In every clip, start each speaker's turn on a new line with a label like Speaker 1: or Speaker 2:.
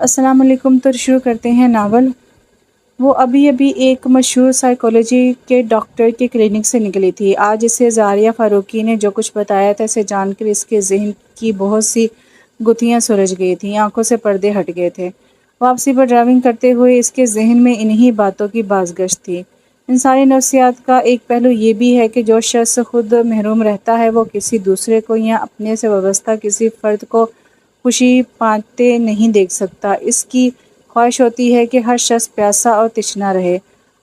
Speaker 1: السلام علیکم۔ تو شروع کرتے ہیں ناول۔ وہ ابھی ابھی ایک مشہور سائیکالوجی کے ڈاکٹر کے کلینک سے نکلی تھی۔ آج اسے زاریہ فاروقی نے جو کچھ بتایا تھا اسے جان کر اس کے ذہن کی بہت سی گتھیاں سلجھ گئی تھیں، آنکھوں سے پردے ہٹ گئے تھے۔ واپسی پر ڈرائیونگ کرتے ہوئے اس کے ذہن میں انہی باتوں کی بازگشت تھی۔ انسانی نفسیات کا ایک پہلو یہ بھی ہے کہ جو شخص خود محروم رہتا ہے وہ کسی دوسرے کو یا اپنے سے وابستہ کسی فرد کو خوشی پاتے نہیں دیکھ سکتا۔ اس کی خواہش ہوتی ہے کہ ہر شخص پیاسا اور تشنہ رہے۔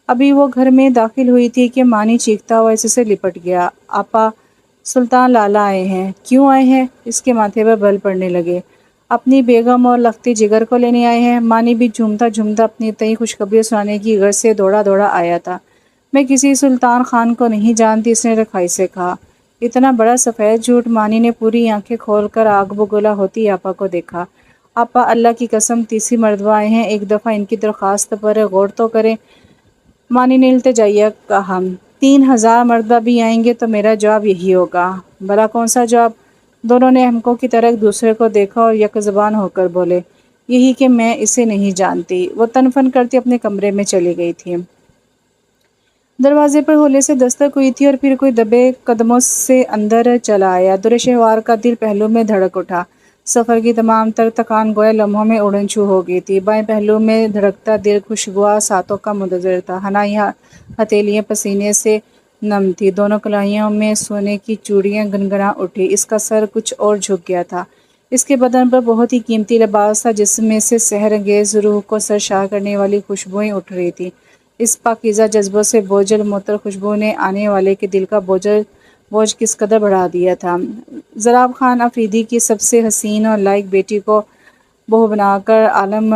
Speaker 1: ابھی وہ گھر میں داخل ہوئی تھی کہ مانی چیختا ہوا اس سے لپٹ گیا۔ آپا، سلطان لالا آئے ہیں۔ کیوں آئے ہیں؟ اس کے ماتھے پر بل پڑنے لگے۔ اپنی بیگم اور لختی جگر کو لینے آئے ہیں۔ مانی بھی جھومتا جھومتا اپنی تئی خوشخبری سنانے کی غرض سے دوڑا دوڑا آیا تھا۔ میں کسی سلطان خان کو نہیں جانتی، اس نے رکھائی سے کہا۔ اتنا بڑا سفید جھوٹ! مانی نے پوری آنکھیں کھول کر آگ بگولا ہوتی آپا کو دیکھا۔ آپا، اللہ کی قسم تیسری مرتبہ آئے ہیں، ایک دفعہ ان کی درخواست پر غور تو کریں۔ مانی نے التجائیہ کہا۔ 3000 مرتبہ بھی آئیں گے تو میرا جواب یہی ہوگا۔ بھلا کون سا جواب؟ دونوں نے احمقوں کی طرح ایک دوسرے کو دیکھا اور یک زبان ہو کر بولے، یہی کہ میں اسے نہیں جانتی۔ وہ تن فن کرتی اپنے کمرے میں چلی گئی تھی۔ دروازے پر ہولے سے دستک ہوئی تھی اور پھر کوئی دبے قدموں سے اندر چلا آیا۔ درشہوار کا دل پہلو میں دھڑک اٹھا۔ سفر کی تمام تر تھکان گویا لمحوں میں اڑن چھو ہو گئی تھی۔ بائیں پہلو میں دھڑکتا دل خوشگوار ساتوں کا منتظر تھا۔ حنائی ہتھیلیاں پسینے سے نم تھیں، دونوں کلائیوں میں سونے کی چوڑیاں گنگنا اٹھی۔ اس کا سر کچھ اور جھک گیا تھا۔ اس کے بدن پر بہت ہی قیمتی لباس تھا جس میں سے سحر انگیز روح کو سرشار کرنے والی خوشبوئیں اٹھ رہی تھیں۔ اس پاکیزہ جذبوں سے بوجھل معطر خوشبو نے آنے والے کے دل کا بوجھ کس قدر بڑھا دیا تھا۔ ضراب خان افریدی کی سب سے حسین اور لائق بیٹی کو بہو بنا کر عالم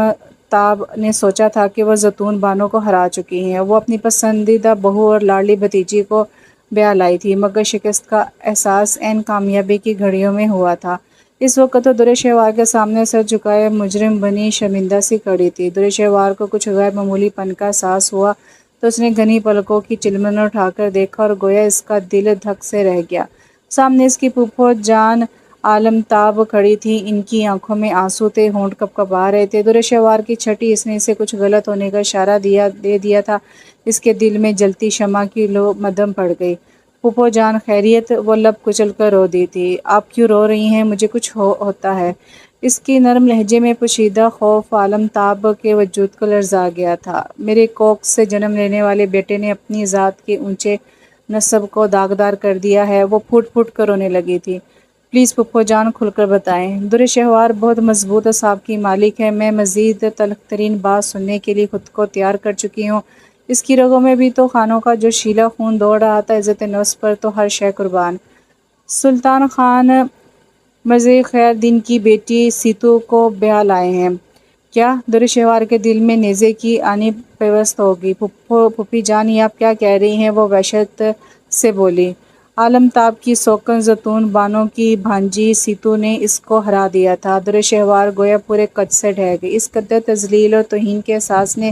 Speaker 1: تاب نے سوچا تھا کہ وہ زیتون بانو کو ہرا چکی ہیں۔ وہ اپنی پسندیدہ بہو اور لاڈلی بھتیجی کو بیاہ لائی تھی، مگر شکست کا احساس عین کامیابی کی گھڑیوں میں ہوا تھا۔ اس وقت تو درشہوار کے سامنے سر جھکائے مجرم بنی شرمندہ سی کھڑی تھی۔ درشہوار کو کچھ غیر معمولی پن کا احساس ہوا تو اس نے گھنی پلکوں کی چلمن اٹھا کر دیکھا اور گویا اس کا دل دھک سے رہ گیا۔ سامنے اس کی پھوپھو جان عالم تاب کھڑی تھی، ان کی آنکھوں میں آنسو تھے، ہونٹ کپکپا رہے تھے۔ درشہوار کی چھٹی اس نے اسے کچھ غلط ہونے کا اشارہ دے دیا تھا۔ اس کے دل میں جلتی شمع کی لو مدھم پڑ گئی۔ پھوپھو جان خیریت؟ وہ لب کچل کر رو دی تھی۔ آپ کیوں رو رہی ہیں؟ مجھے کچھ ہوتا ہے۔ اس کی نرم لہجے میں پوشیدہ خوف عالم تاب کے وجود کو لرزا گیا تھا۔ میرے کوکھ سے جنم لینے والے بیٹے نے اپنی ذات کے اونچے نسب کو داغدار کر دیا ہے۔ وہ پھوٹ پھوٹ کر رونے لگی تھی۔ پلیز پھوپھو جان کھل کر بتائیں۔ درشہوار بہت مضبوط اعصاب کی مالک ہے، میں مزید تلخ ترین بات سننے کے لیے خود کو تیار کر چکی ہوں۔ اس کی رگوں میں بھی تو خانوں کا جو شیلا خون دوڑ رہا تھا، عزت نفس پر تو ہر شے قربان۔ سلطان خان مرزا خیر دین کی بیٹی سیتو کو بیاہ لائے ہیں۔ کیا؟ درشہوار کے دل میں نیزے کی آنی پیوست ہوگی۔ پھوپھی جان، یہ آپ کیا کہہ رہی ہیں؟ وہ وحشت سے بولی۔ عالم تاب کی سوکن زیتون بانو کی بھانجی سیتو نے اس کو ہرا دیا تھا۔ درشہوار گویا پورے قد سے ڈھہ گئی۔ اس قدر تذلیل اور توہین کے احساس نے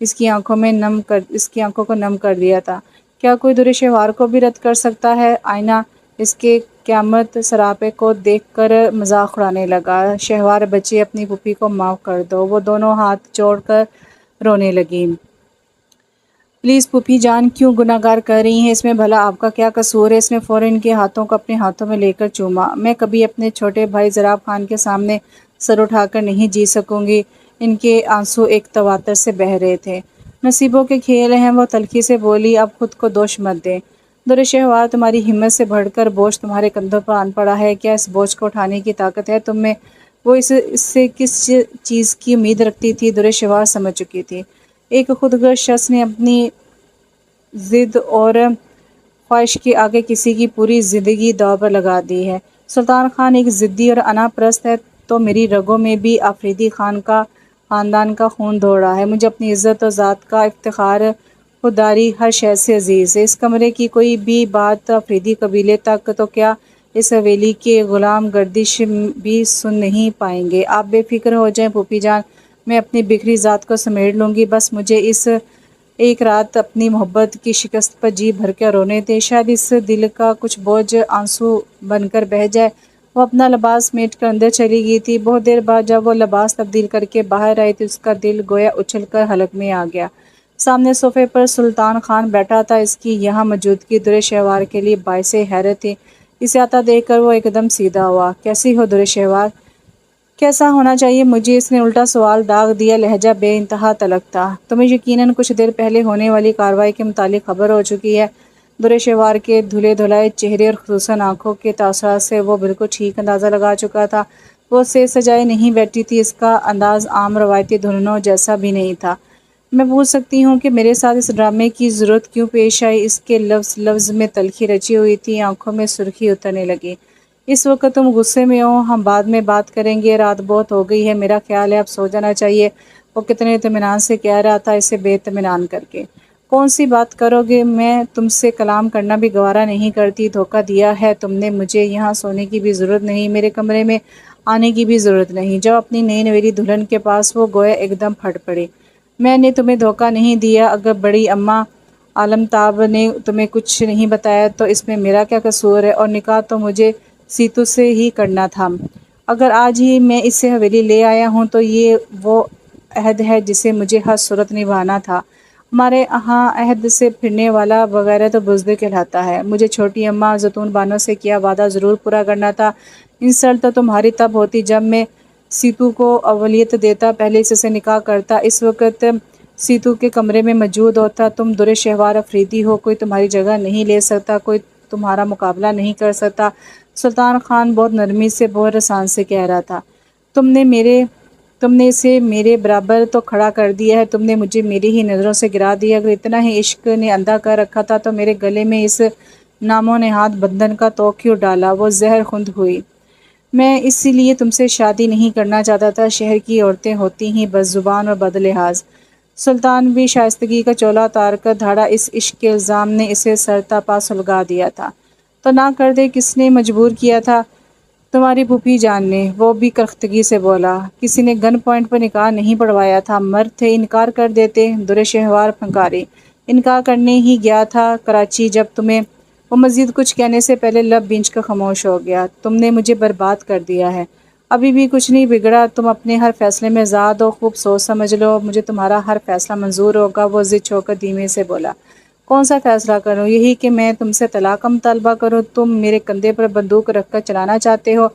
Speaker 1: اس کی آنکھوں کو نم کر دیا تھا۔ کیا کوئی درشہوار کو بھی رد کر سکتا ہے؟ آئینہ اس کے قیامت سراپے کو دیکھ کر مذاق اڑانے لگا۔ شہوار بچی، اپنی پھوپھی کو معاف کر دو۔ وہ دونوں ہاتھ جوڑ کر رونے لگیں۔ پلیز پھوپھی جان، کیوں گناہگار کر رہی ہیں؟ اس میں بھلا آپ کا کیا قصور ہے؟ اس نے فوراً ان کے ہاتھوں کو اپنے ہاتھوں میں لے کر چوما۔ میں کبھی اپنے چھوٹے بھائی ضراب خان کے سامنے سر اٹھا کر نہیں جی سکوں گی۔ ان کے آنسو ایک تواتر سے بہہ رہے تھے۔ نصیبوں کے کھیل ہیں، وہ تلخی سے بولی۔ اب خود کو دوش مت دیں۔ درشہوار، تمہاری ہمت سے بڑھ کر بوجھ تمہارے کندھوں پر آن پڑا ہے۔ کیا اس بوجھ کو اٹھانے کی طاقت ہے تم میں؟ وہ اس سے کس چیز کی امید رکھتی تھی؟ درشہوار سمجھ چکی تھی۔ ایک خودغرض شخص نے اپنی ضد اور خواہش کے آگے کسی کی پوری زندگی داؤ پر لگا دی ہے۔ سلطان خان ایک ضدی اور انا پرست ہے تو میری رگوں میں بھی آفریدی خاندان کا خون دوڑ رہا ہے۔ مجھے اپنی عزت اور ذات کا افتخار خودداری ہر شے سے عزیز ہے۔ اس کمرے کی کوئی بھی بات آفریدی قبیلے تک تو کیا اس حویلی کے غلام گردش بھی سن نہیں پائیں گے۔ آپ بے فکر ہو جائیں پھوپھی جان، میں اپنی بکھری ذات کو سمیٹ لوں گی۔ بس مجھے اس ایک رات اپنی محبت کی شکست پر جی بھر کے رونے دیں، شاید اس دل کا کچھ بوجھ آنسو بن کر بہہ جائے۔ وہ اپنا لباس میٹ کر اندر چلی گئی تھی۔ بہت دیر بعد جب وہ لباس تبدیل کر کے باہر آئی تو اس کا دل گویا اچھل کر حلق میں آ گیا۔ سامنے صوفے پر سلطان خان بیٹھا تھا۔ اس کی یہاں موجودگی در شہوار کے لیے باعث حیرت تھی۔ اسے آتا دیکھ کر وہ ایک دم سیدھا ہوا۔ کیسی ہو در شہوار؟ کیسا ہونا چاہیے مجھے؟ اس نے الٹا سوال داغ دیا۔ لہجہ بے انتہا تلخ تھا۔ تمہیں یقیناً کچھ دیر پہلے ہونے والی کارروائی کے متعلق خبر ہو چکی ہے۔ در شہوار کے دھلے دھلائے چہرے اور خصوصاً آنکھوں کے تاثرات سے وہ بالکل ٹھیک اندازہ لگا چکا تھا۔ وہ سیج سجائے نہیں بیٹھی تھی۔ اس کا انداز عام روایتی دلہنوں جیسا بھی نہیں تھا۔ میں پوچھ سکتی ہوں کہ میرے ساتھ اس ڈرامے کی ضرورت کیوں پیش آئی؟ اس کے لفظ لفظ میں تلخی رچی ہوئی تھی۔ آنکھوں میں سرخی اترنے لگی۔ اس وقت تم غصے میں ہو، ہم بعد میں بات کریں گے۔ رات بہت ہو گئی ہے، میرا خیال ہے اب سو جانا چاہیے۔ وہ کتنے اطمینان سے کہہ رہا تھا، اسے بے اطمینان کر کے۔ کون سی بات کرو گے؟ میں تم سے کلام کرنا بھی گوارا نہیں کرتی۔ دھوکہ دیا ہے تم نے مجھے۔ یہاں سونے کی بھی ضرورت نہیں، میرے کمرے میں آنے کی بھی ضرورت نہیں۔ جب اپنی نئی نویلی دلہن کے پاس وہ گویا ایک دم پھٹ پڑی۔ میں نے تمہیں دھوکہ نہیں دیا۔ اگر بڑی اماں عالمتاب نے تمہیں کچھ نہیں بتایا تو اس میں میرا کیا قصور ہے؟ اور نکاح تو مجھے سیتو سے ہی کرنا تھا۔ اگر آج ہی میں اسے حویلی لے آیا ہوں تو یہ وہ عہد ہے جسے مجھے ہر صورت نبھانا تھا۔ ہمارے ہاں عہد سے پھرنے والا وغیرہ تو بزدل کہلاتا ہے۔ مجھے چھوٹی اماں زیتون بانو سے کیا وعدہ ضرور پورا کرنا تھا۔ انسلٹ تو تمہاری تب ہوتی جب میں سیتو کو اولیت دیتا، پہلے اس سے نکاح کرتا، اس وقت سیتو کے کمرے میں موجود ہوتا۔ تم در شہوار افریدی ہو، کوئی تمہاری جگہ نہیں لے سکتا، کوئی تمہارا مقابلہ نہیں کر سکتا۔ سلطان خان بہت نرمی سے، بہت رسان سے کہہ رہا تھا۔ تم نے اسے میرے برابر تو کھڑا کر دیا ہے، تم نے مجھے میری ہی نظروں سے گرا دیا۔ اگر اتنا ہی عشق نے اندھا کر رکھا تھا تو میرے گلے میں اس نام و نہاد بندھن کا توق کیوں ڈالا؟ وہ زہر خوند ہوئی۔ میں اسی لیے تم سے شادی نہیں کرنا چاہتا تھا۔ شہر کی عورتیں ہوتی ہی بد زبان اور بد لحاظ۔ سلطان بھی شائستگی کا چولا اتار کر دھاڑا۔ اس عشق کے الزام نے اسے سر تا پا سلگا دیا تھا۔ تو نہ کر دے، کس نے مجبور کیا تھا؟ تمہاری پھوپھی جان نے، وہ بھی کرختگی سے بولا۔ کسی نے گن پوائنٹ پر نکاح نہیں پڑھوایا تھا، مرد تھے، انکار کر دیتے۔ در شہوار پھنکاری۔ انکار کرنے ہی گیا تھا کراچی جب تمہیں… وہ مزید کچھ کہنے سے پہلے لب بھینچ کر خاموش ہو گیا۔ تم نے مجھے برباد کر دیا ہے۔ ابھی بھی کچھ نہیں بگڑا، تم اپنے ہر فیصلے میں آزاد ہو، خوب سوچ سمجھ لو، مجھے تمہارا ہر فیصلہ منظور ہوگا۔ وہ ضد چھوڑ کر دھیمے سے بولا۔ کون سا فیصلہ کروں؟ یہی کہ میں تم سے طلاق کا مطالبہ کروں؟ تم میرے کندھے پر بندوق رکھ کر چلانا چاہتے ہو؟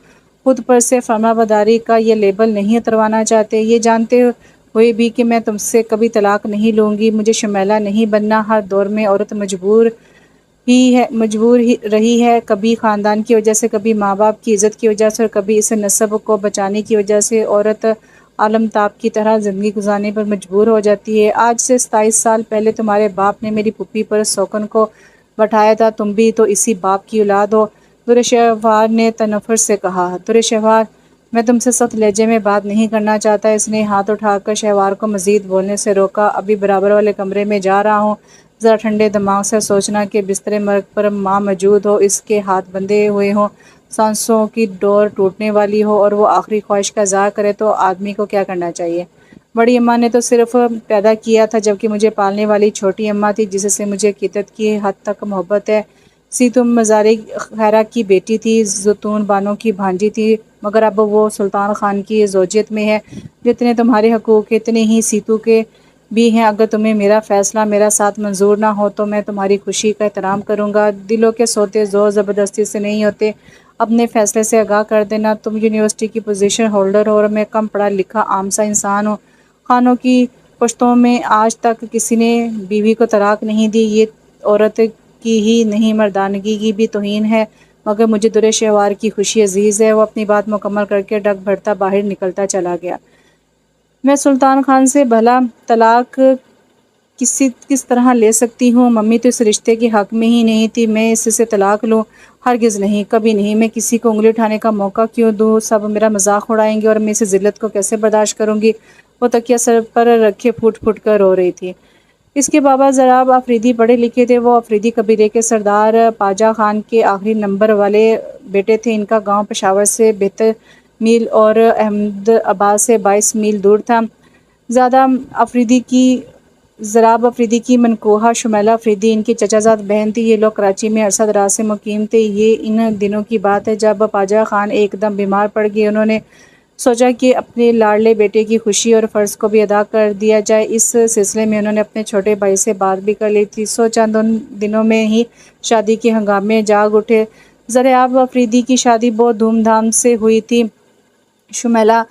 Speaker 1: خود پر سے فرما برداری کا یہ لیبل نہیں اتروانا چاہتے؟ یہ جانتے ہوئے بھی کہ میں تم سے کبھی طلاق نہیں لوں گی۔ مجھے شرمیلا نہیں بننا۔ ہر دور میں عورت مجبور ہی رہی ہے، کبھی خاندان کی وجہ سے، کبھی ماں باپ کی عزت کی وجہ سے، اور کبھی اس نسب کو بچانے کی وجہ سے۔ عورت عالمتاب کی طرح زندگی گزارنے پر مجبور ہو جاتی ہے۔ آج سے 27 سال پہلے تمہارے باپ نے میری پھوپھی پر سوکن کو بٹھایا تھا، تم بھی تو اسی باپ کی اولاد ہو۔ در شہوار نے تنفر سے کہا۔ در شہوار، میں تم سے سخت لہجے میں بات نہیں کرنا چاہتا۔ اس نے ہاتھ اٹھا کر شہوار کو مزید بولنے سے روکا۔ ابھی برابر والے کمرے میں جا رہا ہوں، ذرا ٹھنڈے دماغ سے سوچنا کہ بستر مرگ پر ماں موجود ہو، اس کے ہاتھ بندھے ہوئے ہوں، سانسوں کی ڈور ٹوٹنے والی ہو اور وہ آخری خواہش کا اظہار کرے تو آدمی کو کیا کرنا چاہیے؟ بڑی اماں نے تو صرف پیدا کیا تھا، جبکہ مجھے پالنے والی چھوٹی اماں تھی جس سے مجھے قطعت کی حد تک محبت ہے۔ سیتو مزار خیرہ کی بیٹی تھی، زیتون بانو کی بھانجی تھی، مگر اب وہ سلطان خان کی زوجیت میں ہے۔ جتنے تمہارے حقوق ہیں اتنے ہی سیتو کے بھی ہیں۔ اگر تمہیں میرا فیصلہ، میرا ساتھ منظور نہ ہو تو میں تمہاری خوشی کا احترام کروں گا۔ دلوں کے سوتے زور زبردستی سے نہیں ہوتے، اپنے فیصلے سے آگاہ کر دینا۔ تم یونیورسٹی کی پوزیشن ہولڈر ہو اور میں کم پڑھا لکھا عام سا انسان ہوں۔ خانوں کی پشتوں میں آج تک کسی نے بیوی کو طلاق نہیں دی۔ یہ عورت کی ہی نہیں مردانگی کی بھی توہین ہے، مگر مجھے در شہوار کی خوشی عزیز ہے۔ وہ اپنی بات مکمل کر کے ڈگ بھرتا باہر نکلتا چلا گیا۔ میں سلطان خان سے بھلا طلاق کس طرح لے سکتی ہوں؟ ممی تو اس رشتے کے حق میں ہی نہیں تھی، میں اس سے طلاق لوں؟ ہرگز نہیں، کبھی نہیں۔ میں کسی کو انگلی اٹھانے کا موقع کیوں دوں؟ سب میرا مذاق اڑائیں گے اور میں اس ذلت کو کیسے برداشت کروں گی؟ وہ تکیہ سر پر رکھے پھوٹ پھوٹ کر رو رہی تھی۔ اس کے بابا ضراب افریدی پڑھے لکھے تھے، وہ افریدی قبیلے کے سردار پاجا خان کے آخری نمبر والے بیٹے تھے۔ ان کا گاؤں پشاور سے 72 میل اور احمد آباد سے 22 میل دور تھا۔ زیادہ افریدی کی ضراب افریدی کی منکوہا شمیلہ افریدی ان کی چچا زاد بہن تھی۔ یہ لوگ کراچی میں عرصہ دراز سے مقیم تھے۔ یہ ان دنوں کی بات ہے جب پاجا خان ایک دم بیمار پڑ گئے۔ انہوں نے سوچا کہ اپنے لاڑلے بیٹے کی خوشی اور فرض کو بھی ادا کر دیا جائے۔ اس سلسلے میں انہوں نے اپنے چھوٹے بھائی سے بات بھی کر لی تھی۔ چند دنوں میں ہی شادی کے ہنگامے جاگ اٹھے۔ ضراب افریدی کی شادی بہت دھوم دھام سے ہوئی تھی۔ شمیلہ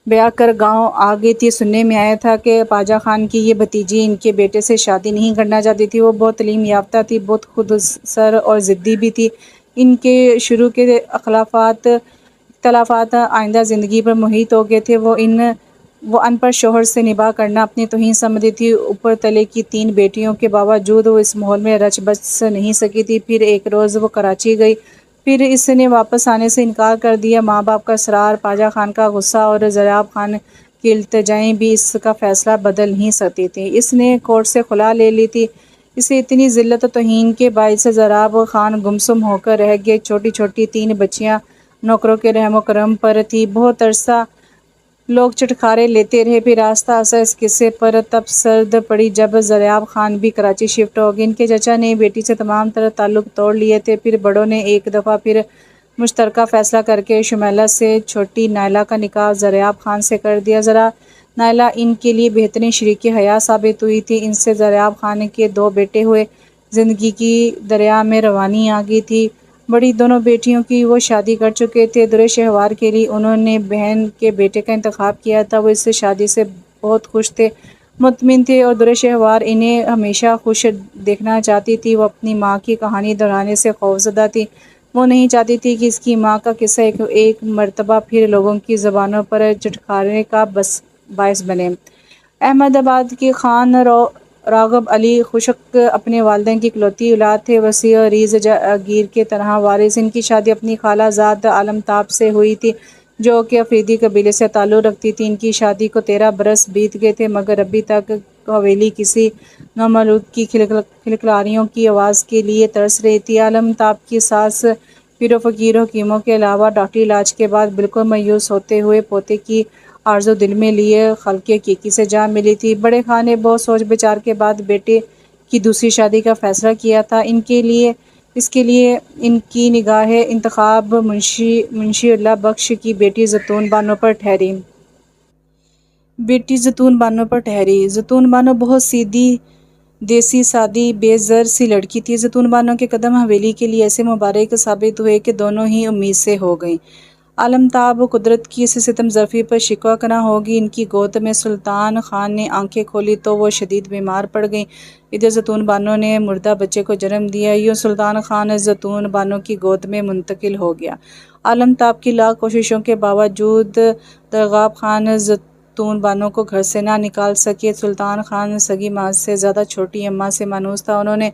Speaker 1: بیاہ کر گاؤں آ گئی تھی۔ سننے میں آیا تھا کہ پاجا خان کی یہ بھتیجی ان کے بیٹے سے شادی نہیں کرنا چاہتی تھی۔ وہ بہت تعلیم یافتہ تھی، بہت خود سر اور ضدی بھی تھی۔ ان کے شروع کے اختلافات آئندہ زندگی پر محیط ہو گئے تھے۔ وہ ان پڑھ شوہر سے نباہ کرنا اپنی توہین سمجھتی تھی۔ اوپر تلے کی 3 بیٹیوں کے باوجود وہ اس ماحول میں رچ بس نہیں سکی تھی۔ پھر ایک روز وہ کراچی گئی، پھر اس نے واپس آنے سے انکار کر دیا۔ ماں باپ کا اصرار، پاجا خان کا غصہ اور ضراب خان کی التجائیں بھی اس کا فیصلہ بدل نہیں سکتی تھیں۔ اس نے کورٹ سے خلا لے لی تھی۔ اسے اتنی ذلت و توہین کے باعث ضراب خان گمسم ہو کر رہ گئے۔ چھوٹی چھوٹی 3 بچیاں نوکروں کے رحم و کرم پر تھی۔ بہت عرصہ لوگ چٹخارے لیتے رہے، پھر آہستہ آہستہ اس قصے پر تپ سرد پڑی جب ضراب خان بھی کراچی شفٹ ہو گئے۔ ان کے چچا نے بیٹی سے تمام تر تعلق توڑ لیے تھے۔ پھر بڑوں نے ایک دفعہ پھر مشترکہ فیصلہ کر کے شمیلہ سے چھوٹی نائلہ کا نکاح ضراب خان سے کر دیا۔ نائلہ ان کے لیے بہترین شریک حیات ثابت ہوئی تھی۔ ان سے ضراب خان کے 2 بیٹے ہوئے۔ زندگی کی دریا میں روانی آ گئی تھی۔ بڑی دونوں بیٹیوں کی وہ شادی کر چکے تھے۔ در شہوار کے لیے انہوں نے بہن کے بیٹے کا انتخاب کیا تھا۔ وہ اس شادی سے بہت خوش تھے، مطمئن تھے اور در شہوار انہیں ہمیشہ خوش دیکھنا چاہتی تھی۔ وہ اپنی ماں کی کہانی دہرانے سے خوفزدہ تھی۔ وہ نہیں چاہتی تھی کہ اس کی ماں کا قصہ ایک مرتبہ پھر لوگوں کی زبانوں پر چٹخارے کا باعث بنے۔ احمد آباد کے خان راغب علی خشک اپنے والدین کی اکلوتی اولاد تھے، وسیع و عریض جاگیر کے تنہا وارث۔ ان کی شادی اپنی خالہ زاد عالمتاب سے ہوئی تھی، جو کہ افریدی قبیلے سے تعلق رکھتی تھی۔ ان کی شادی کو 13 برس بیت گئے تھے، مگر ابھی تک حویلی کسی نومولود کی کھلکھلاریوں کی آواز کے لیے ترس رہی تھی۔ عالمتاب کی ساس پیر و فقیر و حکیموں کے علاوہ ڈاکٹری علاج کے بعد بالکل مایوس ہوتے ہوئے پوتے کی آرزو دل میں لیے خالق حقیقی سے جا ملی تھی۔ بڑے خان نے بہت سوچ بچار کے بعد بیٹے کی دوسری شادی کا فیصلہ کیا تھا۔ اس کے لیے ان کی نگاہ انتخاب منشی اللہ بخش کی بیٹی زیتون بانو پر ٹھہری۔ زیتون بانو بہت سیدھی، دیسی، سادی، بے زر سی لڑکی تھی۔ زیتون بانو کے قدم حویلی کے لیے ایسے مبارک ثابت ہوئے کہ دونوں ہی امید سے ہو گئیں۔ عالمتاب قدرت کی اس ستم ظرفی پر شکوہ کناں ہوگی۔ ان کی گود میں سلطان خان نے آنکھیں کھولی تو وہ شدید بیمار پڑ گئیں۔ ادھر زیتون بانو نے مردہ بچے کو جنم دیا۔ یوں سلطان خان زیتون بانو کی گود میں منتقل ہو گیا۔ عالمتاب کی لاکھ کوششوں کے باوجود درغاب خان زیتون بانو کو گھر سے نہ نکال سکے۔ سلطان خان سگی ماں سے زیادہ چھوٹی اماں سے مانوس تھا۔ انہوں نے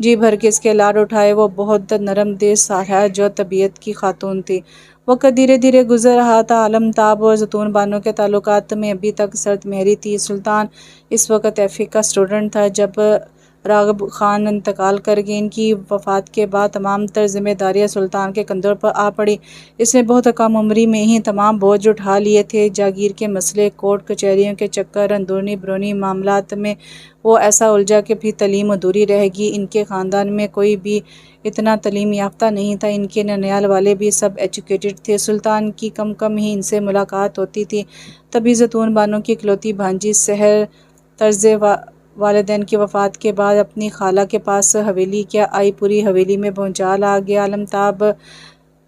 Speaker 1: جی بھر کے اس کے لاڈ اٹھائے۔ وہ بہت نرم دل ہے جو طبیعت کی خاتون تھی۔ وقت دھیرے دھیرے گزر رہا تھا۔ عالمتاب اور زیتون بانو کے تعلقات میں ابھی تک سرد مہری تھی۔ سلطان اس وقت ایف اے کا اسٹوڈنٹ تھا جب راغب خان انتقال کر گئے۔ ان کی وفات کے بعد تمام تر ذمہ داریاں سلطان کے کندھوں پر آ پڑی۔ اس نے بہت کم عمری میں ہی تمام بوجھ اٹھا لیے تھے۔ جاگیر کے مسئلے، کورٹ کچہریوں کے چکر، اندرونی بیرونی معاملات میں وہ ایسا الجھا کہ پھر تعلیم ادھوری رہ گئی۔ ان کے خاندان میں کوئی بھی اتنا تعلیم یافتہ نہیں تھا۔ ان کے ننیال والے بھی سب ایجوکیٹڈ تھے۔ سلطان کی کم ہی ان سے ملاقات ہوتی تھی۔ تبھی زیتون بانو کی اکلوتی بھانجی سحر طرز والدین کی وفات کے بعد اپنی خالہ کے پاس حویلی کیا آئی۔ پوری حویلی میں بھونچال آ گیا۔ عالمتاب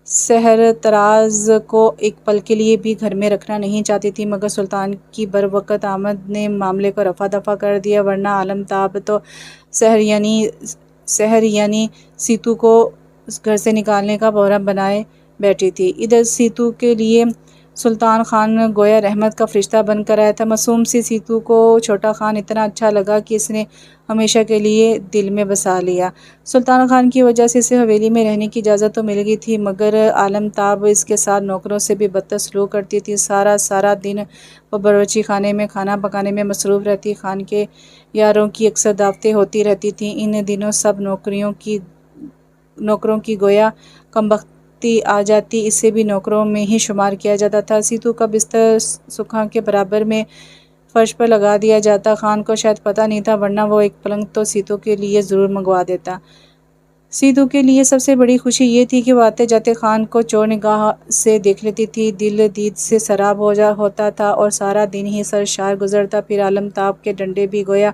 Speaker 1: سحر طراز کو ایک پل کے لیے بھی گھر میں رکھنا نہیں چاہتی تھی، مگر سلطان کی بروقت آمد نے معاملے کو رفع دفع کر دیا، ورنہ عالمتاب تو سحر یعنی سیتو کو گھر سے نکالنے کا پروگرام بنائے بیٹھی تھی۔ ادھر سیتو کے لیے سلطان خان گویا رحمت کا فرشتہ بن کر آیا تھا۔ معصوم سی سیتو کو چھوٹا خان اتنا اچھا لگا کہ اس نے ہمیشہ کے لیے دل میں بسا لیا۔ سلطان خان کی وجہ سے اسے حویلی میں رہنے کی اجازت تو مل گئی تھی، مگر عالمتاب اس کے ساتھ نوکروں سے بھی بدتر سلوک کرتی تھی۔ سارا دن وہ باورچی خانے میں کھانا پکانے میں مصروف رہتی۔ خان کے یاروں کی اکثر دعوتیں ہوتی رہتی تھیں۔ ان دنوں سب نوکروں کی گویا کمبختی آ جاتی، اسے بھی نوکروں میں ہی شمار کیا جاتا تھا۔ سیتو کا بستر سکھاں کے برابر میں فرش پر لگا دیا جاتا۔ خان کو شاید پتہ نہیں تھا، ورنہ وہ ایک پلنگ تو سیتو کے لیے ضرور منگوا دیتا۔ سیتو کے لیے سب سے بڑی خوشی یہ تھی کہ وہ آتے جاتے خان کو چور نگاہ سے دیکھ لیتی تھی۔ دل دید سے سراب ہوتا تھا اور سارا دن ہی سرشار گزرتا۔ پھر عالمتاب کے ڈنڈے بھی گویا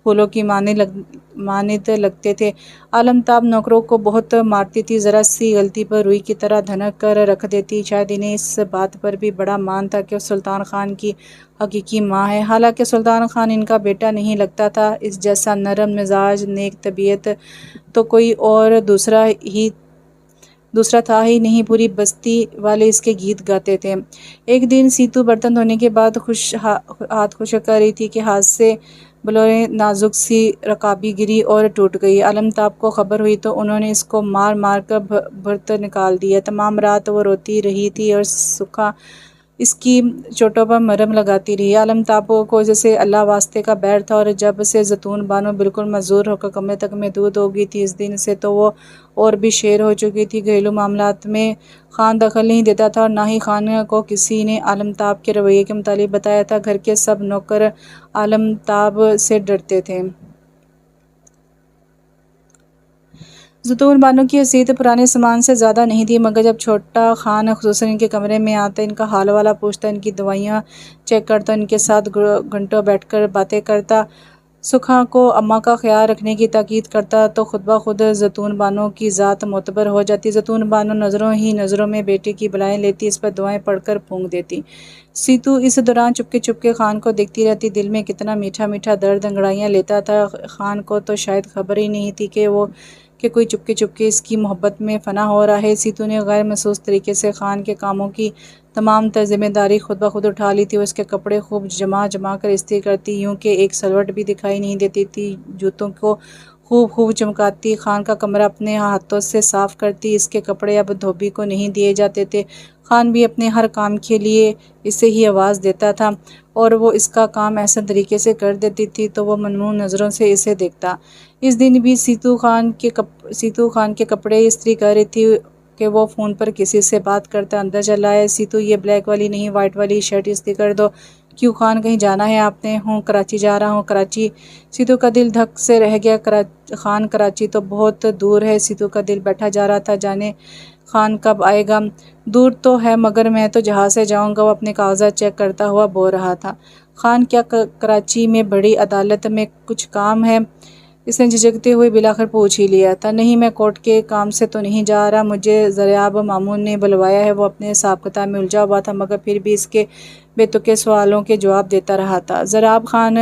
Speaker 1: پھولوں کی مانند لگتے تھے۔ عالمتاب نوکروں کو بہت مارتی تھی، ذرا سی غلطی پر روئی کی طرح دھنک کر رکھ دیتی۔ شاید انہیں اس بات پر بھی بڑا مان تھا کہ سلطان خان کی حقیقی ماں ہے۔ حالانکہ سلطان خان ان کا بیٹا نہیں لگتا تھا، اس جیسا نرم مزاج، نیک طبیعت تو کوئی اور دوسرا تھا ہی نہیں۔ پوری بستی والے اس کے گیت گاتے تھے۔ ایک دن سیتو برتن دھونے کے بعد ہاتھ خشک کر رہی تھی کہ ہاتھ سے بلوریں نازک سی رکابی گری اور ٹوٹ گئی۔ عالمتاب کو خبر ہوئی تو انہوں نے اس کو مار مار کر بھرت نکال دیا۔ تمام رات وہ روتی رہی تھی اور سکھا اس کی چوٹوں پر مرہم لگاتی رہی۔ عالمتاب کو جیسے اللہ واسطے کا بیر تھا، اور جب سے زیتون بانو بالکل معذور ہو کر کمرے تک محدود ہو گئی تھی، اس دن سے تو وہ اور بھی شیر ہو چکی تھی۔ گھریلو معاملات میں خان دخل نہیں دیتا تھا، اور نہ ہی خان کو کسی نے عالمتاب کے رویے کے متعلق بتایا تھا۔ گھر کے سب نوکر عالمتاب سے ڈرتے تھے۔ زیتون بانو کی حیثیت پرانے سامان سے زیادہ نہیں تھی، مگر جب چھوٹا خان خصوصاً ان کے کمرے میں آتا، ان کا حال والا پوچھتا، ان کی دوائیاں چیک کرتا، ان کے ساتھ گھنٹوں بیٹھ کر باتیں کرتا، سکھا کو اماں کا خیال رکھنے کی تاکید کرتا، تو خود بخود زیتون بانو کی ذات معتبر ہو جاتی۔ زیتون بانو نظروں ہی نظروں میں بیٹے کی بلائیں لیتی، اس پر دعائیں پڑھ کر پھونک دیتی۔ سیتو اس دوران چپکے چپکے خان کو دیکھتی رہتی، دل میں کتنا میٹھا میٹھا درد انگڑائیاں لیتا تھا۔ خان کو تو شاید خبر ہی نہیں تھی کہ کوئی چپکے چپکے اس کی محبت میں فنا ہو رہا ہے۔ سیتو نے غیر محسوس طریقے سے خان کے کاموں کی تمام تر ذمہ داری خود بخود اٹھا لی تھی۔ وہ اس کے کپڑے خوب جما جما کر استری کرتی، یوں کہ ایک سلوٹ بھی دکھائی نہیں دیتی تھی، جوتوں کو خوب چمکاتی، خان کا کمرہ اپنے ہاتھوں سے صاف کرتی۔ اس کے کپڑے اب دھوبی کو نہیں دیے جاتے تھے، خان بھی اپنے ہر کام کے لیے اسے ہی آواز دیتا تھا، اور وہ اس کا کام احسن طریقے سے کر دیتی تھی تو وہ ممنون نظروں سے اسے دیکھتا۔ اس دن بھی سیتو خان کے کپڑے استری کر رہی تھی کہ وہ فون پر کسی سے بات کرتا اندر چلا آیا۔ سیتو، یہ بلیک والی نہیں وائٹ والی شرٹ استری کر دو۔ کیوں خان، کہیں جانا ہے آپ نے؟ ہوں، کراچی جا رہا ہوں۔ کراچی؟ سیتو کا دل دھک سے رہ گیا۔ خان، کراچی تو بہت دور ہے۔ سیتو کا دل بیٹھا جا رہا تھا، جانے خان کب آئے گا۔ دور تو ہے مگر میں تو جہاز سے جاؤں گا۔ وہ اپنے کاغذات چیک کرتا ہوا بول رہا تھا۔ خان، کیا کراچی میں بڑی عدالت میں کچھ کام ہے؟ اس نے جھجکتے ہوئے بالآخر پوچھ ہی لیا تھا۔ نہیں، میں کورٹ کے کام سے تو نہیں جا رہا، مجھے زریاب مامون نے بلوایا ہے۔ وہ اپنے حساب کتاب میں الجھا ہوا تھا، مگر پھر بھی اس کے بے تکے سوالوں کے جواب دیتا رہا تھا۔ زریاب خان،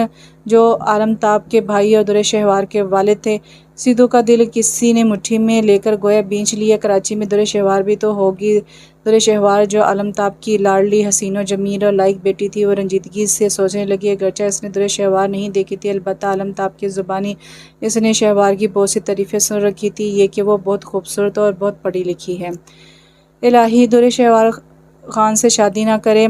Speaker 1: جو عالمتاب کے بھائی اور درِ شہوار کے والد تھے۔ سیتو کا دل کسی نے مٹھی میں لے کر گویا بینچ لیا۔ کراچی میں درِ شہوار بھی تو ہوگی۔ درِ شہوار جو عالمتاب کی لاڈلی، حسین و جمیل اور لائق بیٹی تھی۔ وہ رنجیدگی سے سوچنے لگی، اگرچہ اس نے درِ شہوار نہیں دیکھی تھی، البتہ عالمتاب کی زبانی اس نے شہوار کی بہت سی تعریفیں سن رکھی تھی، یہ کہ وہ بہت خوبصورت اور بہت پڑھی لکھی ہے۔ الہی، درِ شہوار خان سے شادی نہ کرے،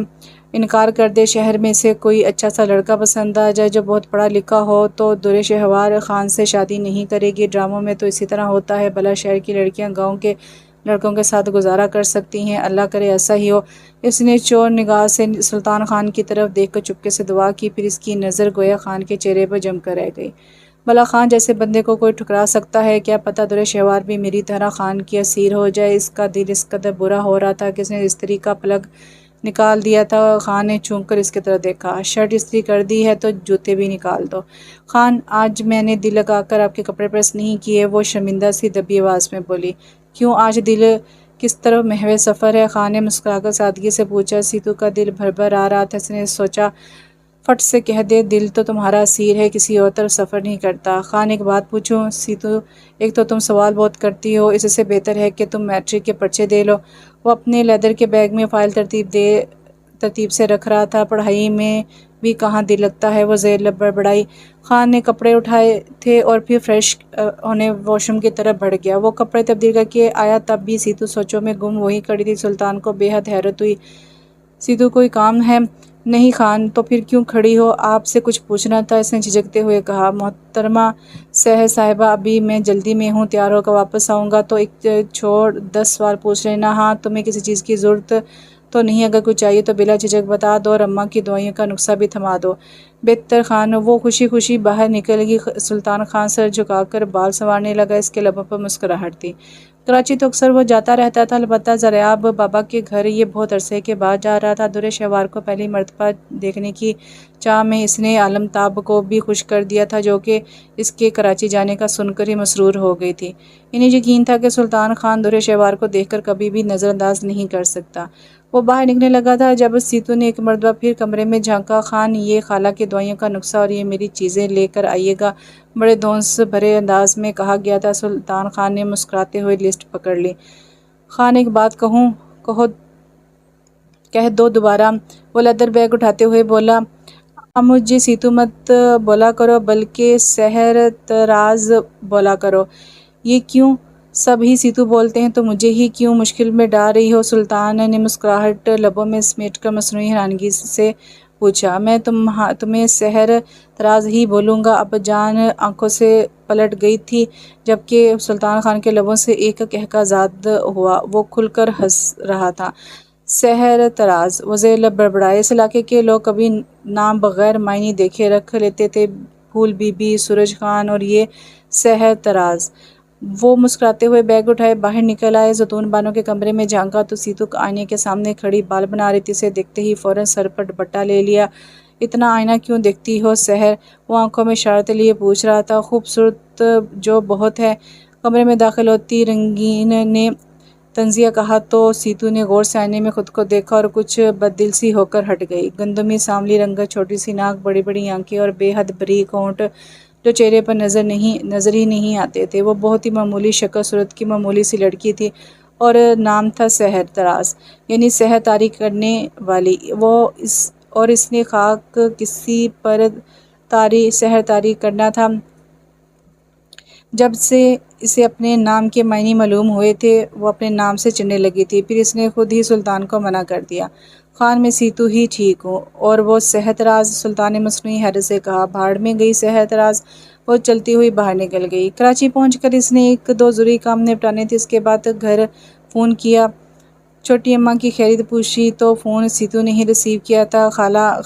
Speaker 1: انکار کر دے، شہر میں سے کوئی اچھا سا لڑکا پسند آ جائے جو بہت پڑھا لکھا ہو تو درِ شہوار خان سے شادی نہیں کرے گی۔ ڈراموں میں تو اسی طرح ہوتا ہے، بھلا شہر کی لڑکیاں گاؤں کے لڑکوں کے ساتھ گزارا کر سکتی ہیں؟ اللہ کرے ایسا ہی ہو۔ اس نے چور نگاہ سے سلطان خان کی طرف دیکھ کر چپکے سے دعا کی، پھر اس کی نظر گویا خان کے چہرے پر جم کر رہ گئی۔ بھلا خان جیسے بندے کو کوئی ٹھکرا سکتا ہے؟ کیا پتہ درِ شہوار بھی میری طرح خان کی اسیر ہو جائے۔ اس کا دل اس قدر برا ہو رہا تھا کہ اس نے استری کا پلگ نکال دیا تھا۔ خان نے چونک کر اس کی طرف دیکھا۔ شرٹ استری کر دی ہے تو جوتے بھی نکال دو۔ خان، آج میں نے دل لگا کر آپ کے کپڑے پریس نہیں کیے، وہ شرمندہ سی دبی آواز میں بولی۔ کیوں، آج دل کس طرف محو سفر ہے؟ خان نے مسکرا کر سادگی سے پوچھا۔ سیتو کا دل بھر آ رہا تھا، اس نے سوچا فٹ سے کہہ دے، دل تو تمہارا اسیر ہے، کسی اور طرف سفر نہیں کرتا۔ خان، ایک بات پوچھوں؟ سیتو، ایک تو تم سوال بہت کرتی ہو، اس سے بہتر ہے کہ تم میٹرک کے پرچے دے لو۔ وہ اپنے لیدر کے بیگ میں فائل ترتیب سے رکھ رہا تھا۔ پڑھائی میں بھی کہاں دل لگتا ہے، وہ زیر لب بڑبڑائی۔ خان نے کپڑے اٹھائے تھے اور پھر فریش ہونے واش روم کی طرف بڑھ گیا۔ وہ کپڑے تبدیل کر کے آیا، تب بھی سیتو سوچوں میں گم وہیں کھڑی تھی۔ سلطان کو بے حد حیرت ہوئی۔ سیتو، کوئی کام ہے؟ نہیں خان، تو پھر کیوں کھڑی ہو؟ آپ سے کچھ پوچھنا تھا، اس نے جھجکتے ہوئے کہا۔ محترمہ سحر صاحبہ، ابھی میں جلدی میں ہوں، تیار ہو کر واپس آؤں گا تو ایک چھوڑ 10 سوال پوچھ لینا۔ ہاں، تمہیں کسی چیز کی ضرورت تو نہیں، اگر کچھ چاہیے تو بلا جھجک بتا دو اور اماں کی دعائیوں کا نقصہ بھی تھما دو۔ بہتر خان وہ خوشی خوشی باہر نکل گئی۔ سلطان خان سر جھکا کر بال سنوارنے لگا، اس کے لبوں پر مسکراہٹ تھی۔ کراچی تو اکثر وہ جاتا رہتا تھا، البتہ ضریاب بابا کے گھر یہ بہت عرصے کے بعد جا رہا تھا۔ درِ شہوار کو پہلی مرتبہ دیکھنے کی چاہ میں اس نے عالم تاب کو بھی خوش کر دیا تھا، جو کہ اس کے کراچی جانے کا سن کر ہی مسرور ہو گئی تھی۔ انہیں یقین تھا کہ سلطان خان درِ شہوار کو دیکھ کر کبھی بھی نظر انداز نہیں کر سکتا۔ وہ باہر نکلنے لگا تھا جب سیتو نے ایک مرتبہ پھر کمرے میں جھانکا۔ خان، یہ خالہ کی دعائیوں کا نسخہ اور یہ میری چیزیں لے کر آئیے گا، بڑے دونس بھرے انداز میں کہا گیا تھا۔ سلطان خان نے مسکراتے ہوئے لسٹ پکڑ لی۔ خان، ایک بات کہہ دو دوبارہ، وہ لیدر بیگ اٹھاتے ہوئے بولا۔ اب مجھے سیتو مت بولا کرو، بلکہ سحر تراز بولا کرو۔ یہ کیوں؟ سب ہی سیتو بولتے ہیں تو مجھے ہی کیوں مشکل میں ڈال رہی ہو؟ سلطان نے مسکراہٹ لبوں میں سمیٹ کر مصنوعی حیرانگی سے پوچھا۔ میں تمہیں سحر تراز ہی بولوں گا؟ ابا جان آنکھوں سے پلٹ گئی تھی، جبکہ سلطان خان کے لبوں سے ایک قہقہ زاد ہوا۔ وہ کھل کر ہنس رہا تھا۔ سحر تراز، وہ زیر لب بڑبڑائے۔ اس علاقے کے لوگ کبھی نام بغیر معنی دیکھے رکھ لیتے تھے، پھول بی بی، سورج خان اور یہ سحر تراز۔ وہ مسکراتے ہوئے بیگ اٹھائے باہر نکل آئے۔ زیتون بانو کے کمرے میں جھانکا تو سیتو آئینے کے سامنے کھڑی بال بنا رہی تھی۔ اسے دیکھتے ہی فوراً سر پر دوپٹہ لے لیا۔ اتنا آئینہ کیوں دیکھتی ہو سحر؟ وہ آنکھوں میں اشارت لیے پوچھ رہا تھا۔ خوبصورت جو بہت ہے۔ کمرے میں داخل ہوتی رنگین نے تنزیہ کہا تو سیتو نے غور سے آئینے میں خود کو دیکھا اور کچھ بددل سی ہو کر ہٹ گئی۔ گندمی سانولی رنگت، چھوٹی سی ناک، بڑی بڑی آنکھیں اور بے حد باریک ہونٹ جو چہرے پر نظر ہی نہیں آتے تھے۔ وہ بہت ہی معمولی شکل صورت کی معمولی سی لڑکی تھی اور نام تھا سحر تراز، یعنی سحر طاری کرنے والی۔ اور اس نے خاک کسی پر سحر طاری کرنا تھا۔ جب سے اسے اپنے نام کے معنی معلوم ہوئے تھے وہ اپنے نام سے چڑھنے لگی تھی۔ پھر اس نے خود ہی سلطان کو منع کر دیا۔ خان، میں سیتو ہی ٹھیک ہوں۔ اور وہ سحر تراز؟ سلطان نے مصنوعی حیرت سے کہا۔ بھاڑ میں گئی سحر تراز! وہ چلتی ہوئی باہر نکل گئی۔ کراچی پہنچ کر اس نے ایک دو ضروری کام نپٹانے تھے، اس کے بعد گھر فون کیا، چھوٹی اماں کی خیریت پوچھی تو فون سیتو نے ہی ریسیو کیا تھا۔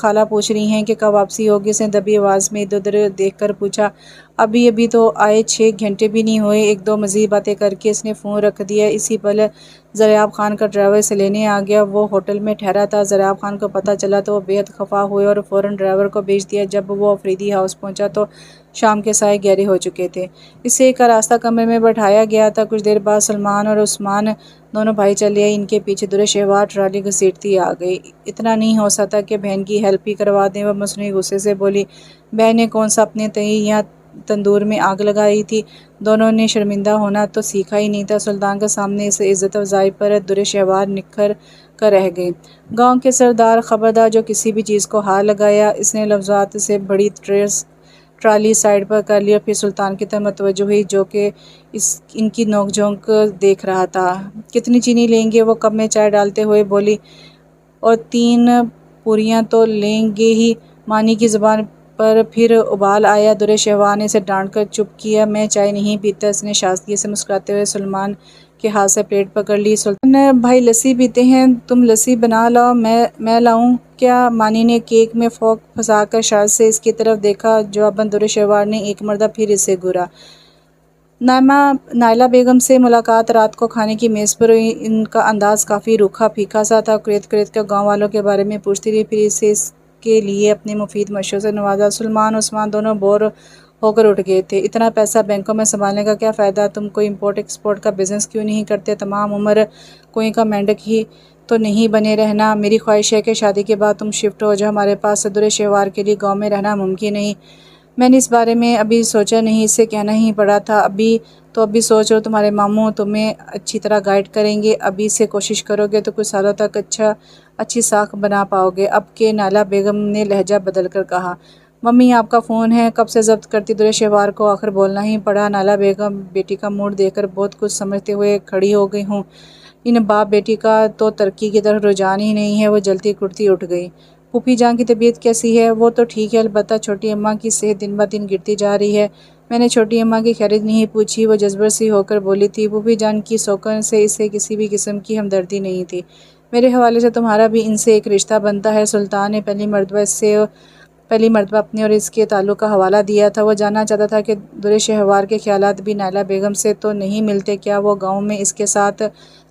Speaker 1: خالہ پوچھ رہی ہیں کہ کب واپسی ہوگی؟ اس نے دبی آواز میں ادھر ادھر دیکھ کر پوچھا۔ ابھی تو آئے 6 گھنٹے بھی نہیں ہوئے۔ ایک دو مزید باتیں کر کے اس نے فون رکھ دیا۔ اسی پل ضریاب خان کا ڈرائیور اسے لینے آ گیا۔ وہ ہوٹل میں ٹھہرا تھا۔ ضریاب خان کو پتہ چلا تو وہ بے حد خفا ہوئے اور فوراً ڈرائیور کو بھیج دیا۔ جب وہ افریدی ہاؤس پہنچا تو شام کے سائے گہرے ہو چکے تھے۔ اسے ایک آراستہ کمرے میں بٹھایا گیا تھا۔ کچھ دیر بعد سلمان اور عثمان دونوں بھائی چلے آئے۔ ان کے پیچھے درِ شہوار ٹرالی گھسیٹتی آ گئی۔ اتنا نہیں ہو سکتا کہ بہن کی ہیلپ ہی کروا دیں؟ وہ مصنوعی غصے سے بولی۔ بہن نے کون سا اپنے تئیں یہاں تندور میں آگ لگائی تھی؟ دونوں نے شرمندہ ہونا تو سیکھا ہی نہیں تھا۔ سلطان کے سامنے اس عزت افزائی پر درِ شہوار نکھر کر رہ گئی۔ گاؤں کے سردار خبردار جو کسی بھی چیز کو ہاتھ لگایا! اس نے لفظات سے بڑی ٹرالی سائیڈ پر کر لی اور پھر سلطان کی طرف متوجہ ہوئی جو کہ ان کی نوک جھونک دیکھ رہا تھا۔ کتنی چینی لیں گے؟ وہ کپ میں چائے ڈالتے ہوئے بولی۔ اور 3 پوریاں تو لیں گے ہی۔ مانی کی زبان پر پھر ابال آیا۔ درِ شہوار نے اسے ڈانٹ کر چپ کیا۔ میں چائے نہیں پیتا۔ اس نے شائستگی سے مسکراتے ہوئے سلمان کے ہاتھ سے پلیٹ پکڑ لی۔ سلطان بھائی لسی پیتے ہیں؟ تم لسی بنا لاؤ، میں لاؤں کیا؟ مانی نے کیک میں فورک پھنسا کر شاید سے اس کی طرف دیکھا۔ جواباً درِ شہوار نے ایک مرتبہ پھر اسے گھورا۔ نائلہ بیگم سے ملاقات رات کو کھانے کی میز پر ہوئی۔ ان کا انداز کافی روکھا پھیکا سا تھا۔ کریت کر گاؤں والوں کے بارے میں پوچھتی رہی، پھر اسے اس کے لیے اپنے مفید مشوروں سے نوازا۔ سلمان اور عثمان دونوں بور ہو کر اٹھ گئے تھے۔ اتنا پیسہ بینکوں میں سنبھالنے کا کیا فائدہ؟ تم کوئی امپورٹ ایکسپورٹ کا بزنس کیوں نہیں کرتے؟ تمام عمر کنویں کا مینڈک ہی تو نہیں بنے رہنا۔ میری خواہش ہے کہ شادی کے بعد تم شفٹ ہو جاؤ ہمارے پاس۔ درِ شہوار کے لیے گاؤں میں رہنا ممکن نہیں۔ میں نے اس بارے میں ابھی سوچا نہیں، اسے کہنا ہی پڑا تھا۔ ابھی سوچ لو، تمہارے ماموں تمہیں اچھی طرح گائیڈ کریں گے۔ ابھی سے کوشش کرو گے تو کچھ سالوں تک اچھی ساکھ بنا پاؤ گے۔ اب کہ نائلہ بیگم نے لہجہ بدل کر کہا۔ ممی، آپ کا فون ہے، کب سے ضبط کرتی؟ درِ شہوار کو آخر بولنا ہی پڑا۔ نائلہ بیگم بیٹی کا موڈ دیکھ کر بہت کچھ سمجھتے ہوئے کھڑی ہو گئی ہوں۔ ان باپ بیٹی کا تو ترقی کی طرف رجحان ہی نہیں ہے۔ وہ جلتی کڑتی اٹھ گئی۔ پھوپھی جان کی طبیعت کیسی ہے؟ وہ تو ٹھیک ہے، البتہ چھوٹی اماں کی صحت دن بدن گرتی جا رہی ہے۔ میں نے چھوٹی اماں کی خیریت نہیں پوچھی، وہ جذبہ سی ہو کر بولی تھی۔ پھوپھی جان کی سوکن سے اسے کسی بھی قسم کی ہمدردی نہیں تھی۔ میرے حوالے سے تمہارا بھی ان سے ایک رشتہ بنتا ہے۔ سلطان نے پہلی مرتبہ اپنے اور اس کے تعلق کا حوالہ دیا تھا۔ وہ جاننا چاہتا تھا کہ در شہوار کے خیالات بھی نائلہ بیگم سے تو نہیں ملتے؟ کیا وہ گاؤں میں اس کے ساتھ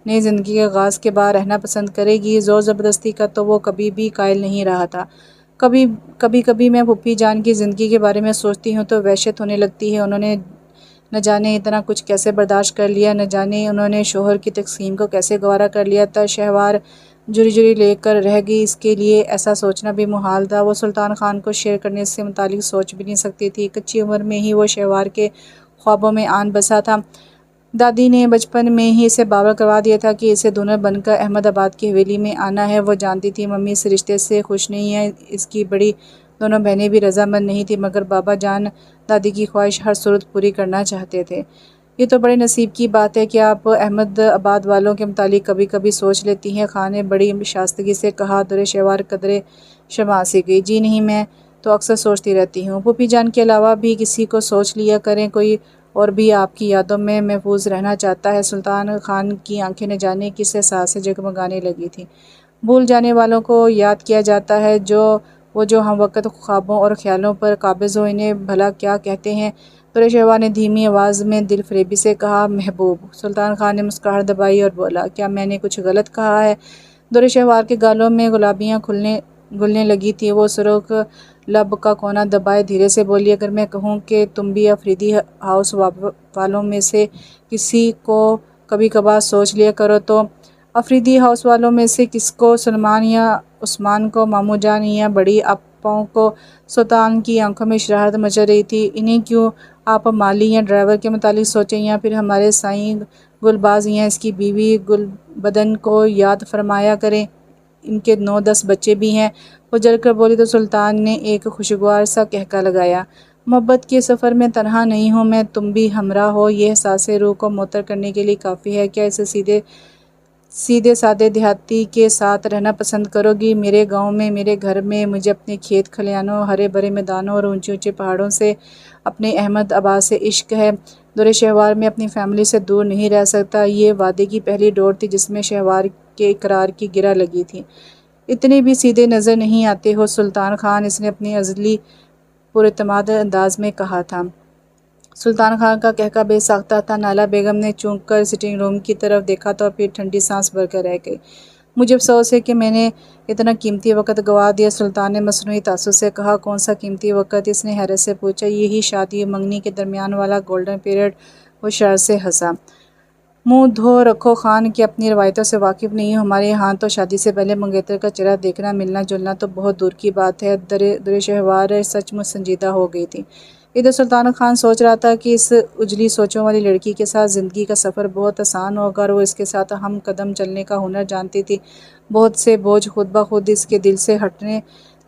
Speaker 1: نئی زندگی کے آغاز کے بعد رہنا پسند کرے گی؟ زور زبردستی کا تو وہ کبھی بھی قائل نہیں رہا تھا۔ کبھی میں پھوپھی جان کی زندگی کے بارے میں سوچتی ہوں تو وحشت ہونے لگتی ہے۔ انہوں نے نہ جانے اتنا کچھ کیسے برداشت کر لیا، نہ جانے انہوں نے شوہر کی تقسیم کو کیسے گوارا کر لیا تھا۔ شہوار جری لے کر رہ گئی، اس کے لیے ایسا سوچنا بھی محال تھا۔ وہ سلطان خان کو شیئر کرنے سے متعلق سوچ بھی نہیں سکتی تھی۔ کچی عمر میں ہی وہ شہوار کے خوابوں میں آن بسا تھا۔ دادی نے بچپن میں ہی اسے باور کروا دیا تھا کہ اسے دونوں بن کر احمد آباد کی حویلی میں آنا ہے۔ وہ جانتی تھی ممی اس رشتے سے خوش نہیں ہے، اس کی بڑی دونوں بہنیں بھی رضامند نہیں تھیں، مگر بابا جان دادی کی خواہش ہر صورت پوری کرنا چاہتے تھے۔ یہ تو بڑے نصیب کی بات ہے کہ آپ احمد آباد والوں کے متعلق کبھی کبھی سوچ لیتی ہیں۔ خان نے بڑی شائستگی سے کہا۔ در شہوار قدرے شرما سی گئی۔ جی نہیں، میں تو اکثر سوچتی رہتی ہوں۔ پھوپھی جان کے علاوہ بھی کسی کو سوچ لیا کریں، کوئی اور بھی آپ کی یادوں میں محفوظ رہنا چاہتا ہے۔ سلطان خان کی آنکھیں نہ جانے کس احساس سے جگمگانے لگی تھیں۔ بھول جانے والوں کو یاد کیا جاتا ہے، وہ جو ہم وقت خوابوں اور خیالوں پر قابض ہو، انہیں بھلا کیا کہتے ہیں؟ در شہوار نے دھیمی آواز میں دل فریبی سے کہا، محبوب۔ سلطان خان نے مسکراہٹ دبائی اور بولا، کیا میں نے کچھ غلط کہا ہے؟ در شہوار کے گالوں میں گلابیاں گھلنے لگی تھیں۔ وہ سرخ لب کا کونا دبائے دھیرے سے بولی، اگر میں کہوں کہ تم بھی افریدی ہاؤس والوں میں سے کسی کو کبھی کبھار سوچ لیا کرو تو؟ افریدی ہاؤس والوں میں سے کس کو؟ سلمان یا عثمان کو، ماموں جان یا بڑی آپاؤں کو؟ سلطان کی آنکھوں میں شرارت مچل رہی تھی۔ انہیں کیوں آپ مالی یا ڈرائیور کے متعلق سوچیں، یا پھر ہمارے سائیں گلباز یا اس کی بیوی گلبدن کو یاد فرمایا کریں؟ ان کے 9-10 بچے بھی ہیں۔ وہ جل کر بولی تو سلطان نے ایک خوشگوار سا قہقہ لگایا۔ محبت کے سفر میں تنہا نہیں ہوں میں، تم بھی ہمراہ ہو، یہ احساس روح کو معطر کرنے کے لیے کافی ہے۔ کیا اسے سیدھے سادے دیہاتی کے ساتھ رہنا پسند کرو گی؟ میرے گاؤں میں، میرے گھر میں، مجھے اپنے کھیت کھلیانوں، ہرے بھرے میدانوں اور اونچے اونچے پہاڑوں سے، اپنے احمد آباد سے عشق ہے۔ در شہوار میں اپنی فیملی سے دور نہیں رہ سکتا۔ یہ وعدے کی پہلی ڈور تھی جس میں شہوار کے اقرار کی گرہ لگی تھی۔ اتنے بھی سیدھے نظر نہیں آتے ہو سلطان خان، اس نے اپنی ازلی پراعتماد انداز میں کہا تھا۔ سلطان خان کا قہقہ بے ساختہ تھا۔ نائلہ بیگم نے چونک کر سٹنگ روم کی طرف دیکھا تو پھر ٹھنڈی سانس بھر کر رہ گئی۔ مجھے افسوس ہے کہ میں نے اتنا قیمتی وقت گنوا دیا، سلطان نے مصنوعی تعصب سے کہا۔ کون سا قیمتی وقت؟ اس نے حیرت سے پوچھا۔ یہی شادی و منگنی کے درمیان والا گولڈن پیریڈ۔ وہ شرارت سے ہنسا۔ منہ دھو رکھو خان، کہ اپنی روایتوں سے واقف نہیں ہو؟ ہمارے ہاں تو شادی سے پہلے منگیتر کا چہرہ دیکھنا، ملنا جلنا تو بہت دور کی بات ہے۔ در شہوار سچ مچ سنجیدہ ہو گئی تھی۔ ادھر سلطان خان سوچ رہا تھا کہ اس اجلی سوچوں والی لڑکی کے ساتھ زندگی کا سفر بہت آسان ہوگا، اور وہ اس کے ساتھ ہم قدم چلنے کا ہنر جانتی تھی۔ بہت سے بوجھ خود بخود اس کے دل سے ہٹنے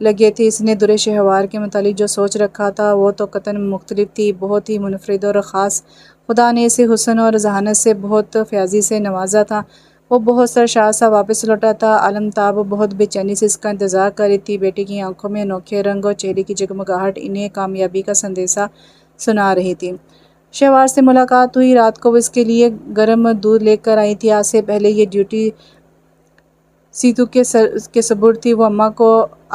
Speaker 1: لگے تھے۔ اس نے در شہوار کے متعلق جو سوچ رکھا تھا وہ تو قطعاً مختلف تھی، بہت ہی منفرد اور خاص۔ خدا نے اسے حسن اور ذہانت سے بہت فیاضی سے نوازا تھا۔ وہ بہت سرشار سا واپس لوٹا تھا۔ عالم تاب بہت بے چینی سے اس کا انتظار کر رہی تھی۔ بیٹی کی آنکھوں میں انوکھے رنگ اور چہرے کی جگمگاہٹ انہیں کامیابی کا سندیسہ سنا رہی تھی۔ شہوار سے ملاقات ہوئی۔ رات کو وہ اس کے لیے گرم دودھ لے کر آئی تھی۔ آج سے پہلے یہ ڈیوٹی سیتو کے سپرد تھی۔ وہ اماں کو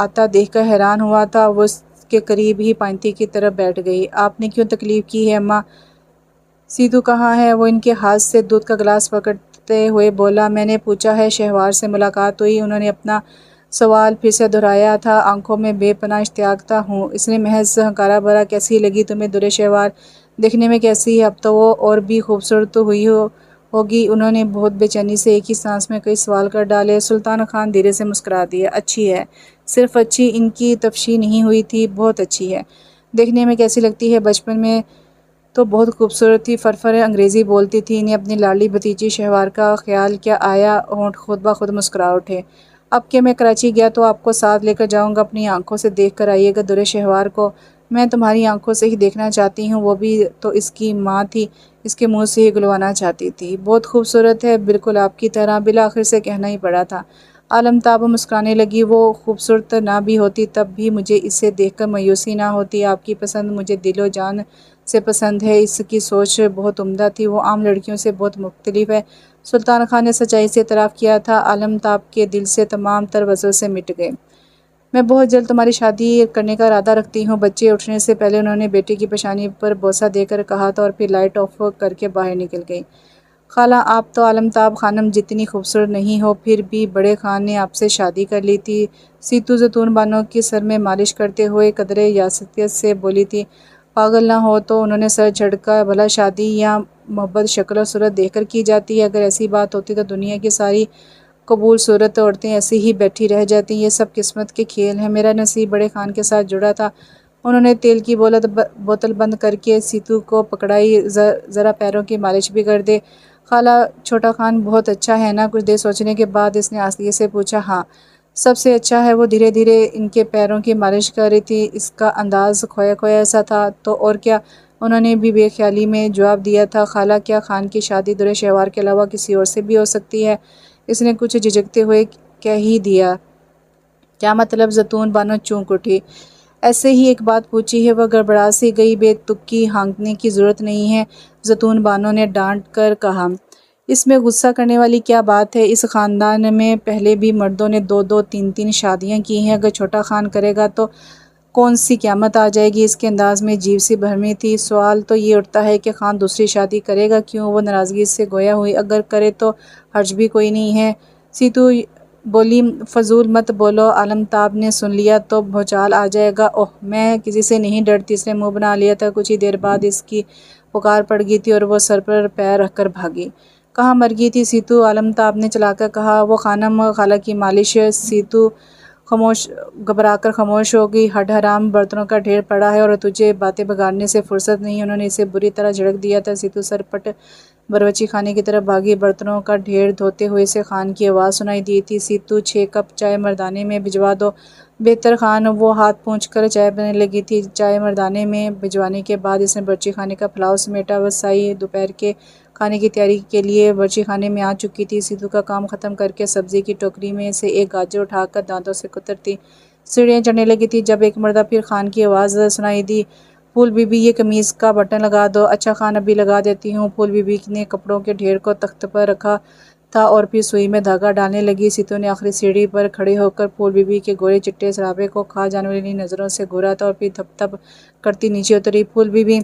Speaker 1: آتا دیکھ کر حیران ہوا تھا۔ وہ اس کے قریب ہی پائنتی کی طرف بیٹھ گئی۔ آپ نے کیوں تکلیف کی ہے اماں؟ سیتو کہاں ہے؟ وہ ان کے ہاتھ سے دودھ کا گلاس پکڑتے ہوئے بولا۔ میں نے پوچھا ہے، شہوار سے ملاقات ہوئی؟ انہوں نے اپنا سوال پھر سے دہرایا تھا۔ آنکھوں میں بے پناہ اشتیاق تھا۔ ہوں۔ اس نے محض ہنکارا بھرا۔ کیسی لگی تمہیں در شہوار؟ دیکھنے میں کیسی ہے؟ اب تو وہ اور بھی خوبصورت ہوئی ہوگی۔ انہوں نے بہت بے چینی سے ایک ہی سانس میں کئی سوال کر ڈالے۔ سلطان خان دھیرے سے مسکرا دیا۔ اچھی ہے، صرف اچھی، ان کی تفشی نہیں ہوئی تھی، بہت اچھی ہے۔ دیکھنے میں کیسی لگتی ہے؟ بچپن میں تو بہت خوبصورت تھی، فرفر انگریزی بولتی تھی۔ انہیں اپنی لاڈلی بھتیجی شہوار کا خیال کیا آیا؟ ہونٹ خود بخود مسکرا اٹھے۔ اب کہ میں کراچی گیا تو آپ کو ساتھ لے کر جاؤں گا، اپنی آنکھوں سے دیکھ کر آئیے گا در شہوار کو۔ میں تمہاری آنکھوں سے ہی دیکھنا چاہتی ہوں۔ وہ بھی تو اس کی ماں تھی، اس کے منہ سے ہی گلوانا چاہتی تھی۔ بہت خوبصورت ہے، بالکل آپ کی طرح۔ بالآخر سے کہنا ہی پڑا تھا۔ عالمتاب مسکرانے لگی۔ وہ خوبصورت نہ بھی ہوتی تب بھی مجھے اسے دیکھ کر مایوسی نہ ہوتی۔ آپ کی پسند مجھے دل و جان سے پسند ہے۔ اس کی سوچ بہت عمدہ تھی، وہ عام لڑکیوں سے بہت مختلف ہے۔ سلطان خان نے سچائی سے اعتراف کیا تھا۔ عالمتاب کے دل سے تمام تر وسوسے مٹ گئے۔ میں بہت جلد تمہاری شادی کرنے کا ارادہ رکھتی ہوں۔ بچے اٹھنے سے پہلے انہوں نے بیٹی کی پیشانی پر بوسہ دے کر کہا تھا اور پھر لائٹ آف کر کے باہر نکل گئی۔ خالہ، آپ تو عالمتاب خانم جتنی خوبصورت نہیں ہو، پھر بھی بڑے خان نے آپ سے شادی کر لی تھی۔ سیتو زیتون بانو کی سر میں مالش کرتے ہوئے قدرے یاسیت سے بولی تھی۔ پاگل نہ ہو تو انہوں نے سر جھٹکا۔ بھلا شادی یا محبت شکل و صورت دیکھ کر کی جاتی ہے؟ اگر ایسی بات ہوتی تو دنیا کی ساری قبول صورت عورتیں ایسی ہی بیٹھی رہ جاتی۔ یہ سب قسمت کے کھیل ہیں۔ میرا نصیب بڑے خان کے ساتھ جڑا تھا۔ انہوں نے تیل کی بوتل بند کر کے سیتو کو پکڑائی۔ ذرا پیروں کی مالش بھی کر دے۔ خالہ، چھوٹا خان بہت اچھا ہے نا؟ کچھ دیر سوچنے کے بعد اس نے آہستگی سے پوچھا۔ ہاں، سب سے اچھا ہے۔ وہ دھیرے دھیرے ان کے پیروں کی مالش کر رہی تھی۔ اس کا انداز کھویا کھویا سا تھا۔ تو اور کیا؟ انہوں نے بھی بے خیالی میں جواب دیا تھا۔ خالہ، کیا خان کی شادی درِ شہوار کے علاوہ کسی اور سے بھی ہو سکتی ہے؟ اس نے کچھ جھجکتے ہوئے کہہ ہی دیا۔ کیا مطلب؟ زیتون بانو چونک اٹھی۔ ایسے ہی ایک بات پوچھی ہے۔ وہ گڑبڑا سی گئی۔ بے تکی ہانکنے کی ضرورت نہیں ہے، زیتون بانو نے ڈانٹ کر کہا۔ اس میں غصہ کرنے والی کیا بات ہے؟ اس خاندان میں پہلے بھی مردوں نے 2 3 شادیاں کی ہیں۔ اگر چھوٹا خان کرے گا تو کون سی قیامت آ جائے گی؟ اس کے انداز میں عجیب سی بھرمی تھی۔ سوال تو یہ اٹھتا ہے کہ خان دوسری شادی کرے گا کیوں؟ وہ ناراضگی سے گویا ہوئی۔ اگر کرے تو حرج بھی کوئی نہیں ہے۔ سیتو بولی۔ فضول مت بولو، عالمتاب نے سن لیا تو بھوچال آ جائے گا۔ اوہ، میں کسی سے نہیں ڈرتی، اس نے منہ بنا لیا تھا۔ کچھ ہی دیر بعد اس کی پکار پڑ گئی تھی اور وہ سر پر پیر رکھ کر بھاگی۔ کہاں مر گئی تھی سیتو؟ عالمتاب نے چلا کر کہا۔ وہ خانم، خالہ کی مالش۔ سیتو گھبرا کر خاموش ہو گئی۔ ہڈ حرام، برتنوں کا ڈھیر پڑا ہے اور تجھے باتیں بگاڑنے سے فرصت نہیں۔ انہوں نے اسے بری طرح جھڑک دیا تھا۔ سیتو سر پٹ باورچی خانے کی طرف بھاگی۔ برتنوں کا ڈھیر دھوتے ہوئے اسے خان کی آواز سنائی دی تھی۔ سیتو، 6 کپ چائے مردانے میں بھجوا دو۔ بہتر خان۔ وہ ہاتھ پونچھ کر چائے بنانے لگی تھی۔ چائے مردانے میں بھجوانے کے بعد اس نے باورچی خانے کا پھیلاؤ سمیٹا۔ وسائی دوپہر کے کھانے کی تیاری کے لیے باورچی خانے میں آ چکی تھی۔ سیتو کا کام ختم کر کے سبزی کی ٹوکری میں سے ایک گاجر اٹھا کر دانتوں سے کترتی سیڑھیاں چڑھنے لگی تھی جب ایک مرتبہ پھر خان کی آواز سنائی دی۔ پھول بی بی، یہ قمیض کا بٹن لگا دو۔ اچھا خان، ابھی لگا دیتی ہوں۔ پھول بی بی نے کپڑوں کے ڈھیر کو تخت پر رکھا تھا اور پھر سوئی میں دھاگا ڈالنے لگی۔ سیتو نے آخری سیڑھی پر کھڑے ہو کر پھول بی بی کے گورے چٹے سراپے کو کھا جانے والی نظروں سے گھورا تھا اور پھر دھپ دھپ کرتی نیچے اتری۔ پھول بی بی،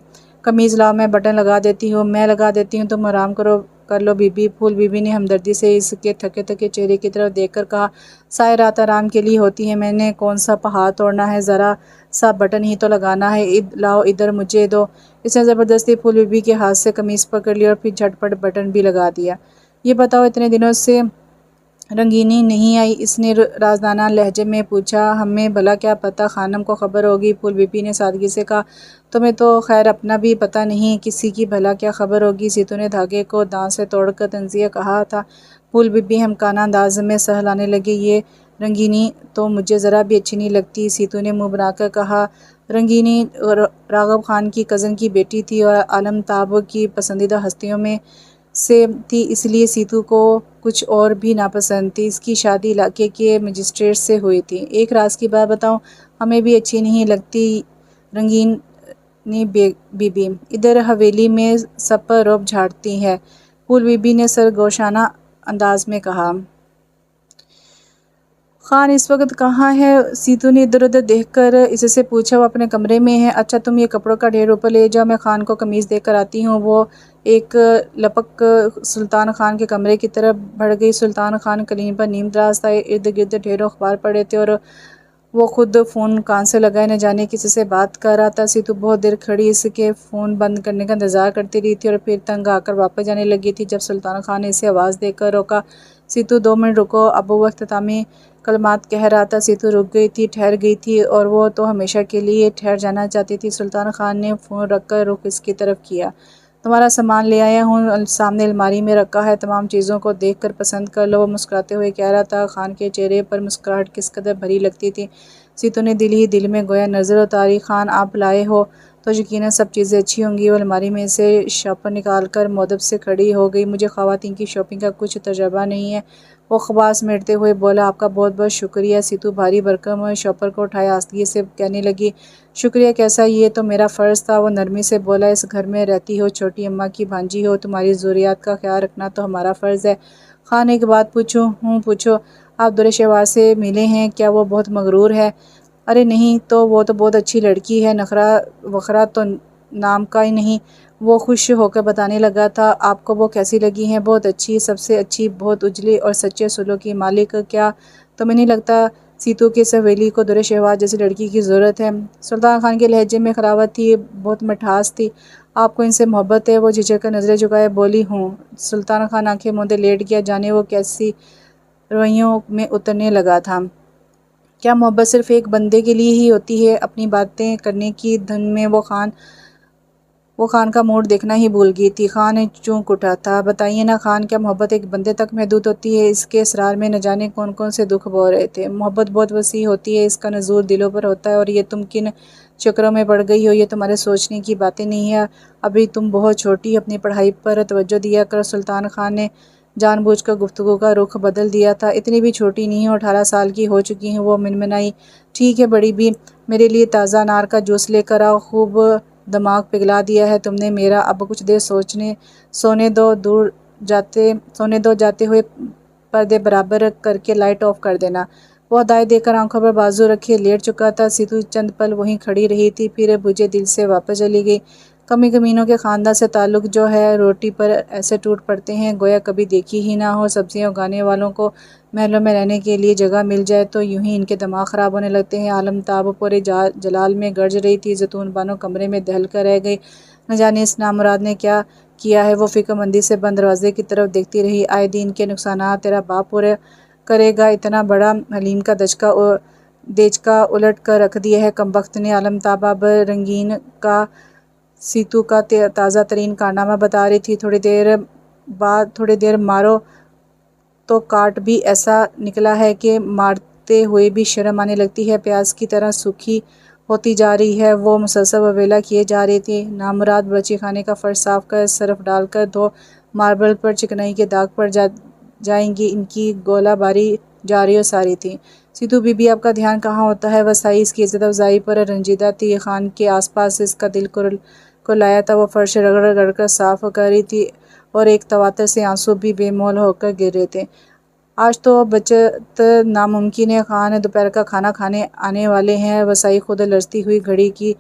Speaker 1: قمیض لاؤ، میں بٹن لگا دیتی ہوں۔ میں لگا دیتی ہوں، تم آرام کر لو بی بی۔ پھول بی بی نے ہمدردی سے اس کے تھکے تھکے چہرے کی طرف دیکھ کر کہا۔ ساری رات آرام کے لیے ہوتی ہے، میں نے کون سا پہاڑ توڑنا ہے، ذرا سا بٹن ہی تو لگانا ہے۔ لاؤ ادھر، مجھے دو۔ اس نے زبردستی پھول بی بی کے ہاتھ سے قمیض پکڑ لی اور پھر جھٹ پٹ بٹن بھی لگا دیا۔ یہ بتاؤ، اتنے دنوں سے رنگینی نہیں آئی؟ اس نے رازدانہ لہجے میں پوچھا۔ ہمیں بھلا کیا پتہ، خانم کو خبر ہوگی، پھول بی بی نے سادگی سے کہا۔ تمہیں تو خیر اپنا بھی پتہ نہیں، کسی کی بھلا کیا خبر ہوگی؟ سیتو نے دھاگے کو دانت سے توڑ کر طنزیہ کہا تھا۔ پھول بی بی ہمکانہ انداز میں سہ لانے لگی۔ یہ رنگینی تو مجھے ذرا بھی اچھی نہیں لگتی، سیتو نے منہ بنا کر کہا۔ رنگینی راغب خان کی کزن کی بیٹی تھی اور عالمتاب کی پسندیدہ ہستیوں میں سے تھی، اس لیے سیتو کو کچھ اور بھی ناپسند تھی۔ اس کی شادی علاقے کے مجسٹریٹ سے ہوئی تھی۔ ایک راز کی بات بتاؤں، ہمیں بھی اچھی نہیں لگتی رنگینی بی بی، ادھر حویلی میں سب پر رعب جھاڑتی ہے، پھول بی بی نے سرگوشانہ انداز میں کہا۔ خان اس وقت کہاں ہے؟ سیتو نے ادھر ادھر دیکھ کر اس سے پوچھا۔ وہ اپنے کمرے میں ہے۔ اچھا، تم یہ کپڑوں کا ڈھیر اوپر لے جاؤ، میں خان کو قمیض دے کر آتی ہوں۔ وہ ایک لپک سلطان خان کے کمرے کی طرف بڑھ گئی۔ سلطان خان قالین پر نیم دراز تھا، ارد گرد ڈھیروں اخبار پڑے تھے اور وہ خود فون کان سے لگائے نہ جانے کسی سے بات کر رہا تھا۔ سیتو بہت دیر کھڑی اس کے فون بند کرنے کا انتظار کرتی رہی تھی اور پھر تنگ آ کر واپس جانے لگی تھی جب سلطان خان نے اسے آواز دے کر روکا۔ سیتو، 2 منٹ رکو۔ اب وہ اختتامی کلمات کہہ رہا تھا۔ سیتو رک گئی تھی، ٹھہر گئی تھی اور وہ تو ہمیشہ کے لیے ٹھہر جانا چاہتی تھی۔ سلطان خان نے فون رکھ کر رخ اس کی طرف کیا۔ تمہارا سامان لے آیا ہوں، سامنے الماری میں رکھا ہے، تمام چیزوں کو دیکھ کر پسند کر لو، وہ مسکراتے ہوئے کہہ رہا تھا۔ خان کے چہرے پر مسکراہٹ کس قدر بھری لگتی تھی، سیتو نے دل ہی دل میں گویا نظر اتاری۔ خان، آپ لائے ہو تو یقیناً سب چیزیں اچھی ہوں گی۔ وہ الماری میں سے شاپر نکال کر مودب سے کھڑی ہو گئی۔ مجھے خواتین کی شاپنگ کا کچھ تجربہ نہیں ہے، وہ خباس میٹتے ہوئے بولا، آپ کا بہت بہت شکریہ۔ سیتو بھاری بھرکم شوپر کو اٹھایا آستگی سے کہنے لگی، شکریہ کیسا، یہ تو میرا فرض تھا۔ وہ نرمی سے بولا، اس گھر میں رہتی ہو، چھوٹی اماں کی بھانجی ہو، تمہاری ضروریات کا خیال رکھنا تو ہمارا فرض ہے۔ خان ایک بات پوچھوں؟ پوچھو۔ آپ درِ شہوار سے ملے ہیں، کیا وہ بہت مغرور ہے؟ ارے نہیں تو، وہ تو بہت اچھی لڑکی ہے، نخرہ وخرہ تو نام کا ہی نہیں۔ وہ خوش ہو کر بتانے لگا تھا، آپ کو وہ کیسی لگی ہیں؟ بہت اچھی، سب سے اچھی، بہت اجلی اور سچے سلوک کی مالک۔ کیا تمہیں نہیں لگتا سیتو کہ اس حویلی کو درِ شہوار جیسی لڑکی کی ضرورت ہے؟ سلطان خان کے لہجے میں خراوت تھی، بہت مٹھاس تھی۔ آپ کو ان سے محبت ہے؟ وہ جھجک کر نظریں جھکائے بولی، ہوں۔ سلطان خان آنکھیں موندے لیٹ گیا، جانے وہ کیسی رویوں میں اترنے لگا تھا۔ کیا محبت صرف ایک بندے کے لیے ہی ہوتی ہے؟ اپنی باتیں کرنے کی دھن میں وہ خان کا موڈ دیکھنا ہی بھول گئی تھی۔ خان چونک اٹھا تھا، بتائیے نا خان، کیا محبت ایک بندے تک محدود ہوتی ہے؟ اس کے اسرار میں نہ جانے کون کون سے دکھ بو رہے تھے۔ محبت بہت وسیع ہوتی ہے، اس کا نزول دلوں پر ہوتا ہے، اور یہ تم کن چکروں میں پڑ گئی ہو، یہ تمہارے سوچنے کی باتیں نہیں ہیں۔ ابھی تم بہت چھوٹی، اپنی پڑھائی پر توجہ دیا کرو۔ سلطان خان نے جان بوجھ کر گفتگو کا رخ بدل دیا تھا، اتنی بھی چھوٹی نہیں ہوں، 18 سال کی ہو چکی ہوں۔ وہ منمنائی، ٹھیک ہے بڑی بھی، میرے لیے تازہ انار کا جوس لے کر آؤ، خوب دماغ پگھلا دیا ہے تم نے میرا۔ اب کچھ دیر سونے دو، جاتے ہوئے پردے برابر کر کے لائٹ آف کر دینا۔ وہ ہدایت دے کر آنکھوں پر بازو رکھے لیٹ چکا تھا۔ سیتو چند پل وہیں کھڑی رہی تھی، پھر بجھے دل سے واپس چلی گئی۔ کمی کمینوں کے خاندان سے تعلق جو ہے، روٹی پر ایسے ٹوٹ پڑتے ہیں گویا کبھی دیکھی ہی نہ ہو۔ سبزیاں اگانے والوں کو محلوں میں رہنے کے لیے جگہ مل جائے تو یوں ہی ان کے دماغ خراب ہونے لگتے ہیں۔ عالم تاب پورے جلال میں گرج رہی تھی، زیتون بانو کمرے میں دہل کر رہ گئی۔ نہ جانے اس نامراد نے کیا کیا ہے۔ وہ فکر مندی سے بند دروازے کی طرف دیکھتی رہی۔ آئے دن کے نقصانات تیرا باپ پورے کرے گا، اتنا بڑا حلیم کا دیچکا الٹ کر رکھ دیا ہے کم بخت نے۔ عالم تاب اب رنگین کا سیتو کا تازہ ترین کارنامہ بتا رہی تھی۔ تھوڑی دیر مارو تو کاٹ بھی ایسا نکلا ہے کہ مارتے ہوئے بھی شرم آنے لگتی ہے، پیاز کی طرح سوکھی ہوتی جا رہی ہے۔ وہ مسلسل وویلا کیے جا رہی تھی، نامراد باورچی خانے کا فرش صاف کر، سرف ڈال کر دھو، ماربل پر چکنائی کے داغ پڑ جائیں گی، ان کی گولہ باری جاری و ساری تھی۔ سیتو بی بی، آپ کا دھیان کہاں ہوتا ہے؟ وسائی اس کی عزت افزائی پر رنجیدہ تھی، خان کے آس پاس اس کا دل کرلایا تھا۔ وہ فرش رگڑ رگڑ کر صاف کر رہی تھی اور ایک تواتر سے آنسو بھی بے مول ہو کر گر رہے تھے۔ آج تو بچت ناممکن ہے خان، دوپہر کا کھانا کھانے آنے والے ہیں۔ وسائی خود لرزتی ہوئی گھڑی کی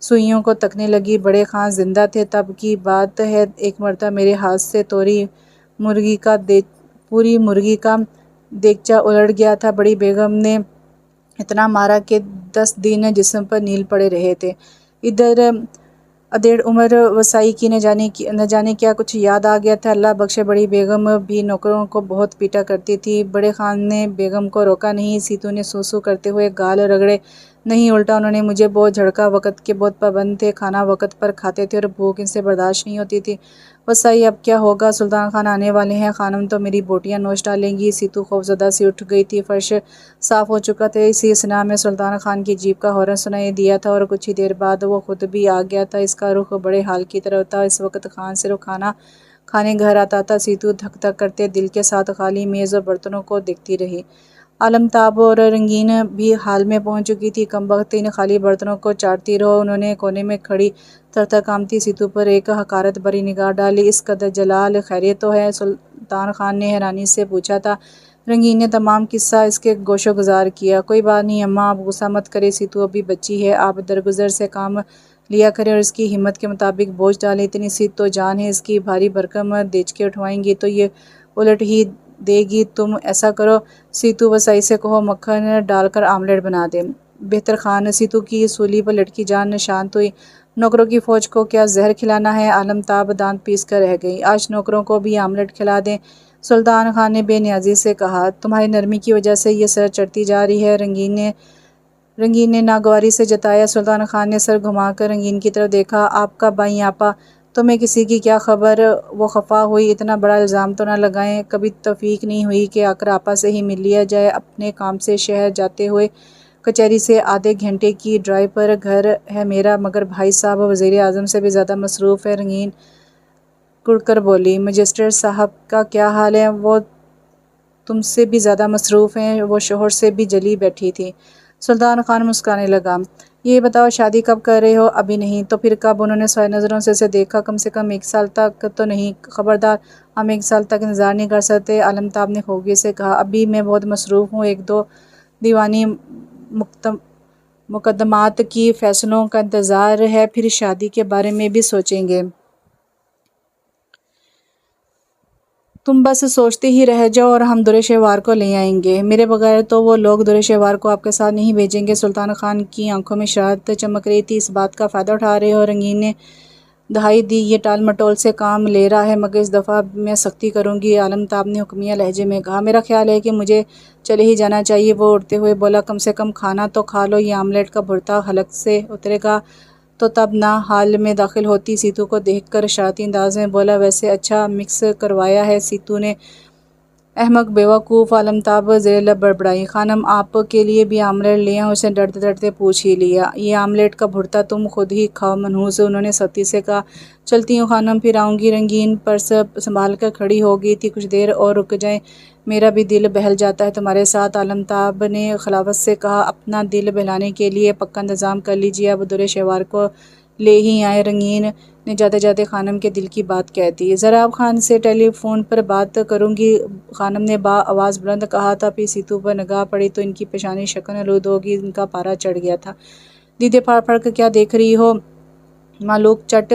Speaker 1: سوئیوں کو تکنے لگی۔ بڑے خان زندہ تھے تب کی بات ہے، ایک مرتبہ میرے ہاتھ سے پوری مرغی کا دیگچہ الٹ گیا تھا۔ بڑی بیگم نے اتنا مارا کہ 10 دن جسم پر نیل پڑے رہے تھے۔ ادھیڑ عمر وسائی کی نہ جانے کیا کچھ یاد آ گیا تھا۔ اللہ بخشے بڑی بیگم بھی نوکروں کو بہت پیٹا کرتی تھی۔ بڑے خان نے بیگم کو روکا نہیں، سیتو نے سو سو کرتے ہوئے گال رگڑے، نہیں الٹا انہوں نے مجھے بہت جھڑکا۔ وقت کے بہت پابند تھے، کھانا وقت پر کھاتے تھے اور بھوک ان سے برداشت نہیں ہوتی تھی۔ وسائی اب کیا ہوگا؟ سلطان خان آنے والے ہیں، خانم تو میری بوٹیاں نوچ ڈالیں گی۔ سیتو خوفزدہ سی اٹھ گئی تھی۔ فرش صاف ہو چکا تھا، اسی اثناء میں سلطان خان کی جیپ کا ہارن سنائی دیا تھا اور کچھ ہی دیر بعد وہ خود بھی آ گیا تھا۔ اس کا رخ بڑے حال کی طرف تھا۔ اس وقت خان صرف کھانا کھانے گھر آتا تھا۔ سیتو دھک دھک کرتے دل کے ساتھ خالی میز اور برتنوں کو دیکھتی رہی۔ عالم تاب اور رنگین بھی حال میں پہنچ چکی تھی۔ کم بخت ان خالی برتنوں کو چاٹتی رہو۔ انہوں نے کونے میں کھڑی تھر تھر کانپتی سیتو پر ایک حقارت بھری نگاہ ڈالی۔ اس قدر جلال، خیریت تو ہے؟ سلطان خان نے حیرانی سے پوچھا تھا۔ رنگین نے تمام قصہ اس کے گوش و گزار کیا۔ کوئی بات نہیں اماں، آپ غصہ مت کریں، سیتو ابھی بچی ہے، آپ درگزر سے کام لیا کریں اور اس کی ہمت کے مطابق بوجھ ڈالیں۔ اتنی سی تو جان ہے اس کی، بھاری بھرکم دیچکے اٹھوائیں گی تو یہ الٹ ہی دے گی۔ تم ایسا کرو سیتو، وسائی سے کہو مکھن ڈال کر آملیٹ بنا دے۔ بہتر خان۔ سیتو کی سولی پر لٹکی جان شانت ہوئی۔ نوکروں کی فوج کو کیا زہر کھلانا ہے؟ عالم تاب دانت پیس کر رہ گئی۔ آج نوکروں کو بھی آملیٹ کھلا دیں، سلطان خان نے بے نیازی سے کہا۔ تمہاری نرمی کی وجہ سے یہ سر چڑھتی جا رہی ہے، رنگین نے ناگواری سے جتایا۔ سلطان خان نے سر گھما کر رنگین کی طرف دیکھا۔ آپ کا بھائی آپا، تمہیں کسی کی کیا خبر؟ وہ خفا ہوئی۔ اتنا بڑا الزام تو نہ لگائیں، کبھی توفیق نہیں ہوئی کہ آ کر آپا سے ہی مل لیا جائے؟ اپنے کام سے شہر جاتے ہوئے کچہری سے آدھے گھنٹے کی ڈرائیو پر گھر ہے میرا، مگر بھائی صاحب وزیر اعظم سے بھی زیادہ مصروف ہے۔ رنگین کڑھ کر بولی۔ مجسٹریٹ صاحب کا کیا حال ہے؟ وہ تم سے بھی زیادہ مصروف ہیں، وہ شوہر سے بھی جلی بیٹھی تھی۔ سلطان خان مسکرانے لگا۔ یہ بتاؤ شادی کب کر رہے ہو؟ ابھی نہیں تو پھر کب؟ انہوں نے سوال نظروں سے اسے دیکھا۔ کم سے کم 1 سال تک تو نہیں؟ خبردار، ہم 1 سال تک انتظار نہیں کر سکتے، عالمتاب نے خوبی سے کہا۔ ابھی میں بہت مصروف ہوں، 1-2 دیوانی مقدمات کی فیصلوں کا انتظار ہے، پھر شادی کے بارے میں بھی سوچیں گے۔ تم بس سوچتے ہی رہ جاؤ اور ہم درشہوار کو لے آئیں گے۔ میرے بغیر تو وہ لوگ درشہوار کو آپ کے ساتھ نہیں بھیجیں گے۔ سلطان خان کی آنکھوں میں شرارت چمک رہی تھی۔ اس بات کا فائدہ اٹھا رہے ہو؟ رنگین نے دہائی دی۔ یہ ٹال مٹول سے کام لے رہا ہے، مگر اس دفعہ میں سختی کروں گی، عالمتاب نے حکمیہ لہجے میں کہا۔ میرا خیال ہے کہ مجھے چلے ہی جانا چاہیے، وہ اٹھتے ہوئے بولا۔ کم سے کم کھانا تو کھا لو، یہ آملیٹ کا بھرتا حلق سے اترے گا تو تب نہ۔ ہال میں داخل ہوتی سیتو کو دیکھ کر شرارتی انداز میں بولا، ویسے اچھا مکس کروایا ہے۔ سیتو نے احمق، بیوقوف، عالمتاب زیر لب بڑبڑائی۔ خانم آپ کے لیے بھی آملیٹ لے آؤں؟ اس نے ڈرتے ڈرتے پوچھ ہی لیا۔ یہ آملیٹ کا بھرتا تم خود ہی کھاؤ منحوس، انہوں نے سختی سے کہا۔ چلتی ہوں خانم، پھر آؤں گی۔ رنگین پرس سنبھال کر کھڑی ہو گئی تھی۔ کچھ دیر اور رک جائیں، میرا بھی دل بہل جاتا ہے تمہارے ساتھ، عالمتاب نے خلافت سے کہا۔ اپنا دل بہلانے کے لیے پکا انتظام کر لیجیے، اب درشہوار کو لے ہی آئیں۔ رنگین نے جاتے جاتے خانم کے دل کی بات کہہ دی۔ ذرا آپ خان سے ٹیلی فون پر بات کروں گی، خانم نے آواز بلند کہا تھا۔ پھر سیتو پر نگاہ پڑی تو ان کی پیشانی شکن آلود ہو گئی، ان کا پارا چڑھ گیا تھا۔ دیدے پھاڑ پھاڑ کر کیا دیکھ رہی ہو مالوک چٹ؟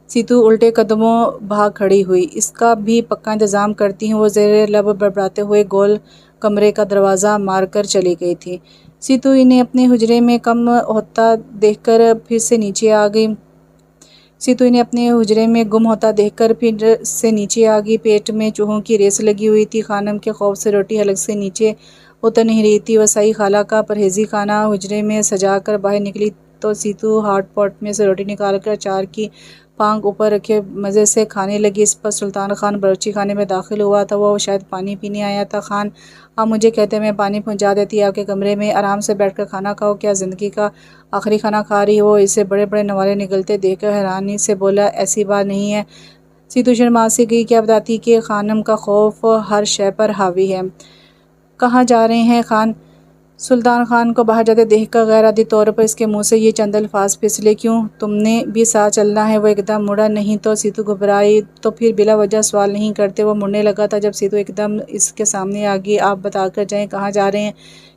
Speaker 1: سیتو الٹے قدموں بھاگ کھڑی ہوئی۔ اس کا بھی پکا انتظام کرتی ہوں، وہ زیر لب بڑبڑاتے ہوئے گول کمرے کا دروازہ مار کر چلی گئی تھی۔ سیتو انہیں اپنے حجرے میں گم ہوتا دیکھ کر پھر سے نیچے آ گئی۔ پیٹ میں چوہوں کی ریس لگی ہوئی تھی۔ خانم کے خوف سے روٹی حلق سے نیچے اتر نہیں رہی تھی۔ وسائی خالہ کا پرہیزی کھانا حجرے میں سجا کر باہر نکلی تو سیتو ہاٹ پاٹ میں سے روٹی نکال کر اچار کی پانک اوپر رکھے مزے سے کھانے لگی۔ اس پر سلطان خان باورچی خانے میں داخل ہوا تھا، وہ شاید پانی پینے آیا تھا۔ خان آپ مجھے کہتے میں پانی پہنچا دیتی آپ کے کمرے میں، آرام سے بیٹھ کر کھانا کھاؤ۔ کیا زندگی کا آخری کھانا کھا رہی ہو؟ اسے بڑے بڑے نوالے نگلتے دیکھ کر حیرانی سے بولا، ایسی بات نہیں ہے۔ سیتو شرما سی گئی، کیا بتاتی کہ خانم کا خوف ہر شے پر حاوی ہے۔ کہاں جا رہے ہیں خان؟ سلطان خان کو باہر جاتے دیکھ کر غیر عادی طور پر اس کے منہ سے یہ چند الفاظ پھسلے، کیوں تم نے بھی ساتھ چلنا ہے؟ وہ ایک دم مڑا۔ نہیں تو۔ سیتو گھبرائی، تو پھر بلا وجہ سوال نہیں کرتے۔ وہ مڑنے لگا تھا جب سیتو ایک دم اس کے سامنے آ گئی۔ آپ بتا کر جائیں کہاں جا رہے ہیں؟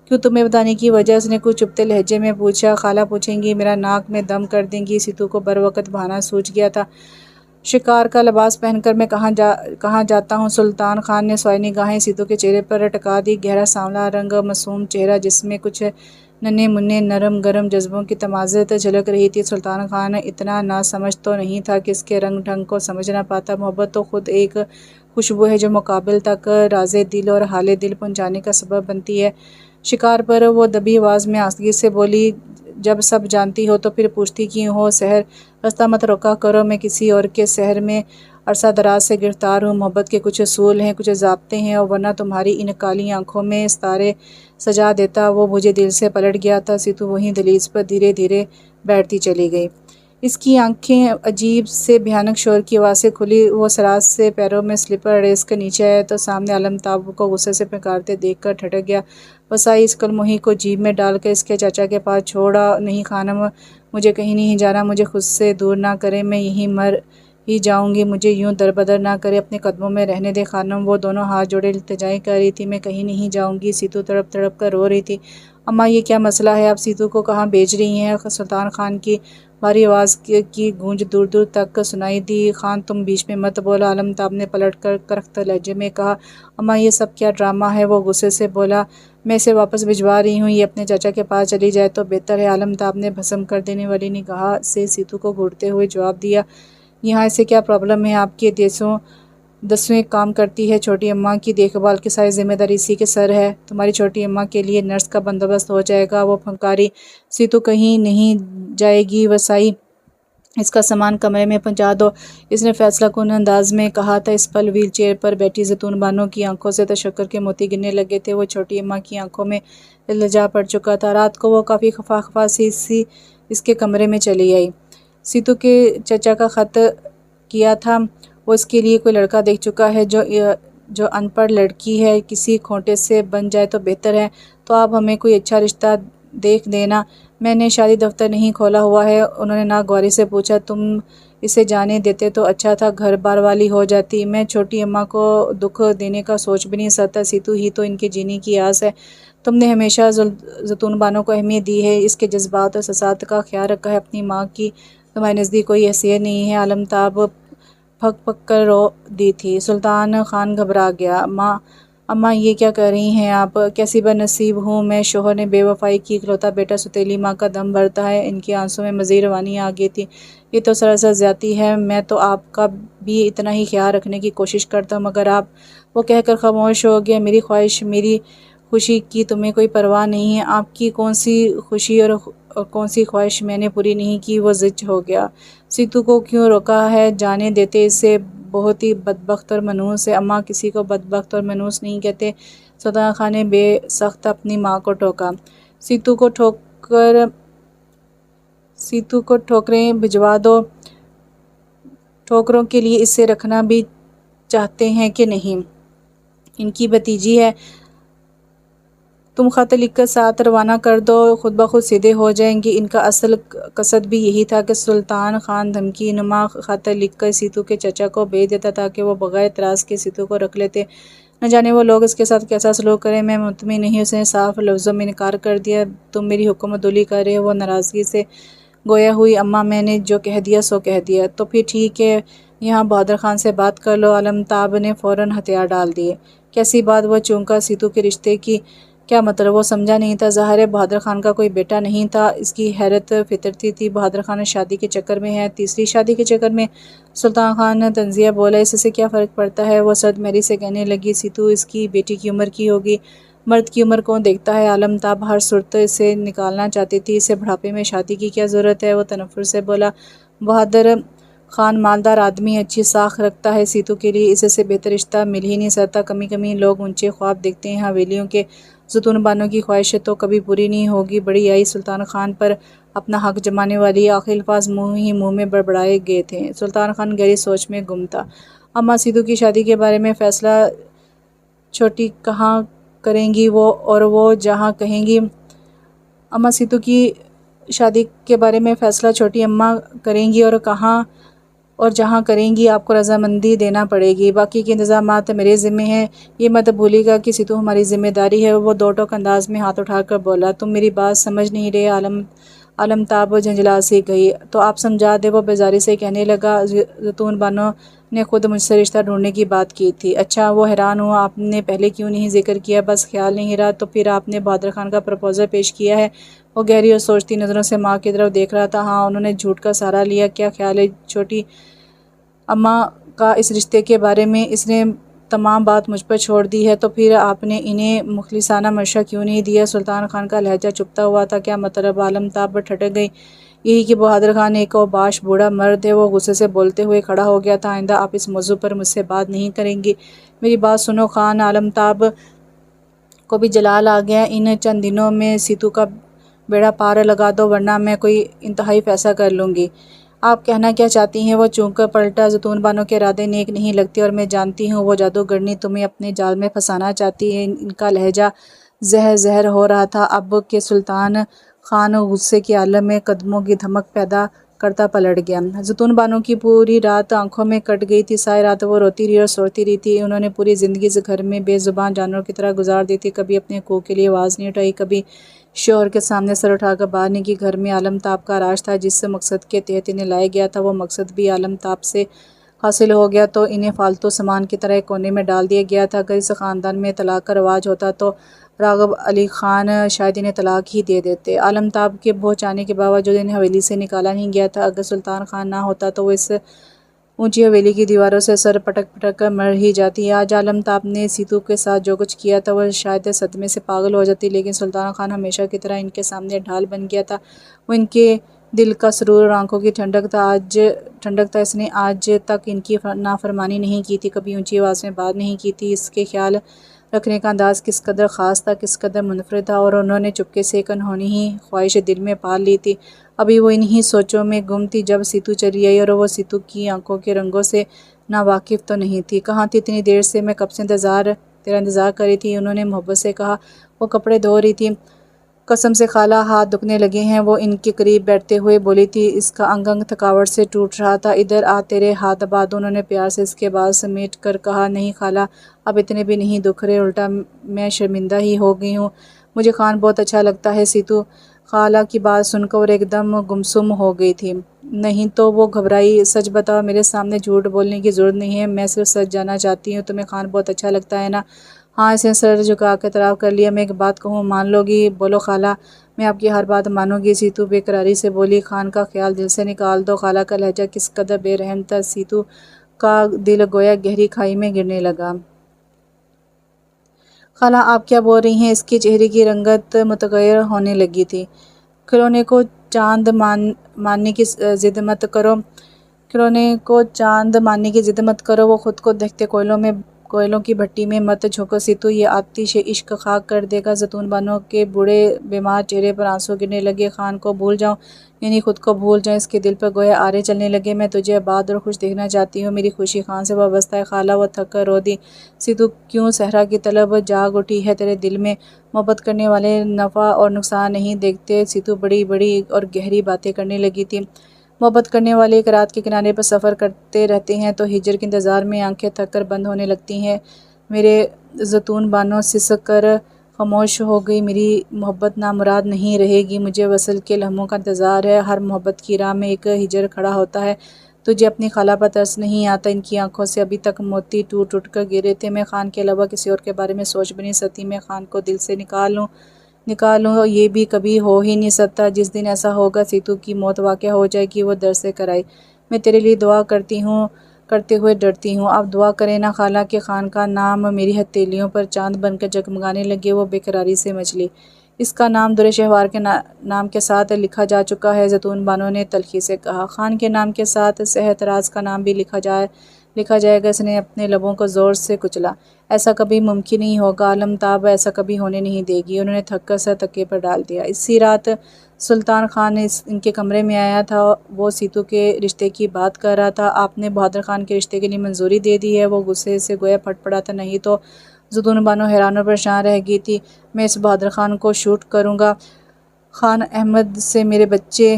Speaker 1: کیوں تمہیں بتانے کی وجہ؟ اس نے کچھ چبھتے لہجے میں پوچھا۔ خالہ پوچھیں گی، میرا ناک میں دم کر دیں گی۔ سیتو کو بروقت بہانہ سوجھ گیا تھا۔ شکار کا لباس پہن کر میں کہاں جاتا ہوں؟ سلطان خان نے سوال نگاہیں سیتو کے چہرے پر ٹکا دی۔ گہرا سانولا رنگ، معصوم چہرہ جس میں کچھ ننھے منھے نرم گرم جذبوں کی تمازت جھلک رہی تھی۔ سلطان خان اتنا ناسمجھ تو نہیں تھا کہ اس کے رنگ ڈھنگ کو سمجھ نہ پاتا۔ محبت تو خود ایک خوشبو ہے جو مقابل تک رازِ دل اور حالِ دل پہنچانے کا سبب بنتی ہے۔ شکار پر وہ دبی آواز میں آستگی سے بولی، جب سب جانتی ہو تو پھر پوچھتی کیوں ہو؟ سحر رستہ مت روکا کرو، میں کسی اور کے سحر میں عرصہ دراز سے گرفتار ہوں۔ محبت کے کچھ اصول ہیں، کچھ ضابطے ہیں، اور ورنہ تمہاری ان کالی آنکھوں میں ستارے سجا دیتا۔ وہ بجھے دل سے پلٹ گیا تھا۔ سیتو وہیں دہلیز پر دھیرے دھیرے بیٹھتی چلی گئی۔ اس کی آنکھیں عجیب سے بھیانک شور کی آواز سے کھلی۔ وہ سراج سے پیروں میں سلیپر اڑیس کر نیچے آیا تو سامنے عالمتاب کو غصے سے پھنکارتے دیکھ کر ٹھٹک گیا۔ وسائی اس کلموہی کو جیب میں ڈال کر اس کے چاچا کے پاس چھوڑا۔ نہیں خانم، مجھے کہیں نہیں جانا، مجھے خود سے دور نہ کریں، میں یہیں مر ہی جاؤں گی، مجھے یوں دربدر نہ کریں، اپنے قدموں میں رہنے دیں خانم۔ وہ دونوں ہاتھ جوڑے التجائیں کر رہی تھی۔ میں کہیں نہیں جاؤں گی، سیتو تڑپ تڑپ کر رو رہی تھی۔ اماں یہ کیا مسئلہ ہے؟ آپ سیتو کو کہاں بھیج رہی ہیں؟ سلطان خان کی بھاری آواز کی گونج دور دور تک سنائی دی۔ خان تم بیچ میں مت بولو، عالمتاب نے پلٹ کر کرخت لہجے میں کہا۔ اماں یہ سب کیا ڈرامہ ہے؟ وہ غصے سے بولا۔ میں اسے واپس بھجوا رہی ہوں، یہ اپنے چاچا کے پاس چلی جائے تو بہتر ہے، عالمتاب نے بھسم کر دینے والی نگاہ سے سیتو کو گھورتے ہوئے جواب دیا۔ یہاں اسے کیا پرابلم ہے؟ آپ کے دسویں کام کرتی ہے، چھوٹی اماں کی دیکھ بھال کی ساری ذمہ داری اسی کے سر ہے، تمہاری چھوٹی اماں کے لیے نرس کا بندوبست ہو جائے گا۔ وہ پھنکاری۔ سیتو کہیں نہیں جائے گی، وسائی اس کا سامان کمرے میں پہنچا دو، اس نے فیصلہ کن انداز میں کہا تھا۔ اس پل وہیل چیئر پر بیٹھی زیتون بانو کی آنکھوں سے تشکر کے موتی گرنے لگے تھے۔ وہ چھوٹی اماں کی آنکھوں میں التجا پڑ چکا تھا۔ رات کو وہ کافی خفا خفا سی اس کے کمرے میں چلی آئی۔ سیتو کے چچا کا خط کیا تھا، وہ اس کے لیے کوئی لڑکا دیکھ چکا ہے جو جو ان پڑھ لڑکی ہے کسی کھوٹے سے بن جائے تو بہتر ہے، تو آپ ہمیں کوئی اچھا رشتہ دیکھ دینا۔ میں نے شادی دفتر نہیں کھولا ہوا ہے، انہوں نے ناگواری سے پوچھا۔ تم اسے جانے دیتے تو اچھا تھا، گھر بار والی ہو جاتی۔ میں چھوٹی اماں کو دکھ دینے کا سوچ بھی نہیں سکتا، سیتو ہی تو ان کے جینے کی آس ہے۔ تم نے ہمیشہ زیتون بانو کو اہمیت دی ہے، اس کے جذبات اور احساسات کا خیال رکھا ہے، اپنی ماں کی تمہارے نزدیک کوئی حیثیت نہیں ہے۔ عالمتاب پھک پھک کر رو دی تھی۔ سلطان خان گھبرا گیا۔ اماں یہ کیا کہہ رہی ہیں آپ؟ کیسی بد نصیب ہوں میں، شوہر نے بے وفائی کی، اکلوتا بیٹا، سوتیلی ماں کا دم بھرتا ہے۔ ان کے آنسوں میں مزید روانی آ گئی تھی۔ یہ تو سراسر زیادتی ہے، میں تو آپ کا بھی اتنا ہی خیال رکھنے کی کوشش کرتا ہوں مگر آپ… وہ کہہ کر خاموش ہو گیا۔ میری خواہش، میری خوشی کی تمہیں کوئی پرواہ نہیں ہے؟ آپ کی کون سی خوشی اور کون سی خواہش میں نے پوری نہیں کی؟ وہ زج ہو گیا۔ سیتو کو کیوں روکا ہے؟ جانے دیتے اسے، بہت ہی بدبخت اور منحوس ہے۔ اماں کسی کو بدبخت اور منحوس نہیں کہتے۔ سلطان خان نے بے سخت اپنی ماں کو ٹوکا۔ سیتو کو ٹھوکریں بھجوا دو، ٹھوکروں کے لیے اسے رکھنا بھی چاہتے ہیں کہ نہیں؟ ان کی بھتیجی ہے، تم خط لکھ کر ساتھ روانہ کر دو، خود بخود سیدھے ہو جائیں گی۔ ان کا اصل قصد بھی یہی تھا کہ سلطان خان دھمکی نما خط لکھ کر سیتو کے چچا کو بھیج دیتا تاکہ وہ بغیر اعتراض کے سیتو کو رکھ لیتے۔ نہ جانے وہ لوگ اس کے ساتھ کیسا سلوک کریں، میں مطمئن نہیں۔ اس نے صاف لفظوں میں انکار کر دیا۔ تم میری حکم عدولی کر رہے ہو؟ وہ ناراضگی سے گویا ہوئی۔ اماں میں نے جو کہہ دیا سو کہہ دیا۔ تو پھر ٹھیک ہے، یہاں بہادر خان سے بات کر لو۔ عالمتاب نے فوراً ہتھیار ڈال دیے۔ کیسی بات؟ وہ چونکا۔ سیتو کے رشتے کی کیا مطلب؟ وہ سمجھا نہیں تھا۔ ظاہر ہے بہادر خان کا کوئی بیٹا نہیں تھا۔ اس کی حیرت فطرتی تھی۔ بہادر خان شادی کے چکر میں ہے، تیسری شادی کے چکر میں؟ سلطان خان تنزیہ بولا۔ اس سے کیا فرق پڑتا ہے؟ وہ سرد مہری سے کہنے لگی۔ سیتو اس کی بیٹی کی عمر کی ہوگی، مرد کی عمر کون دیکھتا ہے؟ عالمتاب ہر صورت اسے نکالنا چاہتی تھی۔ اسے بڑھاپے میں شادی کی کیا ضرورت ہے؟ وہ تنفر سے بولا۔ بہادر خان مالدار آدمی، اچھی ساکھ رکھتا ہے، سیتو کے لیے اس سے بہتر رشتہ مل ہی نہیں سکتا۔ کبھی کبھی لوگ اونچے خواب دیکھتے ہیں حویلیوں کے، زیتون بانو کی خواہش تو کبھی پوری نہیں ہوگی۔ بڑی آئی سلطان خان پر اپنا حق جمانے والی۔ آخری الفاظ منہ ہی منہ میں بڑبڑائے گئے تھے۔ سلطان خان گہری سوچ میں گم تھا۔ اماں سیتو کی شادی کے بارے میں فیصلہ چھوٹی کہاں کریں گی وہ، اور وہ جہاں کہیں گی؟ اماں سیتو کی شادی کے بارے میں فیصلہ چھوٹی اماں کریں گی، اور کہاں اور جہاں کریں گی آپ کو رضامندی دینا پڑے گی۔ باقی کے انتظامات میرے ذمہ ہیں، یہ مت بھولیے گا کہ سیتو ہماری ذمہ داری ہے۔ وہ دو ٹوک انداز میں ہاتھ اٹھا کر بولا۔ تم میری بات سمجھ نہیں رہے؟ عالمتاب جھنجھلا سی گئی۔ تو آپ سمجھا دیں، وہ بیزاری سے کہنے لگا۔ زیتون بانو نے خود مجھ سے رشتہ ڈھونڈنے کی بات کی تھی۔ اچھا؟ وہ حیران ہوا۔ آپ نے پہلے کیوں نہیں ذکر کیا؟ بس خیال نہیں رہا۔ تو پھر آپ نے بہادر خان کا پروپوزل پیش کیا ہے؟ وہ گہری اور سوچتی نظروں سے ماں کی طرف دیکھ رہا تھا۔ ہاں، انہوں نے جھوٹ کا سہارا لیا۔ کیا خیال ہے چھوٹی اماں کا اس رشتے کے بارے میں؟ اس نے تمام بات مجھ پر چھوڑ دی ہے۔ تو پھر آپ نے انہیں مخلصانہ مشورہ کیوں نہیں دیا؟ سلطان خان کا لہجہ چپتا ہوا تھا۔ کیا مطلب؟ عالمتاب ٹھٹک گئی۔ یہی کہ بہادر خان ایک اوباش بوڑھا مرد ہے۔ وہ غصے سے بولتے ہوئے کھڑا ہو گیا تھا۔ آئندہ آپ اس موضوع پر مجھ سے بات نہیں کریں گی؟ میری بات سنو خان، عالمتاب کو بھی جلال آ گیا۔ ان چند دنوں میں سیتو کا بیڑا پار لگا دو، ورنہ میں کوئی انتہائی فیصلہ کر لوں گی۔ آپ کہنا کیا چاہتی ہیں؟ وہ چونک کر پلٹا۔ زیتون بانو کے ارادے نیک نہیں لگتے، اور میں جانتی ہوں وہ جادوگرنی تمہیں اپنے جال میں پھنسانا چاہتی ہے۔ ان کا لہجہ زہر ہو رہا تھا اب کہ سلطان خان غصے کے عالم میں قدموں کی دھمک پیدا کرتا پلٹ گیا۔ زیتون بانو کی پوری رات آنکھوں میں کٹ گئی تھی۔ ساری رات وہ روتی رہی اور سوچتی رہی تھی۔ انہوں نے پوری زندگی اس گھر میں بے زبان جانوروں کی طرح گزار دی تھی۔ کبھی اپنے حقوق کے لیے آواز نہیں اٹھائی، کبھی شوہر کے سامنے سر اٹھا کر باہر نہیں گئی۔ گھر میں عالمتاب کا راج تھا، جس مقصد کے تحت انہیں لایا گیا تھا، وہ مقصد بھی عالمتاب سے حاصل ہو گیا تو انہیں فالتو سامان کی طرح ایک کونے میں ڈال دیا گیا تھا۔ اگر اس خاندان میں طلاق کا رواج ہوتا تو راغب علی خان شاید انہیں طلاق ہی دے دیتے۔ عالمتاب کے پہنچانے کے باوجود انہیں حویلی سے نکالا نہیں گیا تھا۔ اگر سلطان خان نہ ہوتا تو وہ اس اونچی حویلی کی دیواروں سے سر پٹک پٹک کر مر ہی جاتی۔ آج عالمتاب نے سیتو کے ساتھ جو کچھ کیا تھا، وہ شاید صدمے سے پاگل ہو جاتی، لیکن سلطان خان ہمیشہ کی طرح ان کے سامنے ڈھال بن گیا تھا۔ وہ ان کے دل کا سرور اور آنکھوں کی ٹھنڈک تھا۔ اس نے آج تک ان کی نافرمانی نہیں کی تھی، کبھی اونچی آواز میں بات نہیں کی تھی۔ اس کے خیال رکھنے کا انداز کس قدر خاص تھا، کس قدر منفرد تھا، اور انہوں نے چپکے سے ایک انہونی ہی خواہش دل میں پال لی تھی۔ ابھی وہ انہی سوچوں میں گم تھی جب سیتو چلی آئی، اور وہ سیتو کی آنکھوں کے رنگوں سے ناواقف تو نہیں تھی۔ کہاں تھی اتنی دیر سے؟ میں کب سے تیرا انتظار کر رہی تھی، انہوں نے محبت سے کہا۔ وہ کپڑے دھو رہی تھی۔ قسم سے خالہ، ہاتھ دکھنے لگے ہیں۔ وہ ان کے قریب بیٹھتے ہوئے بولی تھی۔ اس کا انگ انگ تھکاوٹ سے ٹوٹ رہا تھا۔ ادھر آ، تیرے ہاتھ دبا دوں، انہوں نے پیار سے اس کے بال سمیٹ کر کہا۔ نہیں خالہ، اب اتنے بھی نہیں دکھ رہے، الٹا میں شرمندہ ہی ہو گئی ہوں۔ مجھے خان بہت اچھا لگتا ہے۔ سیتو خالہ کی بات سن کر ایک دم گمسم ہو گئی تھی۔ نہیں تو وہ گھبرائی۔ سچ بتاؤ، میرے سامنے جھوٹ بولنے کی ضرورت نہیں ہے، میں صرف سچ جاننا چاہتی ہوں۔ تمہیں خان بہت اچھا لگتا ہے نا؟ ہاں، اس نے سر جھکا کے اعتراف کر لیا۔ میں ایک بات کہوں، مان لو گی؟ بولو خالہ، میں آپ کی ہر بات مانوں گی، سیتو بے قراری سے بولی۔ خان کا خیال دل سے نکال دو۔ خالہ کا لہجہ کس قدر بے رحم تھا، سیتو کا دل گویا گہری کھائی میں گرنے لگا۔ خالہ، آپ کیا بول رہی ہیں؟ اس کے چہرے کی رنگت متغیر ہونے لگی تھی۔ کھلونے کو چاند ماننے کی ضد مت کرو، کھلونے کو چاند ماننے کی ضد مت کرو، وہ خود کو دہتے کوئلوں کی بھٹی میں مت جھونکو سیتو، یہ آتش عشق خاک کر دے گا۔ زیتون بانو کے بوڑھے بیمار چہرے پر آنسو گرنے لگے۔ خان کو بھول جاؤں، یعنی خود کو بھول جاؤں، اس کے دل پر گویا آرے چلنے لگے۔ میں تجھے آباد اور خوش دیکھنا چاہتی ہوں، میری خوشی خان سے وابستہ ہے خالہ۔ وہ تھک کر رو دی۔ سیتو، کیوں صحرا کی طلب جاگ اٹھی ہے تیرے دل میں؟ محبت کرنے والے نفع اور نقصان نہیں دیکھتے۔ سیتو بڑی بڑی اور گہری باتیں کرنے لگی تھی۔ محبت کرنے والے ایک رات کے کنارے پر سفر کرتے رہتے ہیں تو ہجر کے انتظار میں آنکھیں تھک کر بند ہونے لگتی ہیں۔ میرے زیتون بانو سسک کر خاموش ہو گئی۔ میری محبت نامراد نہیں رہے گی، مجھے وصل کے لمحوں کا انتظار ہے۔ ہر محبت کی راہ میں ایک ہجر کھڑا ہوتا ہے۔ تجھے اپنی خالہ پر ترس نہیں آتا؟ ان کی آنکھوں سے ابھی تک موتی ٹوٹ ٹوٹ کر گر رہے تھے۔ میں خان کے علاوہ کسی اور کے بارے میں سوچ بھی نہیں سکتی، میں خان کو دل سے نکال لوں، یہ بھی کبھی ہو ہی نہیں سکتا۔ جس دن ایسا ہوگا سیتو کی موت واقع ہو جائے گی۔ وہ در سے کرائی۔ میں تیرے لیے دعا کرتے ہوئے ڈرتی ہوں۔ آپ دعا کریں نا خالہ، کہ خان کا نام میری ہتھیلیوں پر چاند بن کر جگمگانے لگے۔ وہ بے قراری سے مچلی۔ اس کا نام در شہوار کے نام کے ساتھ لکھا جا چکا ہے، زیتون بانو نے تلخی سے کہا۔ خان کے نام کے ساتھ سہتراز کا نام بھی لکھا جائے گا، اس نے اپنے لبوں کو زور سے کچلا۔ ایسا کبھی ممکن نہیں ہوگا، عالمتاب ایسا کبھی ہونے نہیں دے گی۔ انہوں نے تھک کر سر تکیے پر ڈال دیا۔ اسی رات سلطان خان ان کے کمرے میں آیا تھا۔ وہ سیتو کے رشتے کی بات کر رہا تھا۔ آپ نے بہادر خان کے رشتے کے لیے منظوری دے دی ہے؟ وہ غصے سے گویا پھٹ پڑا تھا۔ نہیں تو؟ زیتون بانو حیران اور پریشان رہ گئی تھی۔ میں اس بہادر خان کو شوٹ کروں گا، خان احمد سے میرے بچے۔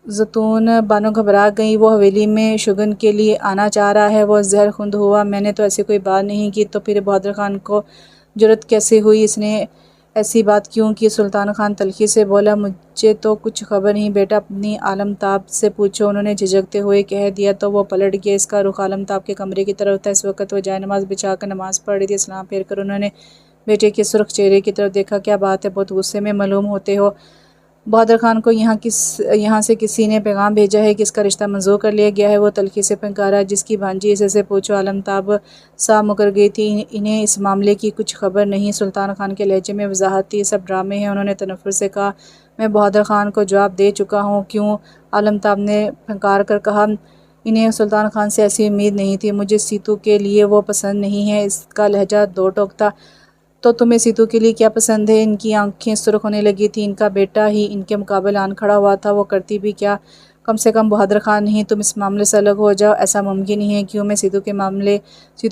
Speaker 1: زیتون بانو گھبرا گئی۔ وہ حویلی میں شگن کے لیے آنا چاہ رہا ہے، وہ زہر خوند ہوا۔ میں نے تو ایسی کوئی بات نہیں کی۔ تو پھر بہادر خان کو جرأت کیسے ہوئی؟ اس نے ایسی بات کیوں کی؟ سلطان خان تلخی سے بولا۔ مجھے تو کچھ خبر نہیں بیٹا، اپنی عالمتاب سے پوچھو، انہوں نے جھجکتے ہوئے کہہ دیا تو وہ پلٹ گیا۔ اس کا رخ عالمتاب کے کمرے کی طرف تھا۔ اس وقت وہ جائے نماز بچھا کر نماز پڑھ رہی تھی۔ سلام پھیر کر انہوں نے بیٹے کے سرخ چہرے کی طرف دیکھا۔ کیا بات ہے؟ بہت غصے میں معلوم ہوتے ہو۔ بہادر خان کو یہاں سے کسی نے پیغام بھیجا ہے کہ اس کا رشتہ منظور کر لیا گیا ہے۔ وہ تلخی سے پنکارا۔ جس کی بھانجی اسے سے پوچھو۔ عالمتاب صاحب مکر گئی تھی۔ انہیں اس معاملے کی کچھ خبر نہیں۔ سلطان خان کے لہجے میں وضاحت تھی۔ سب ڈرامے ہیں، انہوں نے تنفر سے کہا۔ میں بہادر خان کو جواب دے چکا ہوں۔ کیوں؟ عالمتاب نے پھنکار کر کہا۔ انہیں سلطان خان سے ایسی امید نہیں تھی۔ مجھے سیتو کے لیے وہ پسند نہیں ہے۔ اس کا لہجہ دو ٹوک تھا۔ تو تمہیں سیتو کے لیے کیا پسند ہے؟ ان کی آنکھیں سرخ ہونے لگی تھیں۔ ان کا بیٹا ہی ان کے مقابل آن کھڑا ہوا تھا۔ وہ کرتی بھی کیا؟ کم سے کم بہادر خان نہیں۔ تم اس معاملے سے الگ ہو جاؤ۔ ایسا ممکن نہیں ہے۔ کیوں؟ میں سیتو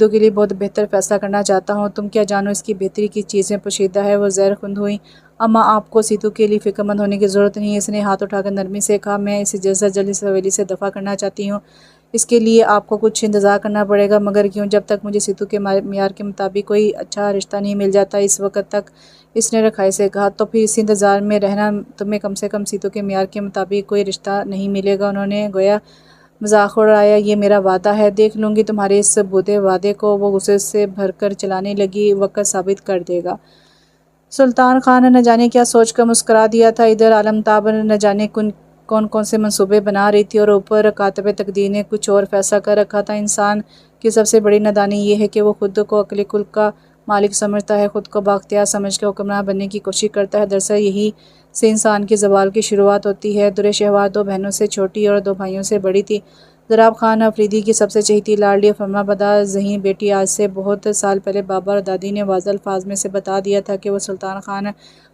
Speaker 1: کے لیے بہت بہتر فیصلہ کرنا چاہتا ہوں۔ تم کیا جانو اس کی بہتری کی چیزیں پوشیدہ ہے؟ وہ زہر خوند ہوئی۔ اماں، آپ کو سیتو کے لیے فکر مند ہونے کی ضرورت نہیں ہے، اس نے ہاتھ اٹھا کر نرمی سے کہا۔ میں اسے جلد سے جلد اس حویلی سے دفع کرنا چاہتی ہوں۔ اس کے لیے آپ کو کچھ انتظار کرنا پڑے گا، مگر کیوں؟ جب تک مجھے سیتو کے معیار کے مطابق کوئی اچھا رشتہ نہیں مل جاتا، اس وقت تک، اس نے رکھائی سے کہا۔ تو پھر اسی انتظار میں رہنا۔ تمہیں کم سے کم سیتو کے معیار کے مطابق کوئی رشتہ نہیں ملے گا، انہوں نے گویا مذاق اڑایا۔ یہ میرا وعدہ ہے، دیکھ لوں گی تمہارے اس بھودے وعدے کو۔ وہ غصے سے بھر کر چلانے لگی۔ وقت ثابت کر دے گا۔ سلطان خان نے نہ جانے کیا سوچ کر مسکرا دیا تھا۔ ادھر عالمتاب نہ جانے کون سے منصوبے بنا رہی تھی اور اوپر کاتب تقدیر نے کچھ اور فیصلہ کر رکھا تھا۔ انسان کی سب سے بڑی نادانی یہ ہے کہ وہ خود کو عقل کل کا مالک سمجھتا ہے، خود کو بااختیار سمجھ کر حکمران بننے کی کوشش کرتا ہے۔ دراصل یہی سے انسان کی زوال کی شروعات ہوتی ہے۔ در شہوار 2 بہنوں سے چھوٹی اور 2 بھائیوں سے بڑی تھی۔ زراب خان افریدی کی سب سے چہیتی، لاڈلی اور فرما بردار ذہین بیٹی۔ آج سے بہت سال پہلے بابا اور دادی نے واضح الفاظ میں سے بتا دیا تھا کہ وہ سلطان خان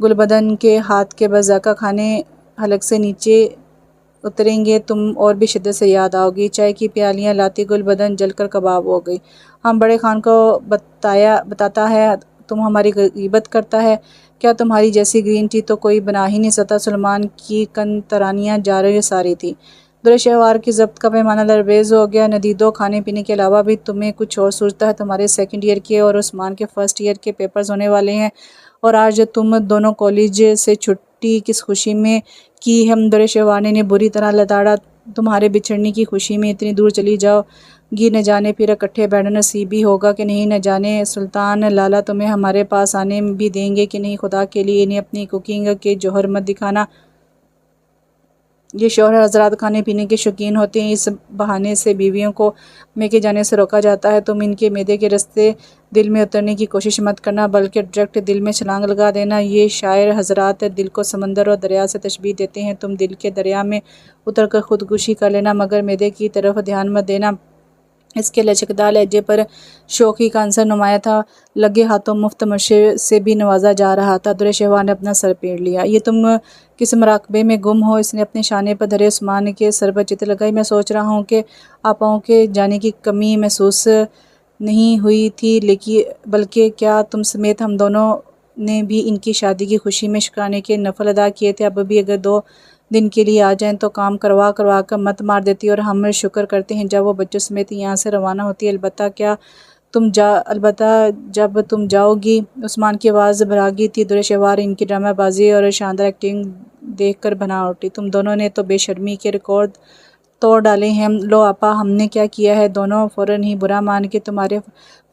Speaker 1: گلبدن کے ہاتھ کے بذاکہ کھانے حلق سے نیچے اتریں گے تم اور بھی شدت سے یاد آؤ گی۔ چائے کی پیالیاں لاتی گلبدن جل کر کباب ہو گئی۔ ہم بڑے خان کو بتاتا ہے تم ہماری غیبت کرتا ہے، کیا تمہاری جیسی گرین ٹی تو کوئی بنا ہی نہیں سکتا۔ سلمان کی کن ترانیاں جاری ساری تھی۔ درشہوار کی ضبط کا پیمانہ لرزیز ہو گیا۔ ندیدو، کھانے پینے کے علاوہ بھی تمہیں کچھ اور سوچتا ہے؟ تمہارے سیکنڈ ایئر کے اور عثمان کے فرسٹ ایئر کے پیپرز ہونے والے ہیں، اور آج تم دونوں کالج سے چھٹی کس خوشی میں کی ہے؟ درشہوار نے بری طرح لتاڑا۔ تمہارے بچھڑنے کی خوشی میں اتنی دور چلی جاؤ گی، نہ جانے پھر اکٹھے بیٹھنا نصیب بھی ہوگا کہ نہیں، نہ جانے سلطان لالا تمہیں ہمارے پاس آنے بھی دیں گے کہ نہیں۔ خدا کے لیے انہیں اپنی کوکنگ کے جوہر مت دکھانا۔ یہ شوہر حضرات کھانے پینے کے شوقین ہوتے ہیں، اس بہانے سے بیویوں کو میکے جانے سے روکا جاتا ہے۔ تم ان کے معدے کے رستے دل میں اترنے کی کوشش مت کرنا، بلکہ ڈائریکٹ دل میں چھلانگ لگا دینا۔ یہ شاعر حضرات دل کو سمندر اور دریا سے تشبیہ دیتے ہیں، تم دل کے دریا میں اتر کر خودکشی کر لینا، مگر معدے کی طرف دھیان مت دینا۔ اس کے لچکدار لہجے پر شوخی کا عنصر نمایاں تھا۔ لگے ہاتھوں مفت مشے سے بھی نوازا جا رہا تھا۔ درشہوار نے اپنا سر پھیر لیا۔ یہ تم کس مراقبے میں گم ہو؟ اس نے اپنے شانے پر دھرے عثمان کے سر پر چیتے لگائی۔ میں سوچ رہا ہوں کہ آپاؤں کے جانے کی کمی محسوس نہیں ہوئی تھی، بلکہ کیا تم سمیت ہم دونوں نے بھی ان کی شادی کی خوشی میں شکرانے کے نفل ادا کیے تھے؟ اب بھی اگر 2 دن کے لیے آ جائیں تو کام کروا کر مت مار دیتی، اور ہم شکر کرتے ہیں جب وہ بچوں سمیت یہاں سے روانہ ہوتی ہے۔ البتہ جب تم جاؤ گی۔ عثمان کی آواز بھراگی تھی۔ درشہوار ان کی ڈرامہ بازی اور شاندار ایکٹنگ دیکھ کر بنا اٹھی۔ تم دونوں نے تو بے شرمی کے ریکارڈ توڑ ڈالے ہیں۔ لو آپا، ہم نے کیا کیا ہے؟ دونوں فوراً ہی برا مان کے تمہارے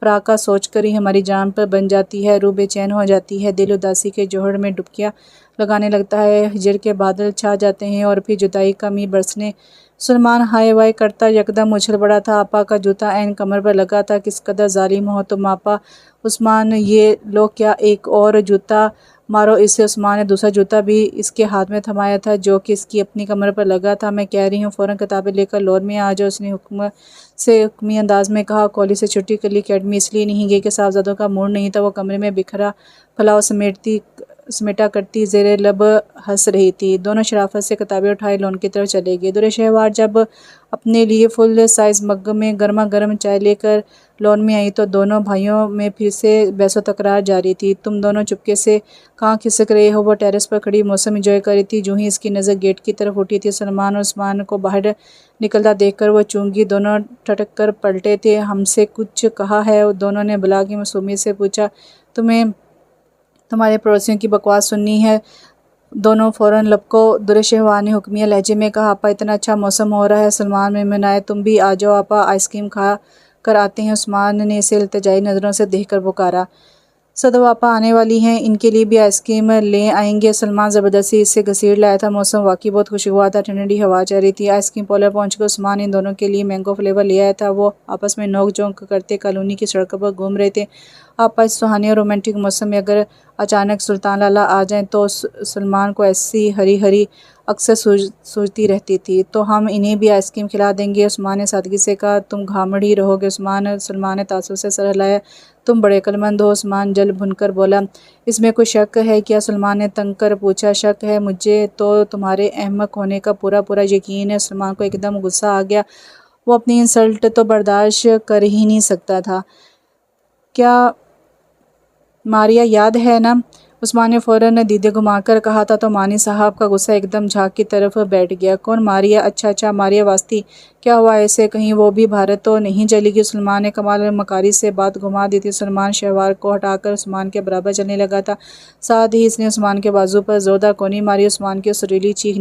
Speaker 1: فراق کا سوچ کر ہی ہماری جان پر بن جاتی ہے، روح بے چین ہو جاتی ہے، دل اداسی کے جوہر میں ڈبکیاں لگانے لگتا ہے، ہجر کے بادل چھا جاتے ہیں اور پھر جدائی کا می برسنے۔ سلمان ہائے وائے کرتا یکدم اچھل پڑا تھا۔ آپا کا جوتا عین کمر پر لگا تھا۔ کس قدر ظالم ہو تم آپا! عثمان، یہ لو، کیا ایک اور جوتا مارو اسے۔ عثمان نے دوسرا جوتا بھی اس کے ہاتھ میں تھمایا تھا جو کہ اس کی اپنی کمر پر لگا تھا۔ میں کہہ رہی ہوں فوراً کتابیں لے کر لور میں آ جاؤ، اس نے حکمی انداز میں کہا۔ کالج سے چھٹی کے لیے اکیڈمی اس لیے نہیں گئی کہ صاحبزادوں کا موڈ نہیں تھا۔ وہ کمرے میں بکھرا پھلاؤ سمیٹا کرتی زیر لب ہنس رہی تھی۔ دونوں شرافت سے کتابیں اٹھائے لون کی طرف چلے گئے۔ درشہوار جب اپنے لیے فل سائز مگ میں گرما گرم چائے لے کر لون میں آئی تو دونوں بھائیوں میں پھر سے بحث و تکرار جاری تھی۔ تم دونوں چپکے سے کہاں کھسک رہے ہو؟ وہ ٹیرس پر کھڑی موسم انجوائے کر رہی تھی۔ جوں ہی اس کی نظر گیٹ کی طرف اٹھی تھی، سلمان اور عثمان کو باہر نکلتا دیکھ کر وہ چونک گئی۔ دونوں ٹھٹک کر پلٹے تھے۔ ہم سے کچھ کہا ہے؟ دونوں نے بلا کی معصومیت سے پوچھا۔ تمہیں تمہارے پڑوسیوں کی بکواس سننی ہے؟ دونوں فوراً لپکو۔ درشہوار نے حکمیہ لہجے میں کہا۔ آپا، اتنا اچھا موسم ہو رہا ہے۔ سلمان منمنائے۔ تم بھی آ جاؤ آپا، آئس کریم کھا کر آتے ہیں۔ عثمان نے اسے التجائی نظروں سے دیکھ کر پکارا۔ صدو آپا آنے والی ہیں، ان کے لیے بھی آئس کریم لے آئیں گے؟ سلمان زبردستی اسے گھسیٹ لایا تھا۔ موسم واقعی بہت خوشگوار تھا، ٹھنڈی ٹھنڈی ہوا چل رہی تھی۔ آئس کریم پارلر پہنچ کر عثمان ان دونوں کے لیے مینگو فلیور لے آیا تھا۔ وہ آپس میں نوک جھونک کرتے کالونی کی سڑکوں پر گھوم رہے تھے۔ آپا، اس سہانے اور رومانٹک موسم میں اگر اچانک سلطان لالا آ جائیں تو سلمان کو ایسی ہری ہری اکثر سوچتی رہتی تھی۔ تو ہم انہیں بھی آئس کریم کھلا دیں گے، عثمان نے سادگی سے کہا۔ تم گھامڑ ہی رہو گے عثمان، سلمان نے تعصب سے سر ہلایا۔ تم بڑے عقلمند ہو، عثمان جل بھن کر بولا۔ اس میں کوئی شک ہے کیا؟ سلمان نے تنگ کر پوچھا۔ شک ہے؟ مجھے تو تمہارے احمق ہونے کا پورا یقین ہے۔ سلمان کو ایک دم غصہ آ گیا۔ وہ اپنی انسلٹ تو برداشت کر ہی نہیں سکتا تھا۔ کیا ماریا یاد ہے نا؟ عثمان نے فوراً دیدے گھما کر کہا تھا تو مانی صاحب کا غصہ ایک دم جھاگ کی طرف بیٹھ گیا۔ کون ماریا؟ اچھا ماریا واسطی۔ کیا ہوا ایسے؟ کہیں وہ بھی بھارت تو نہیں چلی گئی؟ سلمان نے کمال مکاری سے بات گھما دی تھی۔ سلمان شہوار کو ہٹا کر عثمان کے برابر چلنے لگا تھا، ساتھ ہی اس نے عثمان کے بازو پر زوردار کونی ماری۔ عثمان کی سریلی چیخ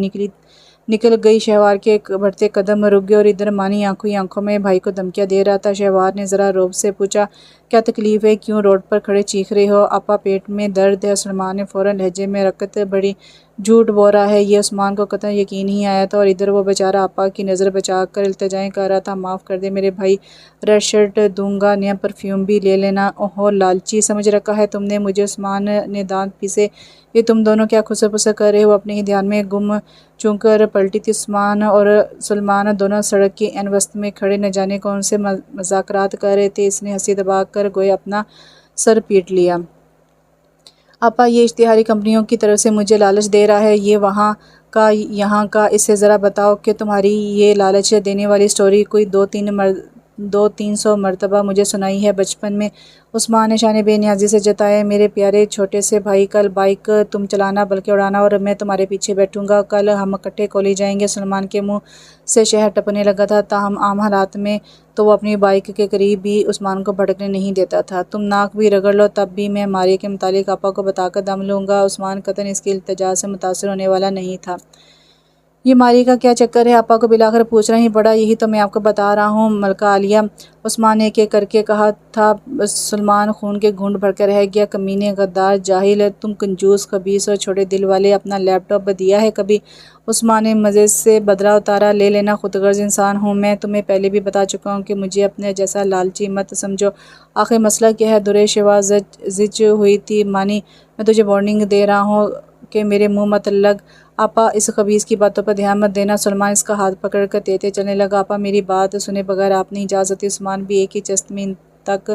Speaker 1: نکل گئی۔ شہوار کے بڑھتے قدم رک گئے اور ادھر مانی آنکھوں ہی آنکھوں میں بھائی کو دھمکیاں دے رہا تھا۔ شہوار نے ذرا رعب سے پوچھا۔ کیا تکلیف ہے؟ کیوں روڈ پر کھڑے چیخ رہے ہو؟ آپا، پیٹ میں درد ہے۔ سلمان نے فوراً لہجے میں رکت بڑی۔ جھوٹ بول رہا ہے یہ؟ عثمان کو قطعاً یقین نہیں آیا تھا، اور ادھر وہ بیچارہ آپا کی نظر بچا کر التجائیں کر رہا تھا۔ معاف کر دے میرے بھائی، ریڈ شرٹ دوں گا، نیا پرفیوم بھی لے لینا۔ اوہو، لالچی سمجھ رکھا ہے تم نے مجھے؟ عثمان نے دانت پیسے۔ یہ تم دونوں کیا خسر پسر کر رہے ہو؟ اپنے ہی دھیان میں گم چون کر پلٹی تھی عثمان اور سلمان دونوں سڑک کے عین وسط میں کھڑے نہ جانے کون سے مذاکرات کر رہے تھے۔ اس نے ہنسی دبا کر گویا اپنا سر پیٹ لیا۔ آپا یہ اشتہاری کمپنیوں کی طرف سے مجھے لالچ دے رہا ہے، یہ وہاں کا یہاں کا، اس سے ذرا بتاؤ کہ تمہاری یہ لالچ دینے والی سٹوری کوئی دو تین سو مرتبہ مجھے سنائی ہے بچپن میں۔ عثمان نے شان بے نیازی سے جتایا، میرے پیارے چھوٹے سے بھائی، کل بائیک تم چلانا بلکہ اڑانا اور میں تمہارے پیچھے بیٹھوں گا، کل ہم اکٹھے کالج جائیں گے۔ سلمان کے منہ سے شہد ٹپکنے لگا تھا، تاہم عام حالات میں تو وہ اپنی بائیک کے قریب بھی عثمان کو بھٹکنے نہیں دیتا تھا۔ تم ناک بھی رگڑ لو تب بھی میں ماریہ کے متعلق آپا کو بتا کر دم لوں گا۔ عثمان قطعاً اس کی التجا سے متاثر ہونے والا نہیں تھا۔ یہ ماریہ کا کیا چکر ہے؟ آپا کو بالآخر پوچھنا ہی پڑا۔ یہی تو میں آپ کو بتا رہا ہوں ملکہ عالیہ، عثمان نے ایک ایک کر کے کہا تھا۔ سلمان خون کے گھونٹ بھر کے رہ گیا۔ کمینے، غدار، جاہل، تم کنجوس، خبیث اور چھوٹے دل والے، اپنا لیپ ٹاپ دیا ہے کبھی؟ عثمان نے مزے سے بدلہ اتارا، لے لینا، خود غرض انسان ہوں میں، تمہیں پہلے بھی بتا چکا ہوں کہ مجھے اپنے جیسا لالچی مت سمجھو۔ آخر مسئلہ کیا ہے؟ درِ شیوا زچ ہوئی تھی۔ مانی، میں تجھے وارننگ دے رہا ہوں کہ میرے منہ مت لگ۔ آپا اس خبیث کی باتوں پر دھیان مت دینا۔ سلمان اس کا ہاتھ پکڑ کر تیتے چلنے لگا۔ آپا میری بات سنے بغیر آپ نہیں جا سکتی۔ عثمان بھی ایک ہی چست میں ان تک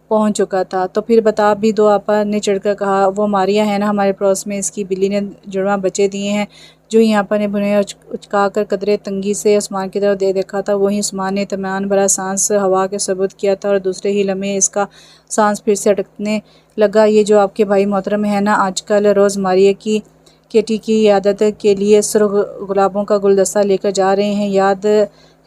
Speaker 1: پہنچ چکا تھا۔ تو پھر بتا بھی دو، آپا نے چڑھ کر کہا۔ وہ ماریہ ہے نا ہمارے پڑوس میں، اس کی بلی نے جڑواں بچے دیے ہیں۔ جو ہی آپا نے بھنیں اچکا کر قدرے تنگی سے عثمان کی طرف دیکھا تھا، وہیں عثمان نے اطمینان بھرا سانس ہوا کے ثبت کیا تھا، اور دوسرے ہی لمحے اس کا سانس پھر سے اٹکنے لگا۔ یہ جو آپ کے بھائی محترم ہیں نا، آج کل روز ماریہ کی کیٹی کی عیادت کے لیے سرخ گلابوں کا گلدستہ لے کر جا رہے ہیں، یاد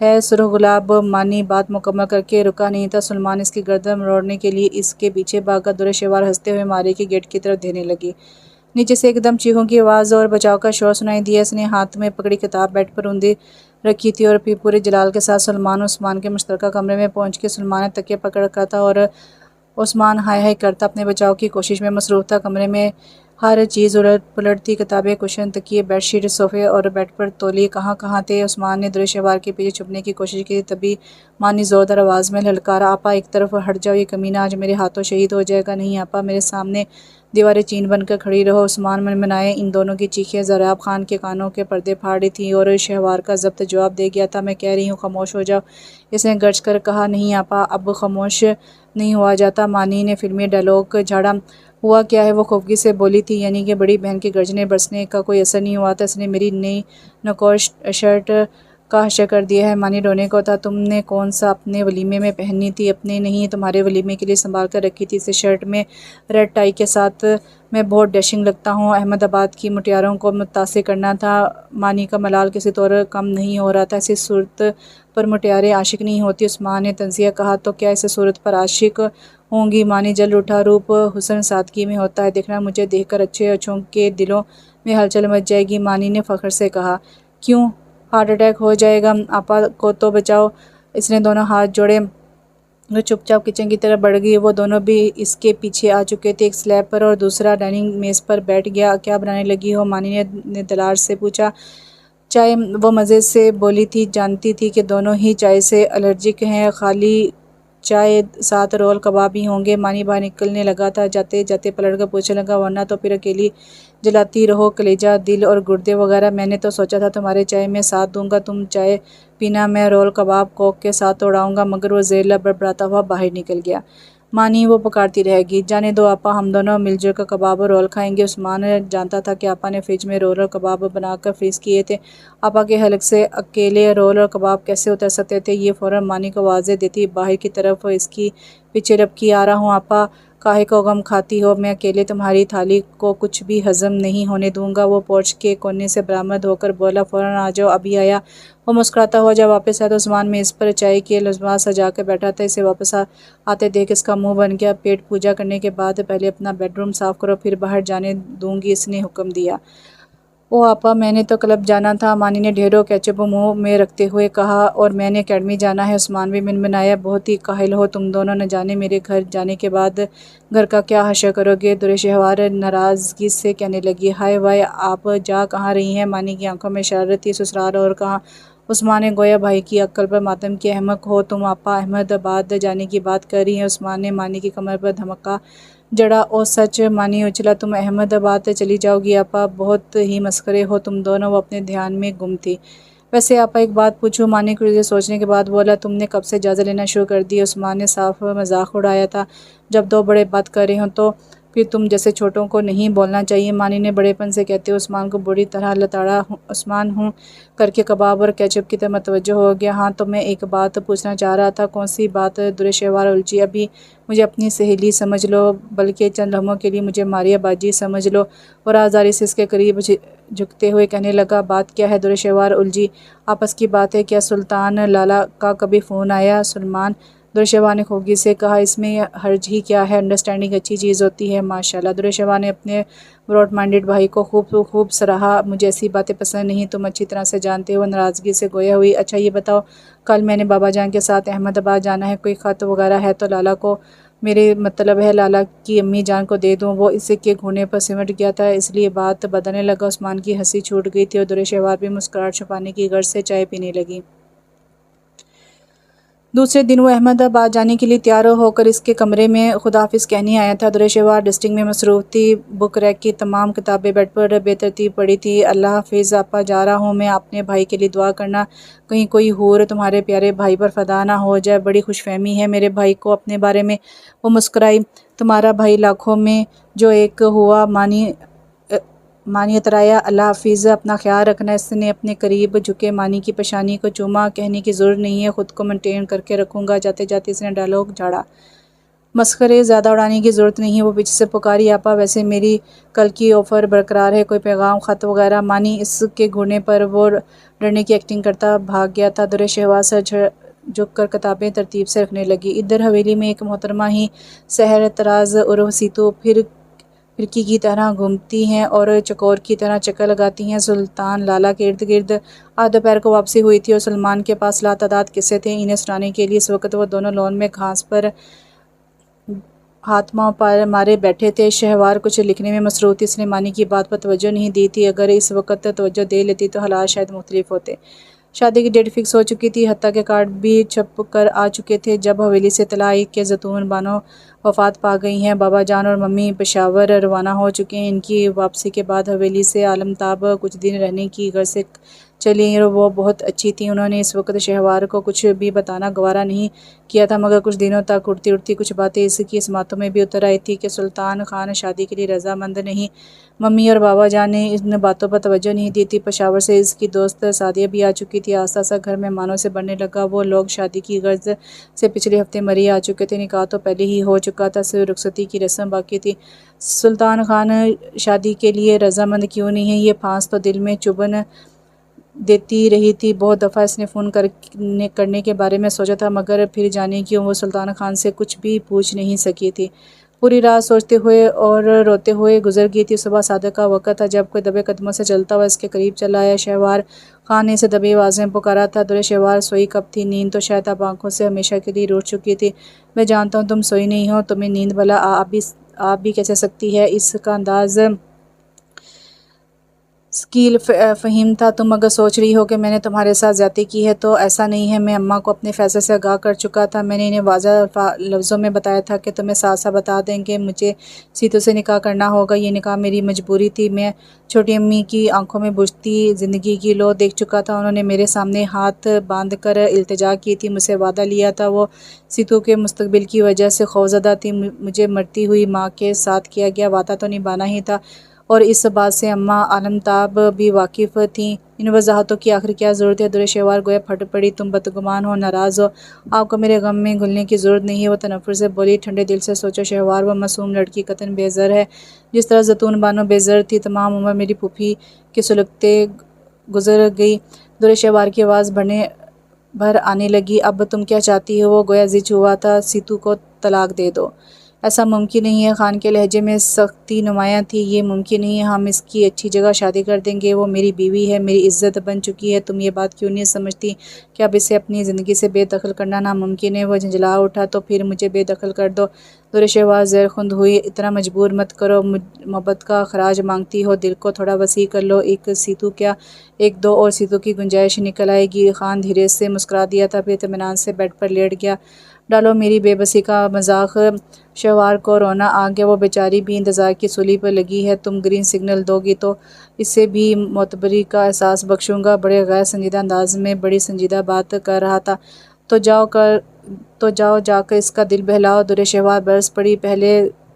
Speaker 1: ہے؟ سرخ گلاب۔ مانی بات مکمل کر کے رکا نہیں تھا۔ سلمان اس کی گردن مروڑنے کے لیے اس کے پیچھے بھاگا۔ درِ شیوار ہنستے ہوئے ماریہ کے گیٹ کی طرف دینے لگی۔ نیچے سے ایک دم چیخوں کی آواز اور بچاؤ کا شور سنائی دیا۔ اس نے ہاتھ میں پکڑی کتاب بیڈ پر اوندھی رکھی تھی اور پھر پورے جلال کے ساتھ سلمان اور عثمان کے مشترکہ کمرے میں پہنچ کے سلمان نے تکیہ پکڑ رکھا تھا اور عثمان ہائے ہائے کرتا اپنے بچاؤ کی کوشش میں مصروف تھا۔ کمرے میں ہر چیز الٹ پلٹ تھی، کتابیں، کشن، تکیے، بیڈ شیٹ، صوفے اور بیڈ پر تولیے کہاں تھے۔ عثمان نے درِ شیوار کے پیچھے چھپنے کی کوشش کی، تبھی مانی زوردار آواز میں للکارا، آپا ایک طرف ہٹ جاؤ، یہ کمینہ آج میرے ہاتھوں شہید ہو جائے گا۔ نہیں آپا، میرے سامنے دیوارِ چین بن کر کھڑی رہو۔ عثمان منمنائے۔ ان دونوں کی چیخیں ضراب خان کے کانوں کے پردے پھاڑ رہی تھیں اور شہوار کا ضبط جواب دے گیا تھا۔ میں کہہ رہی ہوں خاموش ہو جاؤ، اس نے گرج کر کہا۔ نہیں آپا، اب خاموش نہیں ہوا جاتا۔ مانی نے فلمی ڈائیلاگ جھاڑا۔ ہوا کیا ہے؟ وہ خفگی سے بولی تھی۔ یعنی کہ بڑی بہن کے گرجنے برسنے کا کوئی اثر نہیں ہوا تھا، اس نے میری نئی نکور شرٹ کا حشر کر دیا ہے۔ مانی رونے کو تھا۔ تم نے کون سا اپنے ولیمے میں پہنی تھی؟ اپنے نہیں، تمہارے ولیمے کے لیے سنبھال کر رکھی تھی۔ اس شرٹ میں ریڈ ٹائی کے ساتھ میں بہت ڈیشنگ لگتا ہوں۔ احمد آباد کی مٹیاروں کو متاثر کرنا تھا۔ مانی کا ملال کسی طور کم نہیں ہو رہا تھا۔ ایسی صورت پر مٹیاریں عاشق نہیں ہوتی۔ عثمان نے طنزیہ کہا۔ تو کیا اس صورت پر عاشق ہوں گی؟ مانی جل اٹھا۔ روپ حسن سادگی میں ہوتا ہے، دیکھنا، مجھے دیکھ کر اچھے اچھوں کے دلوں میں ہلچل مچ جائے گی۔ مانی نے فخر سے کہا۔ کیوں؟ ہارٹ اٹیک ہو جائے گا۔ آپا کو تو بچاؤ۔ اس نے دونوں ہاتھ جوڑے وہ چپ چاپ کچن کی طرف بڑھ گئی۔ وہ دونوں بھی اس کے پیچھے آ چکے تھے۔ ایک سلیب پر اور دوسرا ڈائننگ میز پر بیٹھ گیا۔ کیا بنانے لگی ہو؟ مانی نے دلال سے پوچھا۔ چائے، وہ مزے سے بولی تھی۔ جانتی تھی کہ دونوں ہی چائے سے الرجک ہیں۔ خالی چائے، ساتھ رول کباب بھی ہوں گے؟ مانی باہر نکلنے لگا تھا، جاتے جاتے پلٹ کر پوچھنے لگا، ورنہ تو پھر اکیلی جلاتی رہو کلیجہ، دل اور گردے وغیرہ؟ میں نے تو سوچا تھا تمہارے چائے میں ساتھ دوں گا، تم چائے پینا، میں رول کباب کوک کے ساتھ توڑاؤں گا۔ مگر وہ زیر لب بڑبڑاتا ہوا باہر نکل گیا۔ مانی، وہ پکارتی رہ گئی۔ جانے دو آپا، ہم دونوں مل جل کر کباب اور رول کھائیں گے۔ عثمان جانتا تھا کہ آپا نے فریج میں رول اور کباب بنا کر فریز کیے تھے۔ آپا کے حلق سے اکیلے رول اور کباب کیسے اتر سکتے تھے؟ یہ فوراً مانی کو واضح دیتی باہر کی طرف اس کی پیچھے لپکی آ رہا ہوں۔ آپا کاہے کو غم کھاتی ہو؟ میں اکیلے تمہاری تھالی کو کچھ بھی ہضم نہیں ہونے دوں گا۔ وہ پورچ کے کونے سے برآمد ہو کر بولا۔ فوراً آ جاؤ، ابھی آیا۔ وہ مسکراتا ہوا جب واپس آیا تو عثمان میز پر چائے کے لوازمات سجا کر بیٹھا تھا۔ اسے واپس آتے دیکھ اس کا منہ بن گیا۔ پیٹ پوجا کرنے کے بعد پہلے اپنا بیڈ روم صاف کرو، پھر باہر جانے دوں گی، اس نے حکم دیا۔ او آپا، میں نے تو کلب جانا تھا، مانی نے ڈھیروں کیچپ منہ میں رکھتے ہوئے کہا، اور میں نے اکیڈمی جانا ہے۔ عثمان بھی منمنایا۔ بہت ہی کاہل ہو تم دونوں، نہ جانے میرے گھر جانے کے بعد گھر کا کیا حشر کرو گے؟ درِ شیوار ناراضگی سے کہنے لگی۔ ہائے وائے، آپ جا کہاں رہی ہیں؟ مانی کی آنکھوں میں شرارت تھی۔ سسرال اور کہاں؟ عثمان نے گویا بھائی کی عقل پر ماتم کیا۔ احمق ہو تم آپا، احمد آباد جانے کی بات کر رہی ہیں؟ عثمان نے مانی کی کمر پر دھمکا جڑا۔ او سچ؟ مانی اچھلا۔ تم احمد آباد چلی جاؤ گی آپا؟ بہت ہی مسخرے ہو تم دونوں۔ وہ اپنے دھیان میں گم تھی۔ ویسے آپا ایک بات پوچھوں؟ مانی کچھ دیر سوچنے کے بعد بولا۔ تم نے کب سے اجازت لینا شروع کر دی؟ عثمان نے صاف مذاق اڑایا تھا۔ جب دو بڑے بات کر رہے ہوں تو پھر تم جیسے چھوٹوں کو نہیں بولنا چاہیے۔ مانی نے بڑے پن سے کہتے ہوئے عثمان کو بری طرح لتاڑا۔ عثمان ہوں کر کے کباب اور کیچپ کی طرف متوجہ ہو گیا۔ ہاں تو میں ایک بات پوچھنا چاہ رہا تھا۔ کون سی بات؟ درشہوار الجھی۔ ابھی مجھے اپنی سہیلی سمجھ لو، بلکہ چند لمحوں کے لیے مجھے ماریا باجی سمجھ لو۔ وہ رازداری سے اس کے قریب جھکتے ہوئے کہنے لگا، بات کیا ہے؟ درشہوار الجھی۔ آپس کی بات ہے۔ کیا سلطان لالا کا کبھی فون آیا؟ سلمان، درشہوار نے خوبی سے کہا، اس میں حرج ہی کیا ہے؟ انڈرسٹینڈنگ اچھی چیز ہوتی ہے۔ ماشاءاللہ۔ درشہوار نے اپنے براڈ مائنڈڈ بھائی کو خوب سراہا۔ مجھے ایسی باتیں پسند نہیں، تم اچھی طرح سے جانتے ہو۔ ناراضگی سے گویا ہوئی۔ اچھا یہ بتاؤ، کل میں نے بابا جان کے ساتھ احمد آباد جانا ہے، کوئی خط وغیرہ ہے تو لالا کو، میرے مطلب ہے لالا کی امی جان کو دے دوں۔ وہ اس کے گھوڑے پر سمٹ گیا تھا، اس لیے بات بدلنے لگا۔ عثمان کی ہنسی چھوٹ گئی تھی اور درشہوار بھی مسکراہٹ چھپانے کی غرض سے چائے پینے لگی۔ دوسرے دن وہ احمد آباد جانے کے لیے تیار ہو کر اس کے کمرے میں خداحافظ کہنے آیا تھا۔ درشہوار ڈسٹنگ میں مصروف تھی۔ بک ریک کی تمام کتابیں بیڈ پر بے ترتیب پڑی تھیں۔ اللہ حافظ آپا، جا رہا ہوں میں، اپنے بھائی کے لیے دعا کرنا، کہیں کوئی حور تمہارے پیارے بھائی پر فدا نہ ہو جائے۔ بڑی خوش فہمی ہے میرے بھائی کو اپنے بارے میں۔ وہ مسکرائی۔ تمہارا بھائی لاکھوں میں جو ایک ہوا۔ مانی اترایا۔ اللہ حافظ، اپنا خیال رکھنا۔ اس نے اپنے قریب جھکے مانی کی پیشانی کو چوما۔ کہنے کی ضرورت نہیں ہے، خود کو مینٹین کر کے رکھوں گا۔ جاتے جاتے اس نے ڈائلاگ جھاڑا۔ مسخرے زیادہ اڑانے کی ضرورت نہیں۔ وہ پیچھے سے پکاری، آپا ویسے میری کل کی آفر برقرار ہے، کوئی پیغام خط وغیرہ؟ مانی اس کے گھوڑے پر وہ ڈرنے کی ایکٹنگ کرتا بھاگ گیا تھا۔ درشہوار سر جھک کر کتابیں ترتیب سے رکھنے لگی۔ ادھر حویلی میں ایک محترمہ ہی سحر طراز عرف سیتو پھرکی کی طرح گھومتی ہیں اور چکور کی طرح چکر لگاتی ہیں سلطان لالا کے ارد گرد۔ آج دوپہر کو واپسی ہوئی تھی اور سلمان کے پاس لاتعداد قصے تھے انہیں سنانے کے لیے۔ اس وقت وہ دونوں لون میں گھاس پر ہاتھ مارے بیٹھے تھے۔ شہوار کچھ لکھنے میں مصروف تھی، اس نے مانی کی بات پر توجہ نہیں دی تھی۔ اگر اس وقت توجہ دے لیتی تو حالات شاید مختلف ہوتے۔ شادی کی ڈیٹ فکس ہو چکی تھی، حتیٰ کہ کارڈ بھی چھپ کر آ چکے تھے۔ جب حویلی سے اطلاع آئی کہ زیتون بانو وفات پا گئی ہیں، بابا جان اور ممی پشاور روانہ ہو چکے ہیں۔ ان کی واپسی کے بعد حویلی سے عالمتاب کچھ دن رہنے کی غرض سے چلی اور وہ بہت اچھی تھیں۔ انہوں نے اس وقت شہوار کو کچھ بھی بتانا گوارا نہیں کیا تھا، مگر کچھ دنوں تک اڑتی اڑتی کچھ باتیں اس کی سماعتوں میں بھی اتر آئی تھی کہ سلطان خان شادی کے لیے رضامند نہیں۔ ممی اور بابا جان نے ان باتوں پر توجہ نہیں دی تھی۔ پشاور سے اس کی دوست سعدیہ بھی آ چکی تھی۔ آہستہ آہستہ گھر مہمانوں سے بھرنے لگا۔ وہ لوگ شادی کی غرض سے پچھلے ہفتے مری آ چکے تھے، نکاح تو پہلے ہی ہو چکا تھا، صرف رخصتی کی رسم باقی تھی۔ سلطان خان شادی کے لیے رضامند کیوں نہیں ہے، یہ پھانس تو دل میں چبھن دیتی رہی تھی۔ بہت دفعہ اس نے فون کرنے کے بارے میں سوچا تھا، مگر پھر جانے کیوں وہ سلطان خان سے کچھ بھی پوچھ نہیں سکی تھی۔ پوری رات سوچتے ہوئے اور روتے ہوئے گزر گئی تھی۔ صبح صادق کا وقت تھا جب کوئی دبے قدموں سے چلتا ہوا اس کے قریب چلا آیا۔ شہوار خان نے اسے دبی آواز میں پکارا تھا۔ درشہوار سوئی کب تھی؟ نیند تو شاید اب آنکھوں سے ہمیشہ کے لیے روٹ چکی تھی۔ میں جانتا ہوں تم سوئی نہیں ہو، تمہیں نیند بھلا آپ بھی کیسے سکتی ہے؟ اس کا انداز سکیل فہیم تھا۔ تم اگر سوچ رہی ہو کہ میں نے تمہارے ساتھ زیادتی کی ہے تو ایسا نہیں ہے۔ میں اماں کو اپنے فیصلے سے آگاہ کر چکا تھا۔ میں نے انہیں واضح لفظوں میں بتایا تھا کہ تمہیں ساتھ ساتھ بتا دیں کہ مجھے سیتو سے نکاح کرنا ہوگا۔ یہ نکاح میری مجبوری تھی۔ میں چھوٹی امی کی آنکھوں میں بجھتی زندگی کی لو دیکھ چکا تھا۔ انہوں نے میرے سامنے ہاتھ باندھ کر التجا کی تھی، مجھ سے وعدہ لیا تھا۔ وہ سیتو کے مستقبل کی وجہ سے خوفزدہ تھی۔ مجھے مرتی ہوئی ماں کے ساتھ کیا گیا وعدہ تو نبھانا ہی تھا، اور اس بات سے اماں عالمتاب بھی واقف تھیں۔ ان وضاحتوں کی آخر کیا ضرورت ہے؟ درشہوار گویا پھٹ پڑی۔ تم بدگمان ہو، ناراض ہو، آپ کو میرے غم میں گھلنے کی ضرورت نہیں ہے۔ وہ تنفر سے بولی، ٹھنڈے دل سے سوچو شہوار، وہ معصوم لڑکی قطعاً بے زر ہے، جس طرح زیتون بانو بے زر تھی۔ تمام عمر میری پھوپھی کے سلگتے گزر گئی۔ درشہوار کی آواز بھر آنے لگی۔ اب تم کیا چاہتی ہو؟ وہ گویا زج ہوا تھا۔ سیتو کو طلاق دے دو۔ ایسا ممکن نہیں ہے۔ خان کے لہجے میں سختی نمایاں تھی۔ یہ ممکن نہیں ہے، ہم اس کی اچھی جگہ شادی کر دیں گے۔ وہ میری بیوی ہے، میری عزت بن چکی ہے۔ تم یہ بات کیوں نہیں سمجھتی کہ اب اسے اپنی زندگی سے بے دخل کرنا ناممکن ہے؟ وہ جھنجھلا اٹھا، تو پھر مجھے بے دخل کر دو۔ درشہوار زیر خند ہوئی۔ اتنا مجبور مت کرو، محبت کا خراج مانگتی ہو، دل کو تھوڑا وسیع کر لو۔ ایک سیتو کیا، ایک دو اور سیتو کی گنجائش نکل آئے گی۔ خان دھیرے سے مسکرا دیا تھا، پھر اطمینان سے بیڈ پر لیٹ گیا۔ ڈالو میری بے بسی کا مذاق۔ شہوار کو رونا آ گیا۔ وہ بیچاری بھی انتظار کی سولی پر لگی ہے۔ تم گرین سگنل دو گی تو اسے بھی معتبری کا احساس بخشوں گا۔ بڑے غیر سنجیدہ انداز میں بڑی سنجیدہ بات کر رہا تھا۔ تو جاؤ جا کر اس کا دل بہلاؤ۔ درشہوار برس پڑی۔ پہلے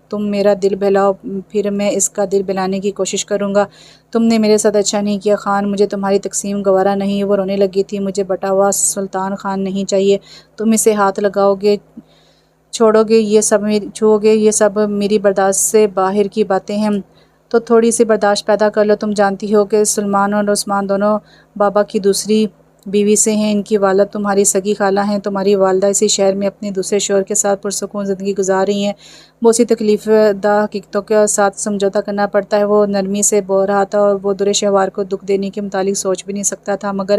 Speaker 1: تم میرا دل بہلاؤ، پھر میں اس کا دل بہلانے کی کوشش کروں گا۔ تم نے میرے ساتھ اچھا نہیں کیا خان، مجھے تمہاری تقسیم گوارا نہیں۔ وہ رونے لگی تھی۔ مجھے بٹا ہوا سلطان خان نہیں چاہیے، تم اسے ہاتھ لگاؤ گے، چھوڑو گے یہ سب میری برداشت سے باہر کی باتیں ہیں، تو تھوڑی سی برداشت پیدا کر لو۔ تم جانتی ہو کہ سلمان اور عثمان دونوں بابا کی دوسری بیوی سے ہیں، ان کی والدہ تمہاری سگی خالہ ہیں، تمہاری والدہ اسی شہر میں اپنے دوسرے شوہر کے ساتھ پرسکون زندگی گزار رہی ہیں۔ بہت سی تکلیف دہ حقیقتوں کے ساتھ سمجھوتہ کرنا پڑتا ہے۔ وہ نرمی سے بول رہا تھا اور وہ درِ شہوار کو دکھ دینے کے متعلق سوچ بھی نہیں سکتا تھا، مگر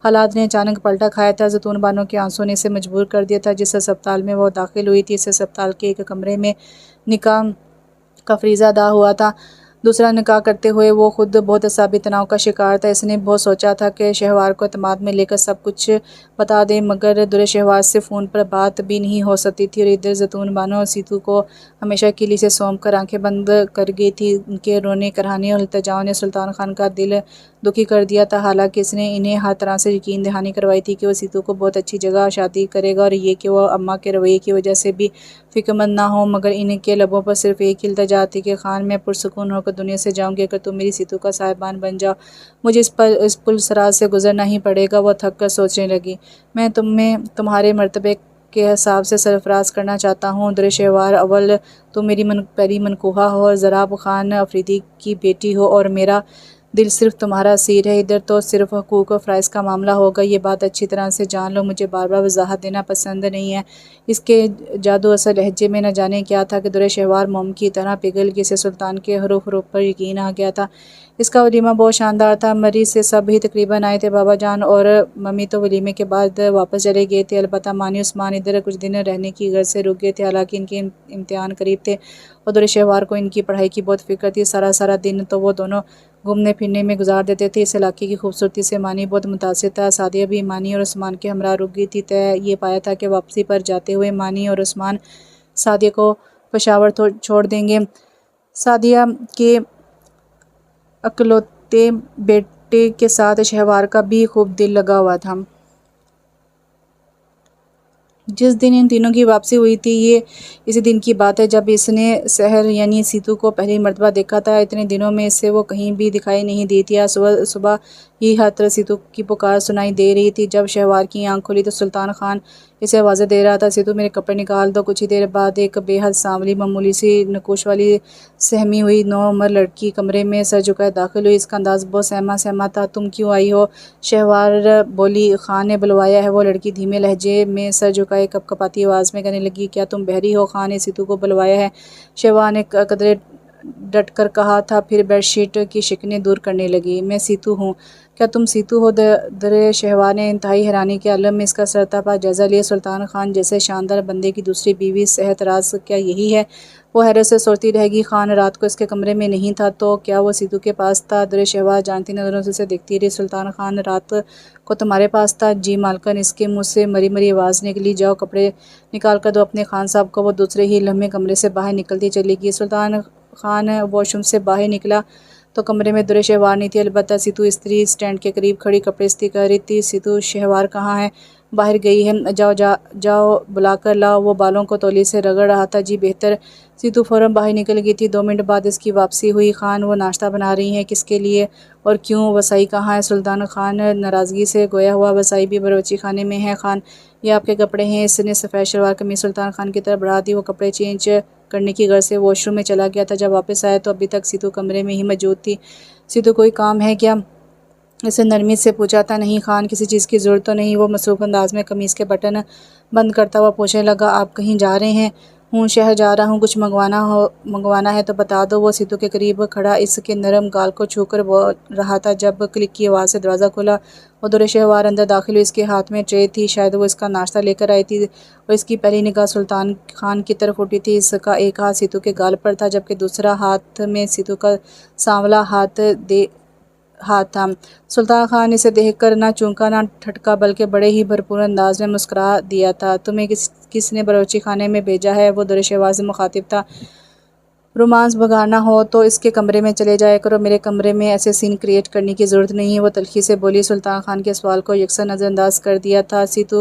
Speaker 1: حالات نے اچانک پلٹا کھایا تھا۔ زیتون بانو کے آنسوں نے اسے مجبور کر دیا تھا۔ جس ہسپتال میں وہ داخل ہوئی تھی، اس ہسپتال کے ایک کمرے میں نکاح کا فریضہ ادا ہوا تھا۔ دوسرا نکاح کرتے ہوئے وہ خود بہت اعصابی تناؤ کا شکار تھا۔ اس نے بہت سوچا تھا کہ شہوار کو اعتماد میں لے کر سب کچھ بتا دے، مگر درِ شہوار سے فون پر بات بھی نہیں ہو سکتی تھی، اور ادھر زیتون بانو سیتو کو ہمیشہ کے لیے سے سونپ کر آنکھیں بند کر گئی تھی۔ ان کے رونے کرہانے اور التجاؤں نے سلطان خان کا دل دکھی کر دیا تھا۔ حالانکہ اس نے انہیں ہر طرح سے یقین دہانی کروائی تھی کہ وہ سیتو کو بہت اچھی جگہ شادی کرے گا، اور یہ کہ وہ اماں کے رویے کی وجہ سے بھی فکرمند نہ ہو، مگر ان کے لبوں پر صرف ایک ہی التجا تھی کہ خان، میں پرسکون ہو کر دنیا سے جاؤں گی اگر تم میری سیتو کا صاحبان بن جاؤ، مجھے اس پل صراط سے گزرنا ہی پڑے گا۔ وہ تھک کر سوچنے لگی، میں تمہیں تمہارے مرتبے کے حساب سے سرفراز کرنا چاہتا ہوں درِ شہوار۔ اول تم میری پہلی منکوحہ ہو اور زراب خان افریدی کی بیٹی ہو، اور میرا دل صرف تمہارا اسیر ہے۔ ادھر تو صرف حقوق و فرائض کا معاملہ ہوگا، یہ بات اچھی طرح سے جان لو۔ مجھے بار بار وضاحت دینا پسند نہیں ہے۔ اس کے جادو اثر لہجے میں نہ جانے کیا تھا کہ درِ شہوار موم کی طرح پگھل گئی۔ اسے سلطان کے حروف پر یقین آ گیا تھا۔ اس کا ولیمہ بہت شاندار تھا۔ مریض سے سب ہی تقریباً آئے تھے۔ بابا جان اور ممی تو ولیمے کے بعد واپس چلے گئے تھے، البتہ مانی عثمان ادھر کچھ دن رہنے کی غرض سے رک گئے تھے، حالانکہ ان کے امتحان قریب تھے اور درِ شہوار کو ان کی پڑھائی کی بہت فکر تھی۔ سارا دن تو وہ دونوں گھومنے پھرنے میں گزار دیتے تھے۔ اس علاقے کی خوبصورتی سے مانی بہت متاثر تھا۔ سعدیہ بھی مانی اور عثمان کے ہمراہ رک گئی تھی۔ طے یہ پایا تھا کہ واپسی پر جاتے ہوئے مانی اور عثمان سعدیہ کو پشاور چھوڑ دیں گے۔ سعدیہ کے اکلوتے بیٹے کے ساتھ شہوار کا بھی خوب دل لگا ہوا تھا۔ جس دن ان تینوں کی واپسی ہوئی تھی، یہ اسی دن کی بات ہے جب اس نے سحر یعنی سیتو کو پہلی مرتبہ دیکھا تھا۔ اتنے دنوں میں اسے وہ کہیں بھی دکھائی نہیں دی تھی۔ آج صبح ہی ہر طرف سیتو کی پکار سنائی دے رہی تھی۔ جب شہوار کی آنکھ کھلی تو سلطان خان اسے آوازیں دے رہا تھا، سیتو میرے کپڑے نکال دو۔ کچھ ہی دیر بعد ایک بے حد سانولی، معمولی سی نقوش والی سہمی ہوئی نوعمر لڑکی کمرے میں سر جھکائے داخل ہوئی۔ اس کا انداز بہت سہما تھا۔ تم کیوں آئی ہو؟ شہوار بولی، خان نے بلوایا ہے۔ وہ لڑکی دھیمے لہجے میں سر جھکائے کپ کپاتی آواز میں کہنے لگی، کیا تم بحری ہو؟ خان نے سیتو کو بلوایا ہے، شہوار نے قدرے ڈٹ کر کہا تھا، پھر بیڈ شیٹ کی شکنیں دور کرنے لگی۔ میں سیتو ہوں۔ کیا تم سیتو ہو؟ درِ شہوار نے انتہائی حیرانی کے عالم میں اس کا سرتاپا جائزہ لیا۔ سلطان خان جیسے شاندار بندے کی دوسری بیوی صحت راز کیا یہی ہے؟ وہ حیرت سے سوچتی رہ گئی۔ خان رات کو اس کے کمرے میں نہیں تھا تو کیا وہ سیتو کے پاس تھا؟ درِ شہوار جانتی نظروں سے اسے دیکھتی رہی۔ سلطان خان رات کو تمہارے پاس تھا؟ جی مالکن۔ اس کے منہ سے مری آواز نکلی۔ جاؤ کپڑے نکال کر دو اپنے خان صاحب کو۔ وہ دوسرے ہی لمحے کمرے سے باہر نکلتی چلی گئی۔ سلطان خان واش روم سے باہر نکلا تو کمرے میں درِ شہوار نہیں تھی، البتہ سیتو استری اسٹینڈ کے قریب کھڑی کپڑے استری کر رہی تھی۔ سیتو، شہوار کہاں ہے؟ باہر گئی ہے۔ جاؤ بلا کر لاؤ۔ وہ بالوں کو تولیے سے رگڑ رہا تھا۔ جی بہتر۔ سیتو فوراً باہر نکل گئی تھی۔ 2 منٹ بعد اس کی واپسی ہوئی۔ خان، وہ ناشتہ بنا رہی ہیں، کس کے لیے اور کیوں؟ وسائی کہاں ہے؟ سلطان خان ناراضگی سے گویا ہوا، وسائی بھی باورچی خانے میں ہے۔ خان، یہ آپ کے کپڑے ہیں۔ اس نے سفید شلوار قمیض سلطان خان کی طرف بڑھا دی۔ وہ کپڑے چینج کرنے کی غرض سے واش روم میں چلا گیا تھا۔ جب واپس آیا تو ابھی تک سیتو کمرے میں ہی موجود تھی۔ سیتو، کوئی کام ہے کیا؟ اسے نرمی سے پوچھا تھا۔ نہیں خان، کسی چیز کی ضرورت تو نہیں۔ وہ مصروف انداز میں قمیض کے بٹن بند کرتا ہوا پوچھنے لگا، آپ کہیں جا رہے ہیں؟ ہوں، شہر جا رہا ہوں۔ کچھ منگوانا ہے تو بتا دو۔ وہ سیتو کے قریب کھڑا اس کے نرم گال کو چھو کر بول رہا تھا جب کلک کی آواز سے دروازہ کھلا اور درِ شہوار اندر داخل ہوئی۔ اس کے ہاتھ میں ٹرے تھی، شاید وہ اس کا ناشتہ لے کر آئی تھی، اور اس کی پہلی نگاہ سلطان خان کی طرف اٹھی تھی۔ اس کا ایک ہاتھ سیتو کے گال پر تھا جبکہ دوسرا ہاتھ میں سیتو کا سانولا ہاتھ تھا۔ سلطان خان نے اسے دیکھ کر نہ چونکا نہ ٹھٹکا، بلکہ بڑے ہی بھرپور انداز میں مسکرا دیا تھا۔ تمہیں کس نے باورچی خانے میں بھیجا ہے؟ وہ درِ شہوار سے مخاطب تھا۔ رومانس بگاڑنا ہو تو اس کے کمرے میں چلے جایا کرو، میرے کمرے میں ایسے سین کریٹ کرنے کی ضرورت نہیں ہے، وہ تلخی سے بولی۔ سلطان خان کے سوال کو یکسر نظر انداز کر دیا تھا۔ سیتو،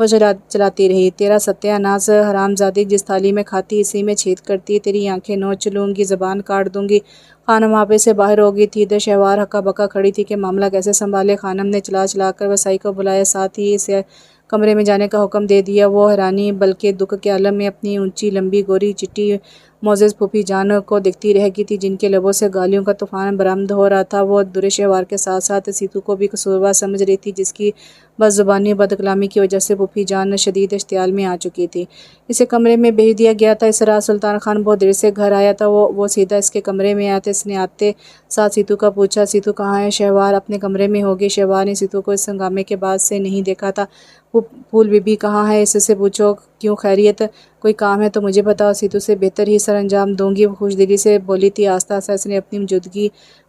Speaker 1: وہ چلاتی رہی۔ تیرا ستیہ ناس حرامزادی، جس تھالی میں کھاتی اسی میں چھید کرتی، تیری آنکھیں نوچ لوں گی، زبان کاٹ دوں گی۔ خانم آپے سے باہر ہو گئی تھی۔ ادھر شہوار ہکا بکا کھڑی تھی کہ معاملہ کیسے سنبھالے۔ خانم نے چلا چلا کر وسائی کو بلایا، ساتھ ہی اسے کمرے میں جانے کا حکم دے دیا۔ وہ حیرانی بلکہ دکھ کے عالم میں اپنی اونچی لمبی گوری چٹی معزز پھوپھی جان کو دیکھتی رہ گئی تھی، جن کے لبوں سے گالیوں کا طوفان برآمد ہو رہا تھا۔ وہ در شہوار کے ساتھ ساتھ سیتو کو بھی قصوروار سمجھ رہی تھی، جس کی بد زبانی بد کلامی کی وجہ سے پھوپھی جان شدید اشتعال میں آ چکی تھی۔ اسے کمرے میں بھیج دیا گیا تھا۔ اس رات سلطان خان بہت دیر سے گھر آیا تھا۔ وہ سیدھا اس کے کمرے میں آیا تھا۔ اس نے آتے ساتھ سیتو کا پوچھا، سیتو کہاں ہے؟ شہوار اپنے کمرے میں ہوگی۔ شہوار نے سیتو کو اس ہنگامے کے بعد سے نہیں دیکھا تھا۔ پھول بی بی کہاں ہے؟ اس سے پوچھو۔ کیوں، خیریت؟ کوئی کام ہے تو مجھے بتاؤ، سیتو سے بہتر ہی سر انجام دوں گی، وہ خوش دلی سے بولی تھی۔ آہستہ آہستہ اس نے اپنی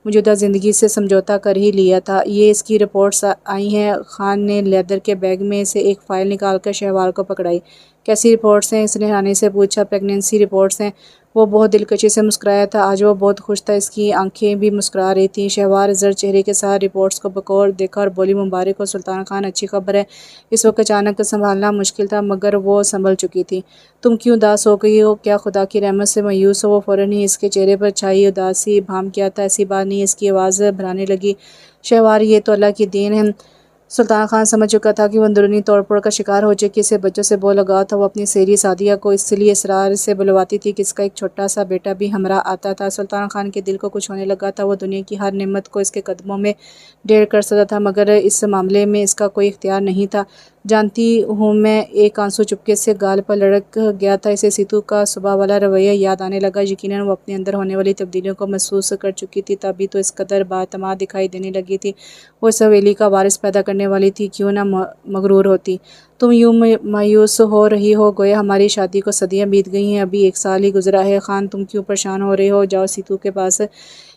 Speaker 1: موجودہ زندگی سے سمجھوتہ کر ہی لیا تھا۔ یہ اس کی رپورٹس آئی ہیں۔ خان نے لیدر کے بیگ میں سے ایک فائل نکال کر شہوار کو پکڑائی۔ کیسی رپورٹس ہیں؟ اس نے حیرانی سے پوچھا۔ پیگنینسی رپورٹس ہیں۔ وہ بہت دلکشی سے مسکرایا تھا۔ آج وہ بہت خوش تھا، اس کی آنکھیں بھی مسکرا رہی تھیں۔ شہوار زرد چہرے کے ساتھ رپورٹس کو بغور دیکھا اور بولی، مبارک ہو سلطان خان، اچھی خبر ہے۔ اس وقت اچانک سنبھالنا مشکل تھا، مگر وہ سنبھل چکی تھی۔ تم کیوں اداس ہو گئی ہو؟ کیا خدا کی رحمت سے مایوس ہو؟ وہ فوراً ہی اس کے چہرے پر چھائی اداسی ابہام کیا تھا۔ ایسی بات نہیں۔ اس کی آواز بھرانے لگی۔ شہوار، یہ تو اللہ کی دین ہے۔ سلطان خان سمجھ چکا تھا کہ وہ اندرونی توڑ پھوڑ کا شکار ہو چکی۔ اسے بچوں سے بہت لگاؤ تھا۔ وہ اپنی سہیلی سعدیہ کو اس لیے اصرار سے بلواتی تھی کہ اس کا ایک چھوٹا سا بیٹا بھی ہمراہ آتا تھا۔ سلطان خان کے دل کو کچھ ہونے لگا تھا۔ وہ دنیا کی ہر نعمت کو اس کے قدموں میں ڈھیر کر سکتا تھا، مگر اس معاملے میں اس کا کوئی اختیار نہیں تھا۔ جانتی ہوں میں۔ ایک آنسو چپکے سے گال پر لڑک گیا تھا۔ اسے سیتو کا صبح والا رویہ یاد آنے لگا۔ یقیناً وہ اپنے اندر ہونے والی تبدیلیوں کو محسوس کر چکی تھی، تبھی تو اس قدر بااعتماد دکھائی دینے لگی تھی۔ وہ اس حویلی کا وارث پیدا کرنے والی تھی، کیوں نہ مغرور ہوتی۔ تم یوں مایوس ہو رہی ہو گویا ہماری شادی کو صدیاں بیت گئی ہیں، ابھی 1 سال ہی گزرا ہے۔ خان، تم کیوں پریشان ہو رہے ہو؟ جاؤ سیتو کے پاس،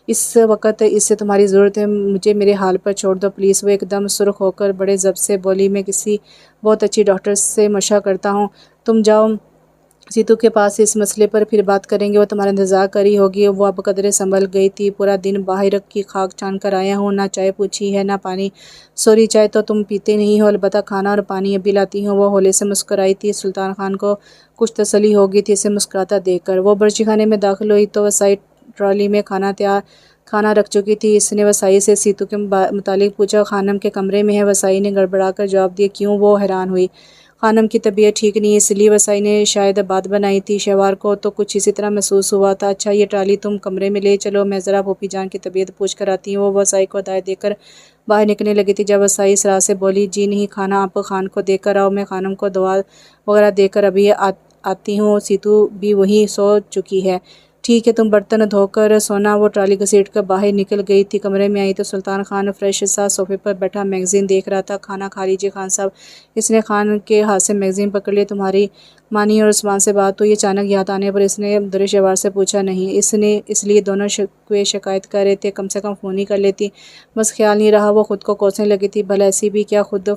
Speaker 1: اس وقت اس سے تمہاری ضرورت ہے۔ مجھے میرے حال پر چھوڑ دو پلیز۔ وہ ایک دم سرخ ہو کر بڑے ضبط سے بولی، میں کسی بہت اچھی ڈاکٹر سے مشورہ کرتا ہوں، تم جاؤ سیتو کے پاس، اس مسئلے پر پھر بات کریں گے۔ وہ تمہارا انتظار کر رہی ہوگی۔ وہ اب قدرے سنبھل گئی تھی۔ پورا دن باہر کی خاک چھان کر آیا ہوں، نہ چائے پوچھی ہے نہ پانی۔ سوری، چائے تو تم پیتے نہیں ہو، البتہ کھانا اور پانی ابھی لاتی ہوں۔ وہ ہولے سے مسکرائی تھی۔ سلطان خان کو کچھ تسلی ہو گئی تھی اسے مسکراتا دیکھ کر۔ وہ برچی خانے میں داخل ہوئی تو وسائی ٹرالی میں کھانا رکھ چکی تھی۔ اس نے وسائی سے سیتو کے متعلق پوچھا۔ خانم کے کمرے میں ہے، وسائی نے گڑبڑا کر جواب دیا۔ کیوں؟ وہ حیران ہوئی۔ خانم کی طبیعت ٹھیک نہیں ہے، اس لیے وسائی نے شاید بات بنائی تھی۔ شہوار کو تو کچھ اسی طرح محسوس ہوا تھا۔ اچھا، یہ ٹرالی تم کمرے میں لے چلو، میں ذرا پھوپھی جان کی طبیعت پوچھ کر آتی ہوں۔ وہ وسائی کو ہدایت دے کر باہر نکلنے لگی تھی جب وسائی اسرار سے بولی، جی نہیں، کھانا آپ خان کو دے کر آؤ، میں خانم کو دوا وغیرہ دے کر ابھی آتی ہوں۔ سیتو بھی وہیں سو چکی ہے۔ ٹھیک ہے، تم برتن دھو کر سونا۔ وہ ٹرالی گھسیٹ کر باہر نکل گئی تھی۔ کمرے میں آئی تو سلطان خان فریش سا صوفے پر بیٹھا میگزین دیکھ رہا تھا۔ کھانا کھا لیجیے خان صاحب۔ اس نے خان کے ہاتھ سے میگزین پکڑ لیا۔ تمہاری مانی اور عثمان سے بات ہوئی؟ اچانک یاد آنے پر اس نے در شہوار سے پوچھا۔ نہیں، اس لیے دونوں شکوے شکایت کر رہے تھے، کم سے کم فون ہی کر لیتی، بس خیال نہیں رہا۔ وہ خود کو کوسنے لگی تھی۔ بھلا ایسی بھی کیا خود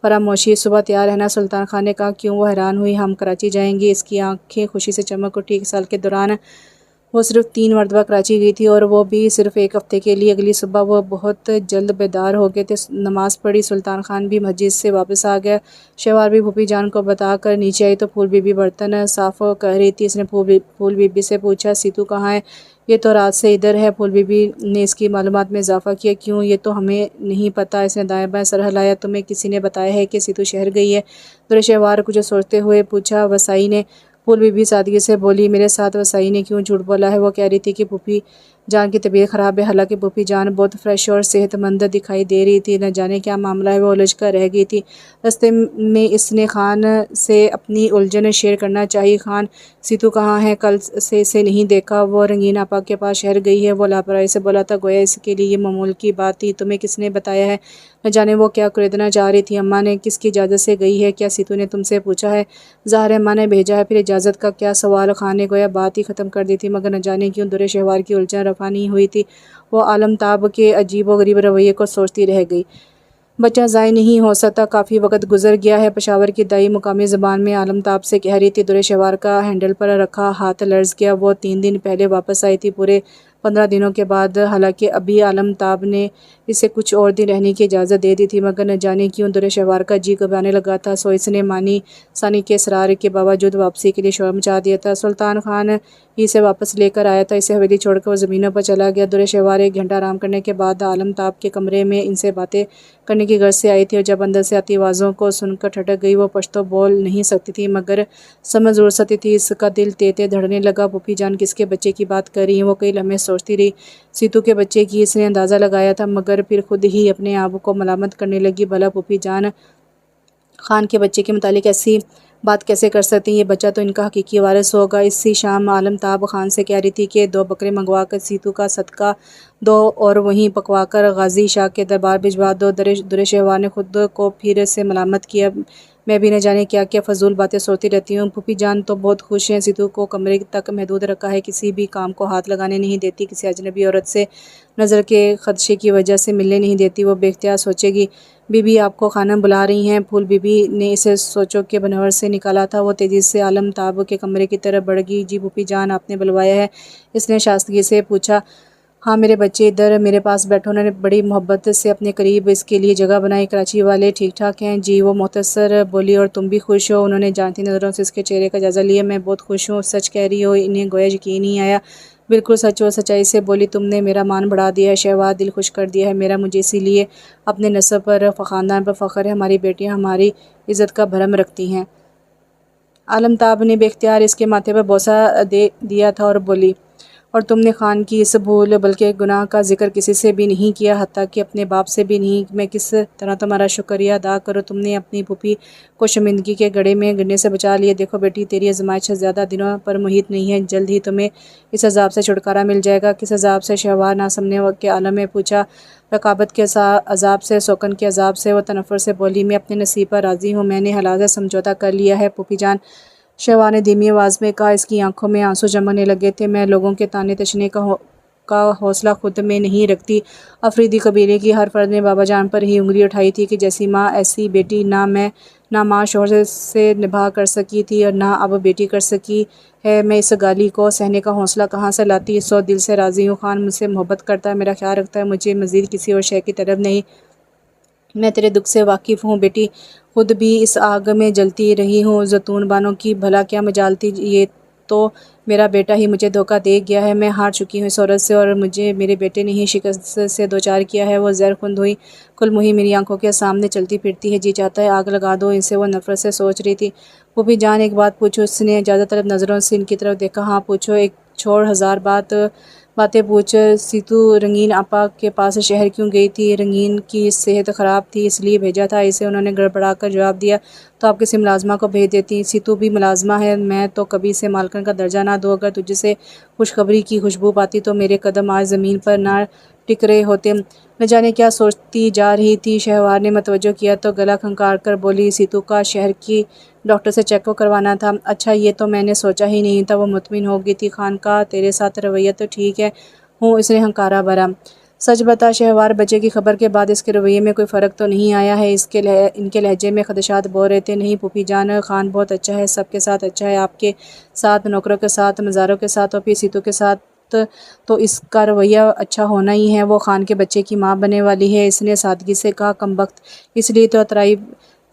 Speaker 1: فراموشی؟ صبح تیار رہنا، سلطان خان نے کہا۔ کیوں؟ وہ حیران ہوئی۔ ہم کراچی جائیں گے۔ اس کی آنکھیں خوشی سے چمک اٹھی۔ 1 سال کے دوران وہ صرف 3 مرتبہ کراچی گئی تھی، اور وہ بھی صرف 1 ہفتے کے لیے۔ اگلی صبح وہ بہت جلد بیدار ہو گئے تھے۔ نماز پڑھی، سلطان خان بھی مسجد سے واپس آ گیا۔ شہوار بھی پھوپھی جان کو بتا کر نیچے آئی تو پھول بی بی برتن صاف کر رہی تھی۔ اس نے پھول بی بی سے پوچھا، سیتو کہاں ہے؟ یہ تو رات سے ادھر ہے۔ پھول بی بی نے اس کی معلومات میں اضافہ کیا۔ کیوں؟ یہ تو ہمیں نہیں پتہ۔ اس نے دائیں بائیں سر ہلایا۔ تمہیں کسی نے بتایا ہے کہ سیتو شہر گئی ہے؟ در شہوار کچھ سوچتے ہوئے پوچھا۔ وسائی نے۔ پھول بی بی سادگی سے بولی، میرے ساتھ وسائی نے کیوں جھوٹ بولا ہے؟ وہ کہہ رہی تھی کہ پھوپھی جان کی طبیعت خراب ہے، حالانکہ پھوپھی جان بہت فریش اور صحت مند دکھائی دے رہی تھی۔ نہ جانے کیا معاملہ ہے، وہ الجھ کر رہ گئی تھی۔ رستے میں اس نے خان سے اپنی الجھن شیئر کرنا چاہی۔ خان، سیتو کہاں ہے؟ کل سے اسے نہیں دیکھا۔ وہ رنگین آپا کے پاس شہر گئی ہے۔ وہ لاپرواہی سے بولا تھا، گویا اس کے لیے یہ معمول کی بات تھی۔ تمہیں کس نے بتایا ہے؟ نہ جانے وہ کیا خریدنا چاہ رہی تھی۔ اماں نے۔ کس کی اجازت سے گئی ہے؟ کیا سیتو نے تم سے پوچھا ہے؟ ظاہر ہے اماں نے بھیجا ہے، پھر اجازت کا کیا سوال؟ خان نے گویا بات ہی ختم کر دی تھی، مگر نہ جانے کیوں در شہوار کی الجھن رفع نہیں ہوئی تھی۔ وہ عالم تاب کے عجیب و غریب رویے کو سوچتی رہ گئی۔ بچہ ضائع نہیں ہو سکتا، کافی وقت گزر گیا ہے۔ پشاور کی دائی مقامی زبان میں عالم تاب سے کہہ رہی تھی۔ در شہوار کا ہینڈل پر رکھا ہاتھ لرز گیا۔ وہ 3 دن پہلے واپس آئی تھی۔ پورے 15 دنوں کے بعد، حالانکہ ابھی عالمتاب نے اسے کچھ اور دن رہنے کی اجازت دے دی تھی، مگر نہ جانے کیوں درشہوار کا جی گھبرانے لگا تھا، سو اس نے مانی ثانی کے اصرار کے باوجود واپسی کے لیے شور مچا دیا تھا۔ سلطان خان ہی اسے واپس لے کر آیا تھا۔ اسے حویلی چھوڑ کر وہ زمینوں پر چلا گیا۔ درشہوار 1 گھنٹہ آرام کرنے کے بعد عالمتاب کے کمرے میں ان سے باتیں کرنے کی غرض سے آئی تھی، اور جب اندر سے آتی آوازوں کو سن کر ٹھٹک گئی۔ وہ پشتو بول نہیں سکتی تھی، مگر سمجھ ضرور سکتی تھی۔ اس کا دل تیز دھڑکنے لگا۔ پھوپھی جان کس کے بچے کی بات کر رہی ہیں؟ وہ کئی لمحے سوچتی رہی۔ سیتو کے بچے کی اس نے اندازہ لگایا تھا، مگر پھر خود ہی اپنے آپ کو ملامت کرنے لگی۔ بھلا پھوپھی جان خان کے بچے کے متعلق ایسی بات کیسے کر سکتی ہیں؟ یہ بچہ تو ان کا حقیقی وارث ہوگا۔ اسی شام عالمتاب خان سے کہہ رہی تھی کہ 2 بکرے منگوا کر سیتو کا صدقہ دو اور وہیں پکوا کر غازی شاہ کے دربار بھجوا دو۔ درشہوار نے خود کو پھر سے ملامت کیا۔ میں بھی نہ جانے کیا کیا فضول باتیں سوچتی رہتی ہوں۔ پھوپھی جان تو بہت خوش ہیں، سیتو کو کمرے تک محدود رکھا ہے، کسی بھی کام کو ہاتھ لگانے نہیں دیتی، کسی اجنبی عورت سے نظر کے خدشے کی وجہ سے ملنے نہیں دیتی۔ وہ بے اختیار سوچے گی، بی بی آپ کو خانم بلا رہی ہیں۔ پھول بی بی نے اسے سوچوں کے بنور سے نکالا تھا۔ وہ تیزی سے عالمتاب کے کمرے کی طرف بڑھ گئی۔ جی پھوپھی جان، آپ نے بلوایا ہے؟ اس نے شائستگی سے پوچھا۔ ہاں میرے بچے ادھر میرے پاس بیٹھو۔ انہوں نے بڑی محبت سے اپنے قریب اس کے لیے جگہ بنائی۔ کراچی والے ٹھیک ٹھاک ہیں؟ جی، وہ مختصر بولی۔ اور تم بھی خوش ہو؟ انہوں نے جانتی نظروں سے اس کے چہرے کا جائزہ لیا۔ میں بہت خوش ہوں۔ سچ کہہ رہی ہو؟ انہیں گویا یقین نہیں آیا۔ بالکل سچ۔ وہ سچائی سے بولی، تم نے میرا مان بڑھا دیا ہے شہوار، دل خوش کر دیا ہے میرا۔ مجھے اسی لیے اپنے نسب پر، خاندان پر فخر ہے۔ ہماری بیٹیاں ہماری عزت کا بھرم رکھتی ہیں۔ عالمتاب نے بے اختیار اس کے ماتھے پر بوسہ دے دیا تھا اور بولی، اور تم نے خان کی اس بھول بلکہ گناہ کا ذکر کسی سے بھی نہیں کیا، حتیٰ کہ اپنے باپ سے بھی نہیں۔ میں کس طرح تمہارا شکریہ ادا کروں؟ تم نے اپنی پھوپھی کو شرمندگی کے گڑھے میں گرنے سے بچا لیا۔ دیکھو بیٹی، تیری آزمائش زیادہ دنوں پر محیط نہیں ہے، جلد ہی تمہیں اس عذاب سے چھٹکارا مل جائے گا۔ کس عذاب سے؟ شہوار نہ سمجھنے کے عالم میں پوچھا۔ رقابت کے عذاب سے، سوکن کے عذاب سے۔ وہ تنفر سے بولی، میں اپنے نصیب پر راضی ہوں، میں نے حالات سے سمجھوتہ کر لیا ہے پھوپھی جان۔ شہوار نے دھیمی آواز میں کہا۔ اس کی آنکھوں میں آنسو جمنے لگے تھے۔ میں لوگوں کے طعنے تشنے کا حوصلہ خود میں نہیں رکھتی۔ افریدی قبیلے کی ہر فرد نے بابا جان پر ہی انگلی اٹھائی تھی کہ جیسی ماں ایسی بیٹی۔ نہ ماں شوہر سے نباہ کر سکی تھی اور نہ اب بیٹی کر سکی ہے۔ میں اس گالی کو سہنے کا حوصلہ کہاں سے لاتی؟ سو دل سے راضی ہوں۔ خان مجھ سے محبت کرتا ہے، میرا خیال رکھتا ہے، مجھے مزید کسی اور شے کی طلب نہیں۔ میں تیرے دکھ سے واقف ہوں بیٹی، خود بھی اس آگ میں جلتی رہی ہوں زیتون بانوں کی۔ بھلا کیا مجال تھی؟ یہ تو میرا بیٹا ہی مجھے دھوکہ دے گیا ہے۔ میں ہار چکی ہوں اس عورت سے، اور مجھے میرے بیٹے نے ہی شکست سے دوچار کیا ہے۔ وہ زہر خوند ہوئی کھلموہی میری آنکھوں کے سامنے چلتی پھرتی ہے۔ جی چاہتا ہے آگ لگا دو اسے۔ وہ نفرت سے سوچ رہی تھی۔ پھوپھی جان، ایک بات پوچھوں؟ اس نے اجازت طلب نظروں سے ان کی طرف دیکھا۔ ہاں پوچھو۔ ایک چھوڑ 1000 باتیں پوچھ۔ سیتو رنگین آپا کے پاس شہر کیوں گئی تھی؟ رنگین کی صحت خراب تھی، اس لیے بھیجا تھا اسے۔ انہوں نے گڑبڑا کر جواب دیا۔ تو آپ کسی ملازمہ کو بھیج دیتی۔ سیتو بھی ملازمہ ہے، میں تو کبھی اسے مالکن کا درجہ نہ دوں۔ اگر تجھ سے خوشخبری کی خوشبو پاتی تو میرے قدم آج زمین پر نہ ٹک رہے ہوتے۔ نہ جانے کیا سوچتی جا رہی تھی۔ شہوار نے متوجہ کیا تو گلا کھنکار کر بولی، سیتو کا شہر کی ڈاکٹر سے چیک اپ کروانا تھا۔ اچھا، یہ تو میں نے سوچا ہی نہیں تھا۔ وہ مطمئن ہو گئی تھی۔ خان کا تیرے ساتھ رویہ تو ٹھیک ہے؟ ہوں، اس نے ہنکارا بھرا۔ سچ بتا شہوار، بچے کی خبر کے بعد اس کے رویے میں کوئی فرق تو نہیں آیا ہے؟ ان کے لہجے میں خدشات بول رہے تھے۔ نہیں پھوپھی جان، خان بہت اچھا ہے، سب کے ساتھ اچھا ہے، آپ کے ساتھ، نوکروں کے ساتھ، مزاروں کے ساتھ، اور پھر سیتو کے ساتھ تو اس کا رویہ اچھا ہونا ہی ہے۔ وہ خان کے بچے کی ماں بننے والی ہے، اس نے سادگی سے کہا۔ کمبخت، اس لیے تو اترائی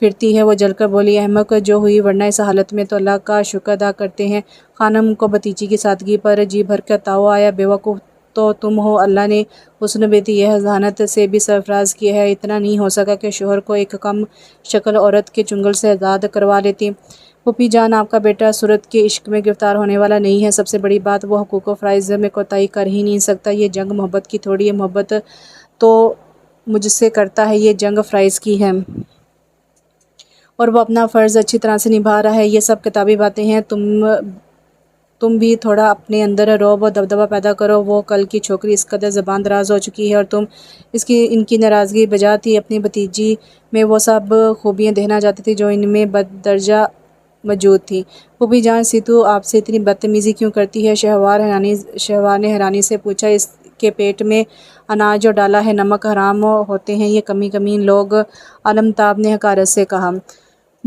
Speaker 1: پھرتی ہے؟ وہ جل کر بولی۔ احمق جو ہوئی، ورنہ اس حالت میں تو اللہ کا شکر ادا کرتے ہیں۔ خانم کو بھتیجی کی سادگی پر جی بھر کر تاؤ آیا۔ بیوقوف تو تم ہو، اللہ نے حسن بیتی یہ ذہانت سے بھی سرفراز کیا ہے، اتنا نہیں ہو سکا کہ شوہر کو ایک کم شکل عورت کے چنگل سے آزاد کروا لیتی؟ پھوپھی جان، آپ کا بیٹا صورت کے عشق میں گرفتار ہونے والا نہیں ہے۔ سب سے بڑی بات، وہ حقوق و فرائض میں کوتاہی کر ہی نہیں سکتا۔ یہ جنگ محبت کی تھوڑی ہے، محبت تو مجھ سے کرتا ہے، یہ جنگ فرائض کی ہے، اور وہ اپنا فرض اچھی طرح سے نبھا رہا ہے۔ یہ سب کتابی باتیں ہیں، تم بھی تھوڑا اپنے اندر رعب و دبدبہ پیدا کرو۔ وہ کل کی چھوکری اس قدر زبان دراز ہو چکی ہے، اور تم ان کی ناراضگی بجا تھی۔ اپنی بھتیجی میں وہ سب خوبیاں دیکھنا چاہتی تھی جو ان میں بددرجہ موجود تھیں۔ پھوپھی جان، سیتو آپ سے اتنی بدتمیزی کیوں کرتی ہے؟ شہوار نے حیرانی سے پوچھا۔ اس کے پیٹ میں اناج جو ڈالا ہے، نمک حرام ہوتے ہیں یہ کمین لوگ، عالمتاب نے حقارت سے کہا۔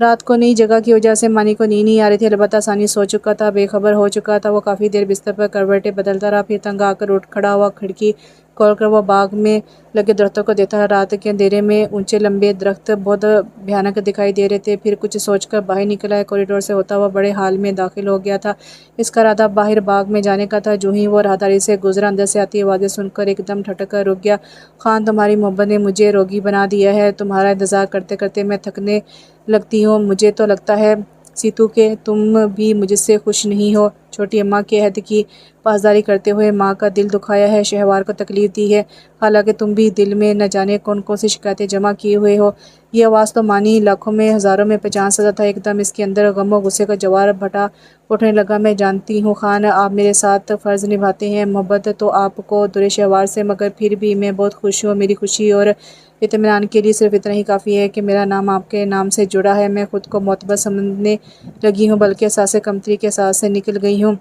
Speaker 1: رات کو نئی جگہ کی وجہ سے مانی کو نیند نہیں آ رہی تھی، البتہ ثانی سو چکا تھا، بے خبر ہو چکا تھا۔ وہ کافی دیر بستر پر کروٹیں بدلتا رہا، پھر تنگ آ کر اٹھ کھڑا ہوا، کھڑکی کھول کر وہ باغ میں لگے درختوں کو دیکھتا رہا۔ رات کے اندھیرے میں اونچے لمبے درخت بہت بھیانک دکھائی دے رہے تھے۔ پھر کچھ سوچ کر باہر نکلا ہے، کوریڈور سے ہوتا ہوا بڑے ہال میں داخل ہو گیا تھا۔ اس کا ارادہ باہر باغ میں جانے کا تھا۔ جو ہی وہ راہداری سے گزرا، اندر سے آتی آوازیں سن کر ایک دم ٹھٹک کر رک گیا۔ خان، تمہاری محبت نے مجھے روگی بنا دیا ہے، تمہارا انتظار کرتے کرتے میں تھکنے لگتی ہوں۔ مجھے تو لگتا ہے سیتو کہ تم بھی مجھ سے خوش نہیں ہو۔ چھوٹی اماں کے عہد کی پاسداری کرتے ہوئے ماں کا دل دکھایا ہے، شہوار کو تکلیف دی ہے، حالانکہ تم بھی دل میں نہ جانے کون کون سی شکایتیں جمع کیے ہوئے ہو۔ یہ آواز تو مانی لاکھوں میں ہزاروں میں پہچان سکتا تھا۔ ایک دم اس کے اندر غم و غصے کا جوار بھٹا اٹھنے لگا۔ میں جانتی ہوں خان، آپ میرے ساتھ فرض نبھاتے ہیں، محبت تو آپ کو در شہوار سے، مگر پھر بھی میں بہت خوش ہوں۔ میری خوشی اور اطمینان کے لیے صرف اتنا ہی کافی ہے کہ میرا نام آپ کے نام سے جڑا ہے۔ میں خود کو معتبر سمجھنے لگی ہوں، بلکہ احساس کمتری کے احساس سے نکل گئی ہوں۔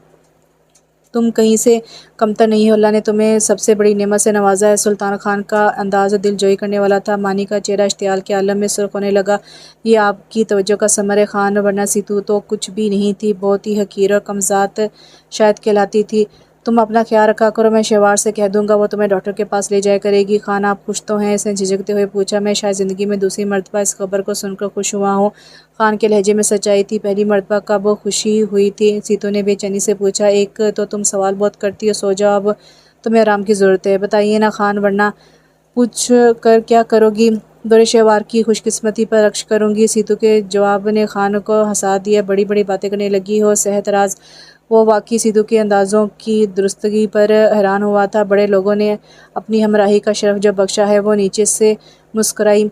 Speaker 1: تم کہیں سے کمتر نہیں ہو، اللہ نے تمہیں سب سے بڑی نعمت سے نوازا ہے۔ سلطان خان کا انداز دل جوئی کرنے والا تھا۔ مانی کا چہرہ اشتعال کے عالم میں سرخ ہونے لگا۔ یہ آپ کی توجہ کا ثمر ہے خان، ورنہ سیتو تو کچھ بھی نہیں تھی، بہت ہی حقیر اور کم ذات شاید کہلاتی تھی۔ تم اپنا خیال رکھا کرو، میں شہوار سے کہہ دوں گا، وہ تمہیں ڈاکٹر کے پاس لے جایا کرے گی۔ خان، آپ خوش تو ہیں؟ اس نے جھجکتے ہوئے پوچھا۔ میں شاید زندگی میں دوسری مرتبہ اس خبر کو سن کر خوش ہوا ہوں۔ خان کے لہجے میں سچائی تھی۔ پہلی مرتبہ کب خوشی ہوئی تھی؟ سیتو نے بے چینی سے پوچھا۔ ایک تو تم سوال بہت کرتی ہو، سو جاؤ، اب تمہیں آرام کی ضرورت ہے۔ بتائیے نا خان، ورنہ پوچھ کر کیا کرو گی؟ دور شہوار کی خوش قسمتی پر رقص کروں گی۔ سیتو کے جواب نے خان کو ہنسا دیا۔ بڑی بڑی باتیں کرنے لگی ہو، صحت راز؟ وہ واقعی سیتو کے اندازوں کی درستگی پر حیران ہوا تھا۔ بڑے لوگوں نے اپنی ہمراہی کا شرف جو بخشا ہے، وہ نیچے سے مسکرائی۔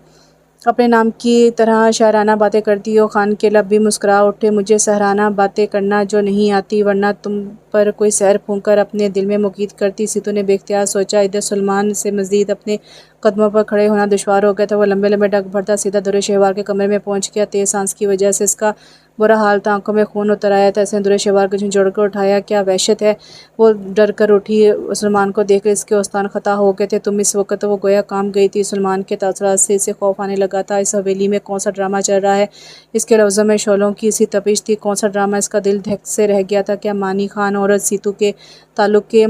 Speaker 1: اپنے نام کی طرح شاعرانہ باتیں کرتی ہو۔ خان کے لب بھی مسکرا اٹھے۔ مجھے سحرانہ باتیں کرنا جو نہیں آتی، ورنہ تم پر کوئی سحر پھونک کر اپنے دل میں مقید کرتی۔ سیتو نے بے اختیار سوچا، ادھر سلمان سے مزید اپنے قدموں پر کھڑے ہونا دشوار ہو گیا تھا۔ وہ لمبے لمبے ڈگ بھرتا سیدھا در شہوار کے کمرے میں پہنچ گیا۔ تیز سانس کی وجہ سے اس کا برا حال تھا، آنکھوں میں خون اتر آیا تھا۔ اس نے در شہوار کو جھنجھوڑ کر اٹھایا۔ کیا وحشت ہے! وہ ڈر کر اٹھی۔ سلمان کو دیکھ کر اس کے اوستان خطا ہو گئے تھے۔ تم اس وقت؟ وہ گویا کام گئی تھی۔ سلمان کے تاثرات سے اسے خوف آنے لگا تھا۔ اس حویلی میں کون سا ڈرامہ چل رہا ہے؟ اس کے لفظوں میں شعلوں کی سی تپش تھی۔ کون سا ڈرامہ؟ اس کا دل دھک سے رہ گیا تھا۔ کیا مانی خان اور سیتو کے تعلق کے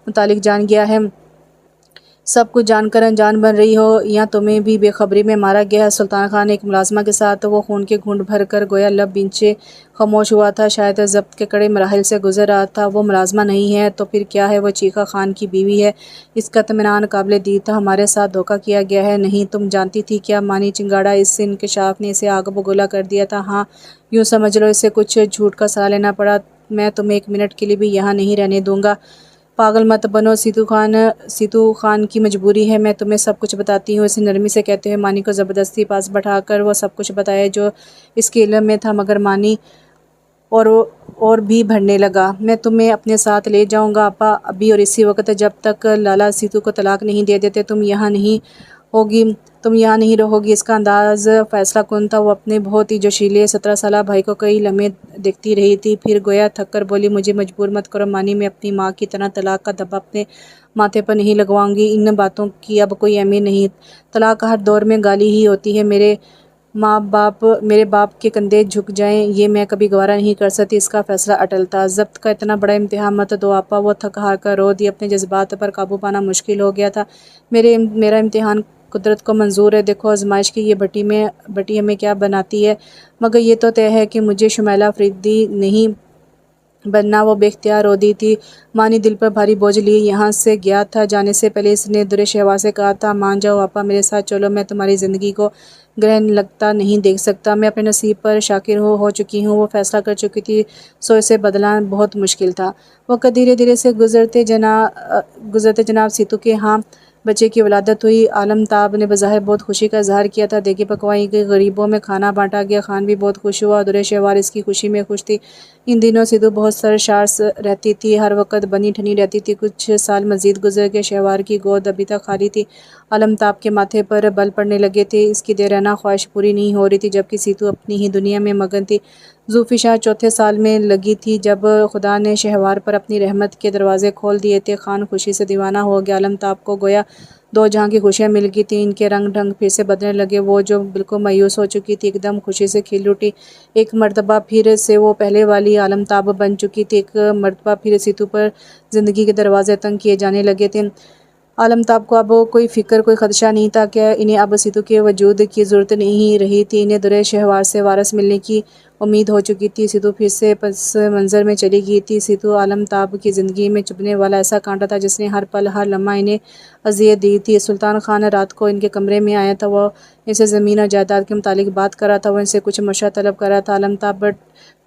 Speaker 1: متعلق جان گیا ہے؟ سب کچھ جان کر انجان بن رہی ہو، یا تمہیں بھی بے خبری میں مارا گیا ہے؟ سلطان خان ایک ملازمہ کے ساتھ وہ خون کے گھونٹ بھر کر گویا لب بنچے خاموش ہوا تھا، شاید ضبط کے کڑے مراحل سے گزر رہا تھا۔ وہ ملازمہ نہیں ہے تو پھر کیا ہے؟ وہ چیخا خان کی بیوی ہے۔ اس کا اطمینان قابل دید تھا۔ ہمارے ساتھ دھوکہ کیا گیا ہے۔ نہیں، تم جانتی تھی کیا؟ مانی چنگاڑا۔ اس انکشاف نے اسے آگ بگولا کر دیا تھا۔ ہاں، یوں سمجھ لو، اسے کچھ جھوٹ کا سہارا لینا پڑا۔ میں تمہیں ایک منٹ کے لیے بھی یہاں نہیں رہنے دوں گا۔ پاگل مت بنو سیتو خان کی مجبوری ہے، میں تمہیں سب کچھ بتاتی ہوں، اسے نرمی سے کہتے ہوئے مانی کو زبردستی پاس بٹھا کر وہ سب کچھ بتایا جو اس کے علم میں تھا۔ مگر مانی اور بھی بھڑنے لگا۔ میں تمہیں اپنے ساتھ لے جاؤں گا آپا، ابھی اور اسی وقت، جب تک لالا سیتو کو طلاق نہیں دے دیتے۔ تم یہاں نہیں رہو گی۔ اس کا انداز فیصلہ کن تھا۔ وہ اپنے بہت ہی جوشیلے 17 سالہ بھائی کو کئی لمحے دیکھتی رہی تھی، پھر گویا تھک کر بولی، مجھے مجبور مت کرو مانی، میں اپنی ماں کی طرح طلاق کا دھبا اپنے ماتھے پر نہیں لگواؤں گی۔ ان باتوں کی اب کوئی اہمیت نہیں۔ طلاق ہر دور میں گالی ہی ہوتی ہے۔ میرے باپ کے کندھے جھک جائیں، یہ میں کبھی گوارا نہیں کر سکتی۔ اس کا فیصلہ اٹل تھا۔ ضبط کا اتنا بڑا امتحان مت دو آپا، وہ تھک ہار کر رو دی۔ اپنے جذبات پر قابو پانا مشکل ہو گیا تھا۔ میرا امتحان قدرت کو منظور ہے، دیکھو آزمائش کی یہ بٹی ہمیں کیا بناتی ہے۔ مگر یہ تو طے ہے کہ مجھے شمیلہ افریدی نہیں بننا۔ وہ بے اختیار رو دی تھی۔ مانی دل پر بھاری بوجھ لیے یہاں سے گیا تھا۔ جانے سے پہلے اس نے در شہوار سے کہا تھا، مان جاؤ آپا، میرے ساتھ چلو، میں تمہاری زندگی کو گرہن لگتا نہیں دیکھ سکتا۔ میں اپنے نصیب پر شاکر ہو چکی ہوں۔ وہ فیصلہ کر چکی تھی، سو اسے بدلنا بہت مشکل تھا۔ وقت دھیرے دھیرے سے گزرتے جناب سیتو کے ہاں بچے کی ولادت ہوئی۔ عالمتاب نے بظاہر بہت خوشی کا اظہار کیا تھا۔ دیگیں پکوائی گئی، غریبوں میں کھانا بانٹا گیا۔ خان بھی بہت خوش ہوا، در شہوار اس کی خوشی میں خوش تھی۔ ان دنوں سیتو بہت سرشار رہتی تھی، ہر وقت بنی ٹھنی رہتی تھی۔ کچھ سال مزید گزر گئے، شہوار کی گود ابھی تک خالی تھی۔ عالمتاب کے ماتھے پر بل پڑنے لگے تھے، اس کی دیرینہ خواہش پوری نہیں ہو رہی تھی، جبکہ سیتو اپنی ہی دنیا میں مگن تھی۔ ذوالفشار چوتھے سال میں لگی تھی جب خدا نے شہوار پر اپنی رحمت کے دروازے کھول دیے تھے۔ خان خوشی سے دیوانہ ہو گیا۔ عالمتاب کو گویا دو جہاں کی خوشیاں مل گئی تھیں، ان کے رنگ ڈھنگ پھر سے بدلنے لگے۔ وہ جو بالکل مایوس ہو چکی تھی ایک دم خوشی سے کھل اٹھی۔ ایک مرتبہ پھر سے وہ پہلے والی عالم تاب بن چکی تھی۔ ایک مرتبہ پھر سیتو پر زندگی کے دروازے تنگ کیے جانے لگے تھے۔ عالم تاب کو اب کوئی فکر، کوئی خدشہ نہیں تھا کہ انہیں اب سیتو کے وجود کی ضرورت نہیں رہی تھی۔ انہیں درِ شہوار سے وارث ملنے کی امید ہو چکی تھی۔ سیتو پھر سے پس منظر میں چلی گئی تھی۔ سیتو عالم تاب کی زندگی میں چبھنے والا ایسا کانٹا تھا جس نے ہر پل ہر لمحہ انہیں اذیت دی تھی۔ سلطان خان رات کو ان کے کمرے میں آیا تھا۔ وہ ان سے زمین اور جائیداد کے متعلق بات کر رہا تھا۔ وہ ان سے کچھ مشورہ طلب کر رہا تھا۔ عالم تاب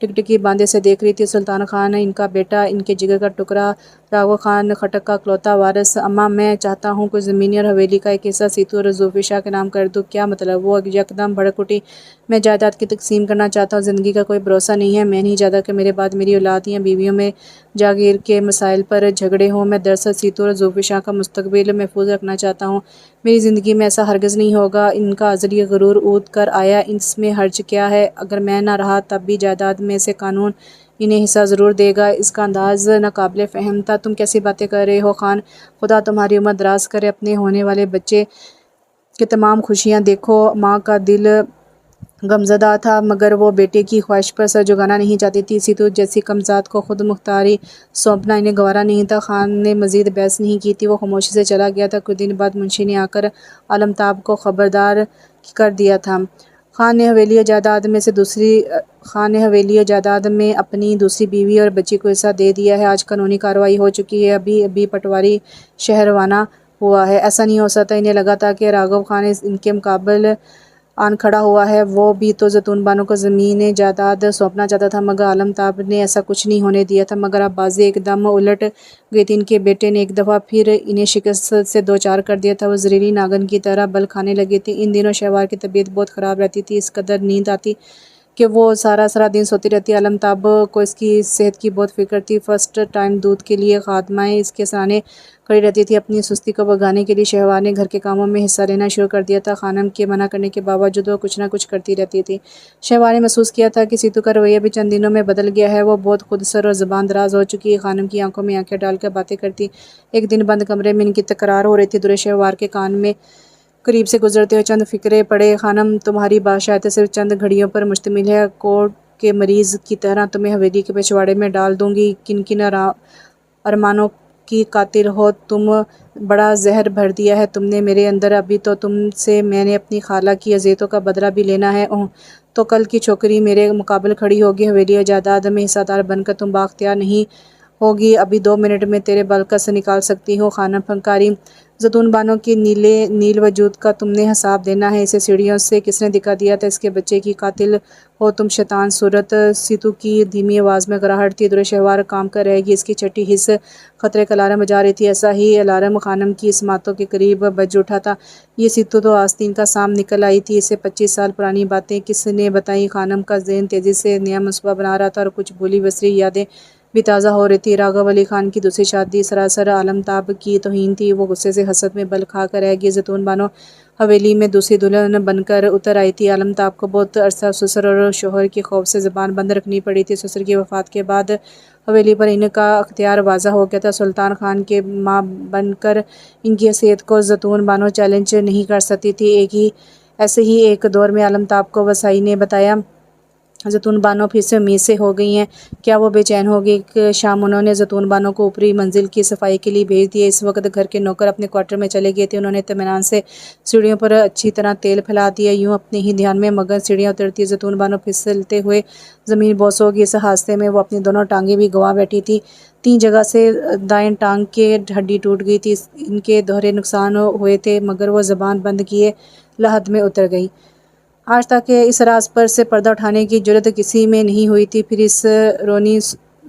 Speaker 1: ٹکٹکی باندھے سے دیکھ رہی تھی۔ سلطان خان، ان کا بیٹا، ان کے جگر کا ٹکڑا، راگھو خان خٹک کا اکلوتا وارث۔ اماں، میں چاہتا ہوں کوئی زمین اور حویلی کا ایک حصہ سیتو اور زوفی شاہ کے نام کر دوں۔ کیا مطلب؟ وہ یکدم بھڑک اٹھی۔ میں جائیداد کی تقسیم کرنا چاہتا ہوں۔ زندگی کا کوئی بھروسہ نہیں ہے۔ میں نہیں چاہتا کہ میرے بعد میری اولاد یا بیویوں میں جاگیر کے مسائل پر جھگڑے ہوں۔ میں دراصل سیتو اور زوفی شاہ کا مستقبل محفوظ رکھنا چاہتا ہوں۔ میری زندگی میں ایسا ہرگز نہیں ہوگا۔ ان کا ازلی غرور اود کر آیا، اس میں حرج کیا ہے؟ اگر میں نہ رہا تب بھی جائیداد میں سے قانون انہیں حصہ ضرور دے گا۔ اس کا انداز ناقابل فہم تھا۔ تم کیسی باتیں کر رہے ہو خان؟ خدا تمہاری عمر دراز کرے۔ اپنے ہونے والے بچے کی تمام خوشیاں دیکھو۔ ماں کا دل غمزدہ تھا مگر وہ بیٹے کی خواہش پر سر جھکانا نہیں چاہتی تھی۔ سیتو جیسی کمزاد کو خود مختاری سونپنا انہیں گوارا نہیں تھا۔ خان نے مزید بحث نہیں کی تھی۔ وہ خاموشی سے چلا گیا تھا۔ کچھ دن بعد منشی نے آ کر عالم تاب کو خبردار کر دیا تھا۔ خان نے حویلی اور جائیداد میں اپنی دوسری بیوی اور بچی کو حصہ دے دیا ہے۔ آج قانونی کارروائی ہو چکی ہے۔ ابھی پٹواری شہر روانہ ہوا ہے۔ ایسا نہیں ہو سکتا۔ انہیں لگا تھا کہ راگھو خان ان کے مقابل آن کھڑا ہوا ہے۔ وہ بھی تو زیتون بانو کو زمین جائیداد سونپنا چاہتا تھا مگر عالم تاب نے ایسا کچھ نہیں ہونے دیا تھا۔ مگر اب بازی ایک دم الٹ گئی تھی۔ ان کے بیٹے نے ایک دفعہ پھر انہیں شکست سے دوچار کر دیا تھا۔ وہ زہریلی ناگن کی طرح بل کھانے لگے تھے۔ ان دنوں شہوار کی طبیعت بہت خراب رہتی تھی۔ اس قدر نیند آتی کہ وہ سارا دن سوتی رہتی۔ عالم تاب کو اس کی صحت کی بہت فکر تھی۔ فرسٹ ٹائم دودھ کے لیے خادمائیں اس کے سرانے کھڑی رہتی تھیں۔ اپنی سستی کو بھگانے کے لیے شہوار نے گھر کے کاموں میں حصہ لینا شروع کر دیا تھا۔ خانم کے منع کرنے کے باوجود وہ کچھ نہ کچھ کرتی رہتی تھی۔ شہوار نے محسوس کیا تھا کہ سیتو کا رویہ بھی چند دنوں میں بدل گیا ہے۔ وہ بہت خود سر اور زبان دراز ہو چکی ہے۔ خانم کی آنکھوں میں آنکھیں ڈال کر باتیں کرتی۔ ایک دن بند کمرے میں ان کی تکرار ہو رہی تھی۔ درِ شہوار کے کان میں قریب سے گزرتے ہوئے چند فقرے پڑھے۔ خانم، تمہاری بادشاہت صرف چند گھڑیوں پر مشتمل ہے۔ کوڑ کے مریض کی طرح تمہیں حویلی کے پچھواڑے میں ڈال دوں گی۔ کن کن ارمانوں کی قاتل ہو تم! بڑا زہر بھر دیا ہے تم نے میرے اندر۔ ابھی تو تم سے میں نے اپنی خالہ کی اذیتوں کا بدلہ بھی لینا ہے۔ اوہ! تو کل کی چھوکری میرے مقابل کھڑی ہوگی۔ حویلی اور جائیداد میں حصہ دار بن کر تم بااختیار نہیں ہوگی۔ ابھی 2 منٹ میں تیرے بال کس نکال سکتی ہوں۔ خانم پھنکاری، زیتون بانو کے نیل وجود کا تم نے حساب دینا ہے۔ اسے سیڑھیوں سے کس نے دھکا دیا تھا؟ اس کے بچے کی قاتل ہو تم شیطان صورت! سیتو کی دھیمی آواز میں گراہٹ تھی۔ درِ شہوار کام کر رہے گی۔ اس کی چھٹی حس خطرے کا الارم بجا رہی تھی۔ ایسا ہی الارم خانم کی سماعتوں کے قریب بج اٹھا تھا۔ یہ سیتو تو آستین کا سام نکل آئی تھی۔ اسے 25 سال پرانی باتیں کس نے بتائیں؟ خانم کا ذہن تیزی سے نیا منصوبہ بنا رہا تھا اور کچھ بھولی بسری یادیں بھی تازہ ہو رہی تھی۔ راگھو علی خان کی دوسری شادی سراسر عالم تاب کی توہین تھی۔ وہ غصے سے حسرت میں بل کھا کر رہ گئی۔ زیتون بانو حویلی میں دوسری دلہن بن کر اتر آئی تھی۔ عالم تاب کو بہت عرصہ سسر اور شوہر کے خوف سے زبان بند رکھنی پڑی تھی۔ سسر کی وفات کے بعد حویلی پر ان کا اختیار واضح ہو گیا تھا۔ سلطان خان کے ماں بن کر ان کی حیثیت کو زیتون بانو چیلنج نہیں کر سکتی تھی۔ ایسے ہی ایک دور میں عالم تاب کو وسائی نے بتایا زیتون بانو پھر سے امید سے ہو گئی ہیں۔ کیا وہ بے چین ہوگی؟ ایک شام انہوں نے زیتون بانو کو اوپری منزل کی صفائی کے لیے بھیج دیا۔ اس وقت گھر کے نوکر اپنے کوارٹر میں چلے گئے تھے۔ انہوں نے اطمینان سے سیڑھیوں پر اچھی طرح تیل پھیلا دیا۔ یوں اپنے ہی دھیان میں مگن سیڑھیاں اترتی زیتون بانو پھسلتے ہوئے زمین بوس ہو گئی۔ اس حادثے میں وہ اپنی دونوں ٹانگیں بھی گنوا بیٹھی تھی۔ 3 جگہ سے دائیں ٹانگ کی ہڈی ٹوٹ گئی تھی۔ ان کے دوہرے نقصان ہوئے تھے مگر وہ زبان بند کیے لحد میں اتر گئی۔ آج تک اس راز پر سے پردہ اٹھانے کی جرات کسی میں نہیں ہوئی تھی۔ پھر اس رونی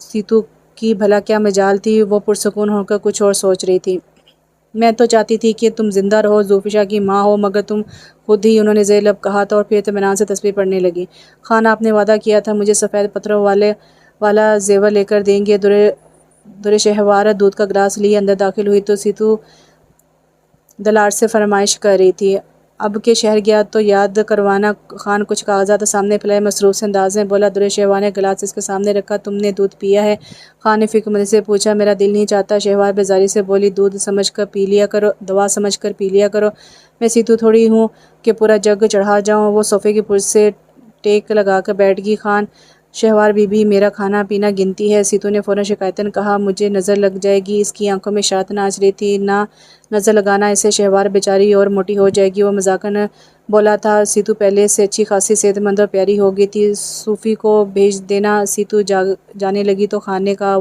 Speaker 1: سیتو کی بھلا کیا مجال تھی؟ وہ پرسکون ہو کر کچھ اور سوچ رہی تھی۔ میں تو چاہتی تھی کہ تم زندہ رہو، زوفی شاہ کی ماں ہو، مگر تم خود ہی، انہوں نے زیر لب کہا تھا اور پھر اطمینان سے تصویر پڑھنے لگی۔ خان، آپ نے وعدہ کیا تھا مجھے سفید پتھروں والا زیور لے کر دیں گے۔ درِ شہوار دودھ کا گلاس لیے اندر داخل ہوئی تو سیتو دلاٹ سے فرمائش کر رہی تھی۔ اب کے شہر گیا تو یاد کروانا۔ خان کچھ کاغذات سامنے پھیلائے مصروف سے انداز میں بولا۔ درِ شہوار نے گلاس اس کے سامنے رکھا۔ تم نے دودھ پیا ہے؟ خان نے فکر مندی سے پوچھا۔ میرا دل نہیں چاہتا، شہوار بیزاری سے بولی۔ دودھ سمجھ کر پی لیا کرو، دوا سمجھ کر پی لیا کرو۔ میں سیتو تھوڑی ہوں کہ پورا جگ چڑھا جاؤں۔ وہ صوفے کی پشت سے ٹیک لگا کر بیٹھ گئی۔ خان، شہوار بی بی میرا کھانا پینا گنتی ہے۔ سیتو نے فوراً شکایتاً کہا۔ مجھے نظر لگ جائے گی۔ اس کی آنکھوں میں شرارت ناچ رہی تھی۔ نہ نظر لگانا اسے، شہوار بیچاری اور موٹی ہو جائے گی۔ وہ مذاقاً بولا تھا۔ سیتو پہلے سے اچھی خاصی صحت مند اور پیاری ہو گئی تھی۔ صوفی کو بھیج دینا۔ سیتو جانے لگی تو خان نے کہا،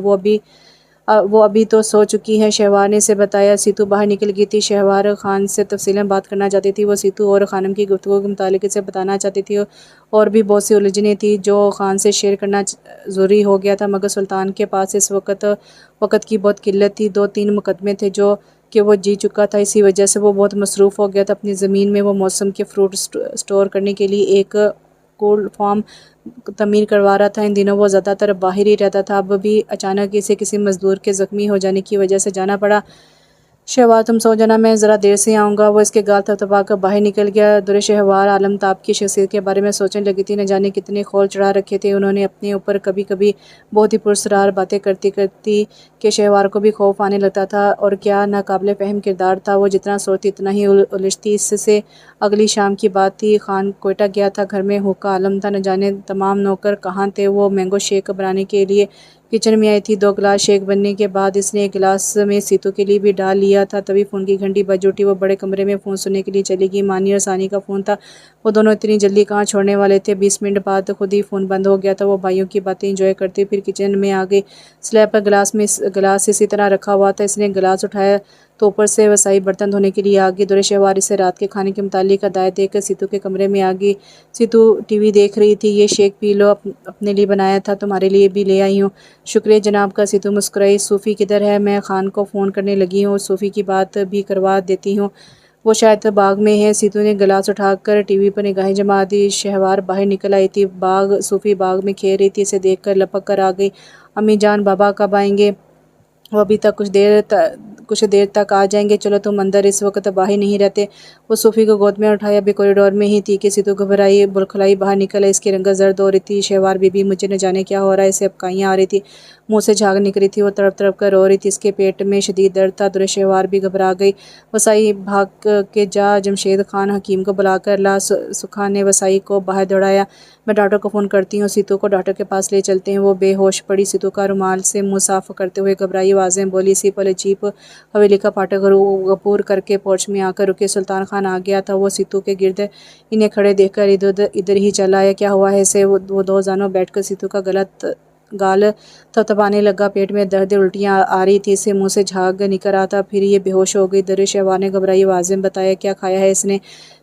Speaker 1: وہ ابھی تو سو چکی ہے۔ شہوار نے اسے بتایا۔ سیتو باہر نکل گئی تھی۔ شہوار خان سے تفصیلاً بات کرنا چاہتی تھی۔ وہ سیتو اور خانم کی گفتگو کے متعلق اسے بتانا چاہتی تھی۔ اور بھی بہت سی الجھنیں تھیں جو خان سے شیئر کرنا ضروری ہو گیا تھا، مگر سلطان کے پاس اس وقت کی بہت قلت تھی۔ 2-3 مقدمے تھے جو کہ وہ جیت چکا تھا۔ اسی وجہ سے وہ بہت مصروف ہو گیا تھا۔ اپنی زمین میں وہ موسم کے فروٹ سٹور کرنے کے لیے ایک کولڈ فارم تعمیر کروا رہا تھا۔ ان دنوں وہ زیادہ تر باہر ہی رہتا تھا۔ اب بھی اچانک اسے کسی مزدور کے زخمی ہو جانے کی وجہ سے جانا پڑا۔ شہوار تم سو جانا، میں ذرا دیر سے آؤں گا۔ وہ اس کے گال تھپتھپا کر باہر نکل گیا۔ درِ شہوار عالمتاب کی شخصیت کے بارے میں سوچنے لگی تھی۔ نہ جانے کتنے خول چڑھا رکھے تھے انہوں نے اپنے اوپر۔ کبھی کبھی بہت ہی پراسرار باتیں کرتی کہ شہوار کو بھی خوف آنے لگتا تھا۔ اور کیا ناقابل فہم کردار تھا وہ، جتنا سوچتی اتنا ہی الجھتی۔ اس سے اگلی شام کی بات تھی۔ خان کوئٹہ گیا تھا۔ گھر میں ہوکا عالم تھا۔ نہ جانے تمام نوکر کہاں تھے۔ وہ مینگو شیک بنانے کے لیے کچن میں آئی تھی۔ 2 گلاس شیک بننے کے بعد اس نے ایک گلاس میں سیتو کے لیے بھی ڈال لیا تھا۔ تبھی فون کی گھنٹی بج اٹھی۔ وہ بڑے کمرے میں فون سننے کے لیے چلی گئی۔ مانی اور ثانی کا فون تھا۔ وہ دونوں اتنی جلدی کہاں چھوڑنے والے تھے۔ 20 منٹ بعد خود ہی فون بند ہو گیا تھا۔ وہ بھائیوں کی باتیں انجوائے کرتی پھر کچن میں آ گئی۔ سلیب پر گلاس اسی طرح رکھا ہوا تھا۔ اس نے گلاس اٹھایا تو اوپر سے وسائی برتن دھونے کے لیے آ گئی۔ درِ شہوار اسے رات کے کھانے کے متعلق ہدایت دے کر سیتو کے کمرے میں آ گئی۔ سیتو ٹی وی دیکھ رہی تھی۔ یہ شیک پی لو، اپنے لیے بنایا تھا، تمہارے لیے بھی لے آئی ہوں۔ شکریہ جناب کا۔ سیتو مسکرائی۔ صوفی کدھر ہے؟ میں خان کو فون کرنے لگی ہوں، صوفی کی بات بھی کروا دیتی ہوں۔ وہ شاید باغ میں ہے۔ سیتو نے گلاس اٹھا کر ٹی وی پر نگاہیں جما دی۔ شہوار باہر نکل آئی تھی۔ صوفی باغ میں کھیل رہی تھی۔ اسے دیکھ کر لپک کر آ گئی۔ امی جان، بابا کب آئیں گے؟ وہ ابھی تک کچھ دیر تک آ جائیں گے۔ چلو تم اندر، اس وقت باہر نہیں رہتے۔ وہ صوفی کو گود میں اٹھایا ابھی کوریڈور میں ہی تھی کہ سیتو گھبرائی بلکھلائی باہر نکل آئی۔ اس کی رنگت زرد ہو رہی تھی۔ شہوار بی بی، مجھے نہ جانے کیا ہو رہا ہے۔ اسے ابکائیاں آ رہی تھی، منہ سے جھاگ نکلی تھی۔ وہ تڑپ تڑپ کر رو رہی تھی۔ اس کے پیٹ میں شدید درد تھا۔ درِ شہوار بھی گھبرا گئی۔ وسائی بھاگ کے جا جمشید خان حکیم کو بلا کر لا۔ سکھا نے وسائی کو باہر دوڑایا۔ میں ڈاکٹر کو فون کرتی ہوں، سیتو کو ڈاکٹر کے پاس لے چلتے ہیں۔ وہ بے ہوش پڑی۔ سیتو کا رومال سے منہ صاف کرتے ہوئے گھبرائی آوازیں بولی۔ اسی پل جیپ حویلی کا پھاٹک عبور کر کے پورچ میں آ کر رکی۔ سلطان خان آ گیا تھا۔ وہ سیتو کے گرد انہیں کھڑے دیکھ کر ادھر ہی چل آیا۔ کیا ہوا ہے اسے؟ وہ 2 زانوں بیٹھ کر سیتو کا گال تھپتھپانے لگا۔ پیٹ میں درد، الٹیاں آ رہی تھی، اسے منہ سے جھاگ نکل رہا تھا۔ پھر یہ بے ہوش ہو گئی۔ درِ شہوار نے گھبرائی آوازیں بتایا، کیا کھایا ہے اس نے؟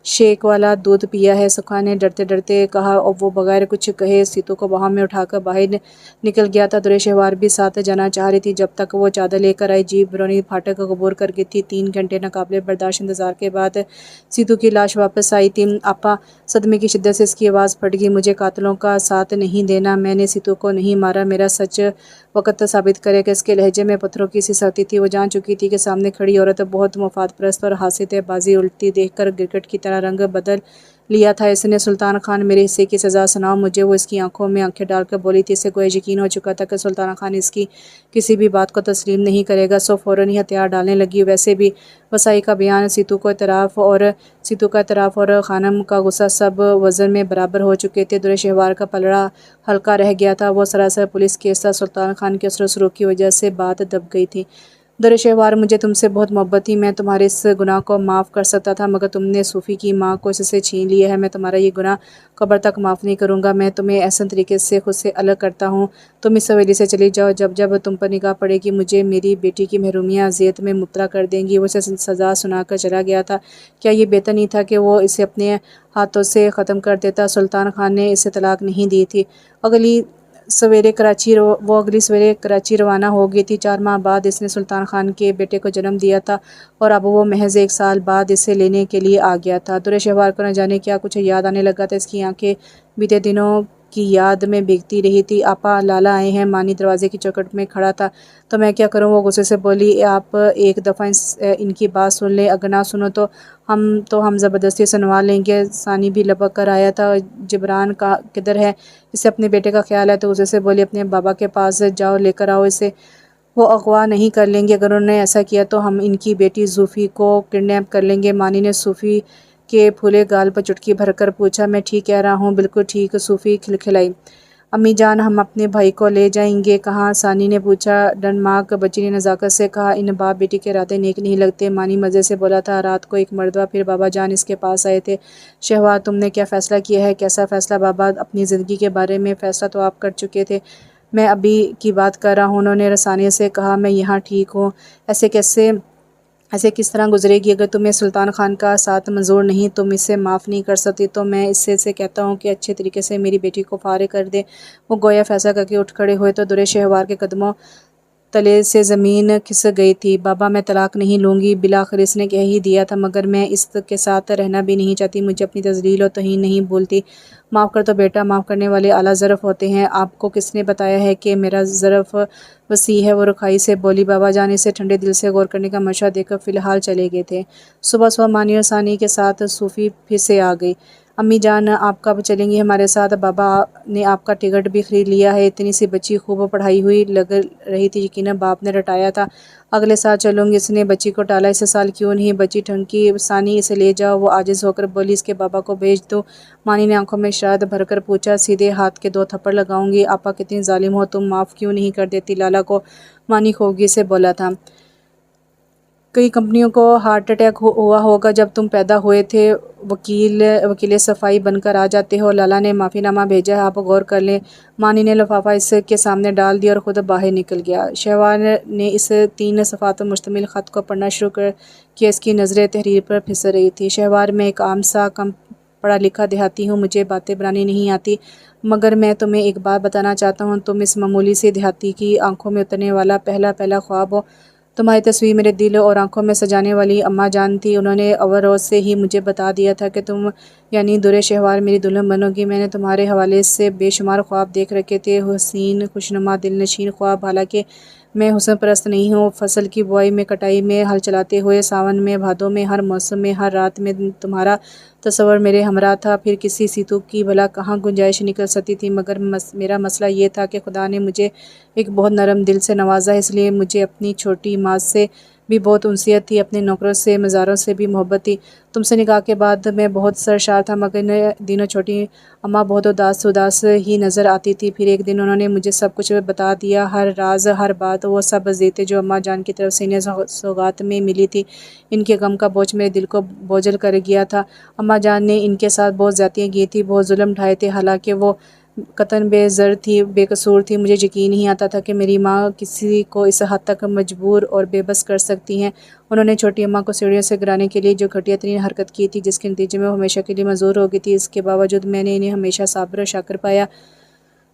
Speaker 1: شیک والا دودھ پیا ہے، سکھا نے ڈرتے ڈرتے کہا۔ اور وہ بغیر کچھ کہے سیتو کو باہوں میں اٹھا کر باہر نکل گیا تھا۔ درِ شہوار بھی ساتھ جانا چاہ رہی تھی۔ جب تک وہ چادر لے کر آئی، جیپ برونی پھاٹک عبور کر گئی تھی۔ 3 گھنٹے ناقابل برداشت انتظار کے بعد سیتو کی لاش واپس آئی تھی۔ آپا، صدمے کی شدت سے اس کی آواز پھٹ گئی۔ مجھے قاتلوں کا ساتھ نہیں دینا۔ میں نے سیتو کو نہیں مارا۔ میرا سچ وقت ثابت کرے گا۔ اس کے لہجے میں پتھروں کی سی سختی تھی۔ وہ جان چکی تھی کہ سامنے کھڑی عورت بہت مفاد پرست اور حاسد ہے۔ بازی الٹتی دیکھ کر گرگٹ کی طرح رنگ بدل لیا تھا اس نے۔ سلطان خان، میرے حصے کی سزا سناؤ مجھے۔ وہ اس کی آنکھوں میں آنکھیں ڈال کر بولی تھی۔ اسے گویا یقین ہو چکا تھا کہ سلطان خان اس کی کسی بھی بات کو تسلیم نہیں کرے گا، سو فوراً ہی ہتھیار ڈالنے لگی۔ ویسے بھی وسائی کا بیان، سیتو کا اعتراف اور خانم کا غصہ سب وزن میں برابر ہو چکے تھے۔ درِ شہوار کا پلڑا ہلکا رہ گیا تھا۔ وہ سراسر پولیس کیس تھا۔ سلطان خان کے اثر و رسوخ کی وجہ سے بات دب گئی تھی۔ درِ شہوار، مجھے تم سے بہت محبت تھی۔ میں تمہارے اس گناہ کو معاف کر سکتا تھا، مگر تم نے صوفی کی ماں کو اس سے چھین لیا ہے۔ میں تمہارا یہ گناہ قبر تک معاف نہیں کروں گا۔ میں تمہیں احسن طریقے سے خود سے الگ کرتا ہوں۔ تم اس حویلی سے چلی جاؤ۔ جب تم پر نگاہ پڑے گی مجھے میری بیٹی کی محرومیاں اذیت میں مبتلا کر دیں گی۔ وہ اسے سزا سنا کر چلا گیا تھا۔ کیا یہ بہتر نہیں تھا کہ وہ اسے اپنے ہاتھوں سے ختم کر دیتا؟ سلطان خان نے اسے طلاق نہیں دی تھی۔ اگلی سویرے کراچی روانہ ہو گئی تھی۔ 4 ماہ بعد اس نے سلطان خان کے بیٹے کو جنم دیا تھا اور اب وہ محض 1 سال بعد اسے لینے کے لیے آ گیا تھا۔ درِ شہوار کو نہ جانے کیا کچھ یاد آنے لگا تھا۔ اس کی آنکھیں بیتے دنوں کی یاد میں بھیگتی رہی تھی۔ آپا لالا آئے ہیں۔ مانی دروازے کی چوکھٹ میں کھڑا تھا۔ تو میں کیا کروں؟ وہ غصے سے بولی۔ آپ ایک دفعہ ان کی بات سن لیں، اگر نہ سنو تو ہم زبردستی سنوا لیں گے۔ ثانی بھی لپک کر آیا تھا۔ جبران کدھر ہے؟ اسے اپنے بیٹے کا خیال ہے تو غصے سے بولی، اپنے بابا کے پاس جاؤ، لے کر آؤ اسے، وہ اغوا نہیں کر لیں گے۔ اگر انہوں نے ایسا کیا تو ہم ان کی بیٹی صوفی کو کڈنیپ کر لیں گے۔ مانی نے صوفی کے پھولے گال پر چٹکی بھر کر پوچھا۔ میں ٹھیک کہہ رہا ہوں، بالکل ٹھیک، صوفی کھلکھلائی۔ امی جان، ہم اپنے بھائی کو لے جائیں گے کہاں؟ ثانی نے پوچھا۔ ڈنمارک، بچی نے نزاکت سے کہا۔ ان باپ بیٹی کے ارادے نیک نہیں لگتے، مانی مزے سے بولا تھا۔ رات کو ایک مرتبہ پھر بابا جان اس کے پاس آئے تھے۔ شہوار، تم نے کیا فیصلہ کیا ہے؟ کیسا فیصلہ بابا؟ اپنی زندگی کے بارے میں فیصلہ تو آپ کر چکے تھے، میں ابھی کی بات کر رہا ہوں، انہوں نے رسانی سے کہا۔ میں یہاں ٹھیک ہوں، ایسے کس طرح گزرے گی؟ اگر تمہیں سلطان خان کا ساتھ منظور نہیں، تم اسے معاف نہیں کر سکتی، تو میں اس سے کہتا ہوں کہ اچھے طریقے سے میری بیٹی کو فارغ کر دے۔ وہ گویا فیصلہ کر کے اٹھ کھڑے ہوئے تو درے شہوار کے قدموں تلے سے زمین کھسک گئی تھی۔ بابا، میں طلاق نہیں لوں گی، بالآخر اس نے کہہ ہی دیا تھا، مگر میں اس کے ساتھ رہنا بھی نہیں چاہتی، مجھے اپنی تذلیل و توہین نہیں بھولتی۔ معاف کر دو بیٹا، معاف کرنے والے اعلیٰ ظرف ہوتے ہیں۔ آپ کو کس نے بتایا ہے کہ میرا ظرف وسیع ہے؟ وہ رکھائی سے بولی۔ بابا جان اسے ٹھنڈے دل سے غور کرنے کا مشورہ دے کر فی الحال چلے گئے تھے۔ صبح مانی اور ثانی کے ساتھ صوفی پھر سے آ گئی۔ امی جان، آپ کب چلیں گی ہمارے ساتھ؟ بابا نے آپ کا ٹکٹ بھی خرید لیا ہے، اتنی سی بچی خوب پڑھائی ہوئی لگ رہی تھی، یقیناً باپ نے رٹایا تھا۔ اگلے سال چلوں گی، اس نے بچی کو ٹالا۔ اس سال کیوں نہیں؟ بچی ٹھنکی۔ ثانی، اسے لے جاؤ۔ وہ عاجز ہو کر بولی۔ اس کے بابا کو بھیج دو۔ مانی نے آنکھوں میں شرارت بھر کر پوچھا۔ سیدھے ہاتھ کے 2 تھپڑ لگاؤں گی۔ آپا کتنی ظالم ہو تم، معاف کیوں نہیں کر دیتی لالا کو؟ مانی خوفزدگی سے بولا تھا۔ کئی کمپنیوں کو ہارٹ اٹیک ہوا ہوگا جب تم پیدا ہوئے تھے، وکیل صفائی بن کر آ جاتے ہو۔ لالا نے معافی نامہ بھیجا ہے، آپ غور کر لیں۔ مانی نے لفافہ اس کے سامنے ڈال دیا اور خود باہر نکل گیا۔ شہوار نے اس 3 صفحات پر مشتمل خط کو پڑھنا شروع کیا۔ اس کی نظریں تحریر پر پھسل رہی تھیں۔ شہوار، میں ایک عام سا کم پڑھا لکھا دیہاتی ہوں، مجھے باتیں بنانی نہیں آتی، مگر میں تمہیں ایک بات بتانا چاہتا ہوں، تم اس معمولی سے دیہاتی کی آنکھوں میں اترنے والا پہلا خواب ہو۔ تمہاری تصویر میرے دل اور آنکھوں میں سجانے والی اماں جان تھی، انہوں نے اول روز سے ہی مجھے بتا دیا تھا کہ تم یعنی درے شہوار میری دلہن بنو گی۔ میں نے تمہارے حوالے سے بے شمار خواب دیکھ رکھے تھے، حسین، خوشنما، دل نشین خواب۔ حالانکہ میں حسن پرست نہیں ہوں، فصل کی بوائی میں، کٹائی میں، ہل چلاتے ہوئے، ساون میں، بھادوں میں، ہر موسم میں، ہر رات میں تمہارا تصور میرے ہمراہ تھا۔ پھر کسی سیتو کی بھلا کہاں گنجائش نکل سکتی تھی؟ مگر میرا مسئلہ یہ تھا کہ خدا نے مجھے ایک بہت نرم دل سے نوازا، اس لیے مجھے اپنی چھوٹی ماں سے بھی بہت انسیت تھی، اپنے نوکروں سے، مزاروں سے بھی محبت تھی۔ تم سے نکاح کے بعد میں بہت سرشار تھا، مگر ان دنوں چھوٹی اماں بہت اداس ہی نظر آتی تھی۔ پھر ایک دن انہوں نے مجھے سب کچھ بتا دیا، ہر راز، ہر بات، وہ سب وصیتیں جو اماں جان کی طرف سے انہیں سوغات میں ملی تھی۔ ان کے غم کا بوجھ میرے دل کو بوجھل کر گیا تھا۔ اماں جان نے ان کے ساتھ بہت زیادتیاں کی تھی، بہت ظلم ڈھائے تھے، حالانکہ وہ قطعاً بے زر تھی، بے قصور تھی۔ مجھے یقین نہیں آتا تھا کہ میری ماں کسی کو اس حد تک مجبور اور بے بس کر سکتی ہیں۔ انہوں نے چھوٹی اماں کو سیڑھیوں سے گرانے کے لیے جو گھٹیا ترین حرکت کی تھی، جس کے نتیجے میں وہ ہمیشہ کے لیے معذور ہو گئی تھی، اس کے باوجود میں نے انہیں ہمیشہ صابر و شاکر پایا۔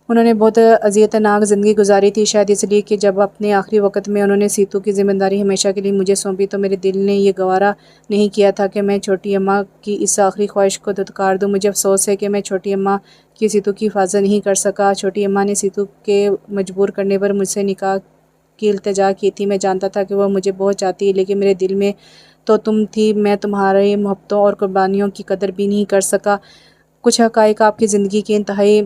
Speaker 1: انہوں نے بہت اذیت ناک زندگی گزاری تھی، شاید اس لیے کہ جب اپنے آخری وقت میں انہوں نے سیتو کی ذمہ داری ہمیشہ کے لیے مجھے سونپی تو میرے دل نے یہ گوارا نہیں کیا تھا کہ میں چھوٹی اماں کی اس آخری خواہش کو دھتکار دوں۔ مجھے افسوس ہے کہ میں چھوٹی اماں کی سیتو کی حفاظت نہیں کر سکا۔ چھوٹی اماں نے سیتو کے مجبور کرنے پر مجھ سے نکاح کی التجا کی تھی۔ میں جانتا تھا کہ وہ مجھے بہت چاہتی ہے، لیکن میرے دل میں تو تم تھی، میں تمہاری محبتوں اور قربانیوں کی قدر بھی نہیں کر سکا۔ کچھ حقائق آپ کی زندگی کے انتہائی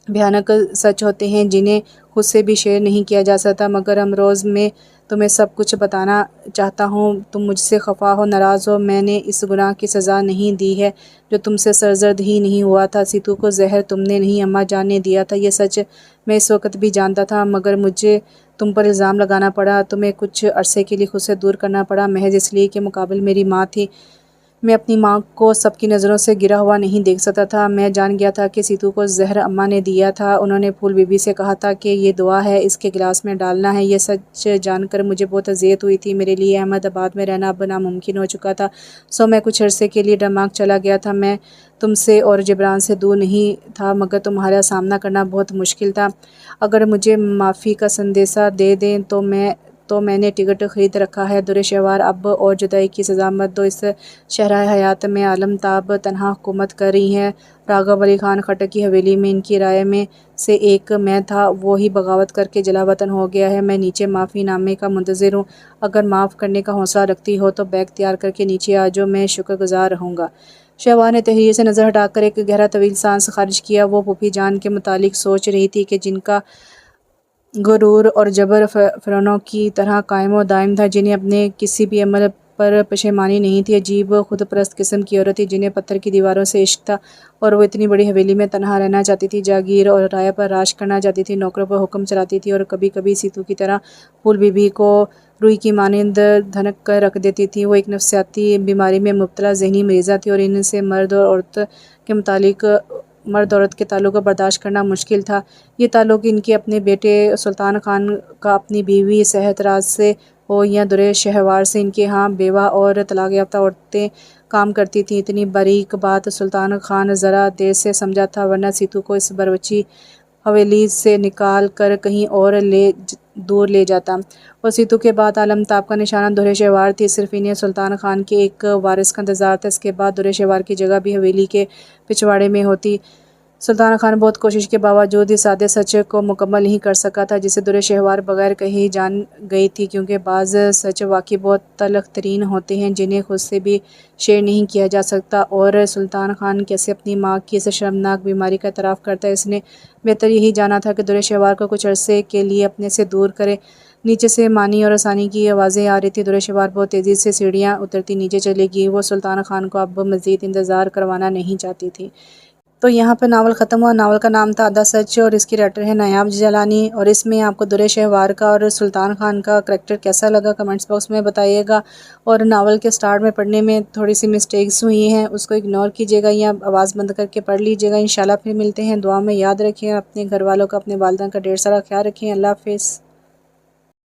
Speaker 1: بھیانک سچ ہوتے ہیں جنہیں خود سے بھی شیئر نہیں کیا جا سکتا، مگر امروز میں تمہیں سب کچھ بتانا چاہتا ہوں۔ تم مجھ سے خفا ہو، ناراض ہو، میں نے اس گناہ کی سزا نہیں دی ہے جو تم سے سرزد ہی نہیں ہوا تھا۔ سیتو کو زہر تم نے نہیں، اماں جان نے دیا تھا، یہ سچ میں اس وقت بھی جانتا تھا، مگر مجھے تم پر الزام لگانا پڑا، تمہیں کچھ عرصے کے لیے خود سے دور کرنا پڑا، محض اس لیے کہ مقابل میری ماں تھی۔ میں اپنی ماں کو سب کی نظروں سے گرا ہوا نہیں دیکھ سکتا تھا۔ میں جان گیا تھا کہ سیتو کو زہر اماں نے دیا تھا، انہوں نے پھول بی بی سے کہا تھا کہ یہ دوا ہے، اس کے گلاس میں ڈالنا ہے۔ یہ سچ جان کر مجھے بہت اذیت ہوئی تھی، میرے لیے احمد آباد میں رہنا اب ناممکن ہو چکا تھا، سو میں کچھ عرصے کے لیے ڈنمارک چلا گیا تھا۔ میں تم سے اور جبران سے دور نہیں تھا، مگر تمہارا سامنا کرنا بہت مشکل تھا۔ اگر مجھے معافی کا سندیسہ دے دیں تو میں تو میں نے ٹکٹ خرید رکھا ہے۔ در شہوار اب اور جدائی کی سزا مت دو۔ اس شاہراہ حیات میں عالم تاب تنہا حکومت کر رہی ہیں۔ راگھو علی خان خٹک کی حویلی میں ان کی رائے میں سے ایک میں تھا، وہی بغاوت کر کے جلا وطن ہو گیا ہے۔ میں نیچے معافی نامے کا منتظر ہوں۔ اگر معاف کرنے کا حوصلہ رکھتی ہو تو بیگ تیار کر کے نیچے آ جاؤ، میں شکر گزار رہوں گا۔ شہوار نے تحریر سے نظر ہٹا کر ایک گہرا طویل سانس خارج کیا۔ وہ پھوپھی جان کے متعلق سوچ رہی تھی کہ جن کا غرور اور جبر فرعونوں کی طرح قائم و دائم تھا، جنہیں اپنے کسی بھی عمل پر پشیمانی نہیں تھی۔ عجیب خود پرست قسم کی عورت تھی جنہیں پتھر کی دیواروں سے عشق تھا، اور وہ اتنی بڑی حویلی میں تنہا رہنا چاہتی تھی، جاگیر اور رعایا پر راج کرنا چاہتی تھی، نوکروں پر حکم چلاتی تھی، اور کبھی کبھی سیتو کی طرح پھول بی بی کو روئی کی مانند دھنک کر رکھ دیتی تھی۔ وہ ایک نفسیاتی بیماری میں مبتلا ذہنی مریضہ تھی، اور ان سے مرد اور عورت کے تعلق کو برداشت کرنا مشکل تھا۔ یہ تعلق ان کے اپنے بیٹے سلطان خان کا اپنی بیوی سہت راز سے ہو یا در شہوار سے، ان کے ہاں بیوہ اور طلاق یافتہ عورتیں کام کرتی تھیں۔ اتنی باریک بات سلطان خان ذرا دیر سے سمجھا تھا، ورنہ سیتو کو اس بروچی حویلی سے نکال کر کہیں اور دور لے جاتا۔ اور سیتو کے بعد عالم تاب کا نشانہ در شہوار تھی۔ صرف انہیں سلطان خان کے ایک وارث کا انتظار تھا، اس کے بعد در شہوار کی جگہ بھی حویلی کے پچھواڑے میں ہوتی۔ سلطان خان بہت کوشش کے باوجود اس سادے سچ کو مکمل نہیں کر سکا تھا جسے در شہوار بغیر کہے جان گئی تھی، کیونکہ بعض سچ واقعی بہت تلخ ترین ہوتے ہیں جنہیں خود سے بھی شیئر نہیں کیا جا سکتا۔ اور سلطان خان کیسے اپنی ماں کی اس شرمناک بیماری کا اعتراف کرتا ہے، اس نے بہتر یہی جانا تھا کہ در شہوار کو کچھ عرصے کے لیے اپنے سے دور کرے۔ نیچے سے مانی اور ثانی کی آوازیں آ رہی تھی۔ در شہوار بہت تیزی سے سیڑھیاں اترتی نیچے چلے گی۔ وہ سلطان خان کو اب مزید انتظار کروانا نہیں چاہتی تھی۔ تو یہاں پر ناول ختم ہوا۔ ناول کا نام تھا آدھا سچ، اور اس کی رائٹر ہے نایاب جیلانی۔ اور اس میں آپ کو در شہوار کا اور سلطان خان کا کریکٹر کیسا لگا کمنٹس باکس میں بتائیے گا۔ اور ناول کے سٹارٹ میں پڑھنے میں تھوڑی سی مسٹیکس ہوئی ہیں، اس کو اگنور کیجیے گا یا آواز بند کر کے پڑھ لیجیے گا۔ انشاءاللہ پھر ملتے ہیں، دعا میں یاد رکھیں، اپنے گھر والوں کا، اپنے والدین کا ڈھیر سارا خیال رکھیں۔ اللہ حافظ۔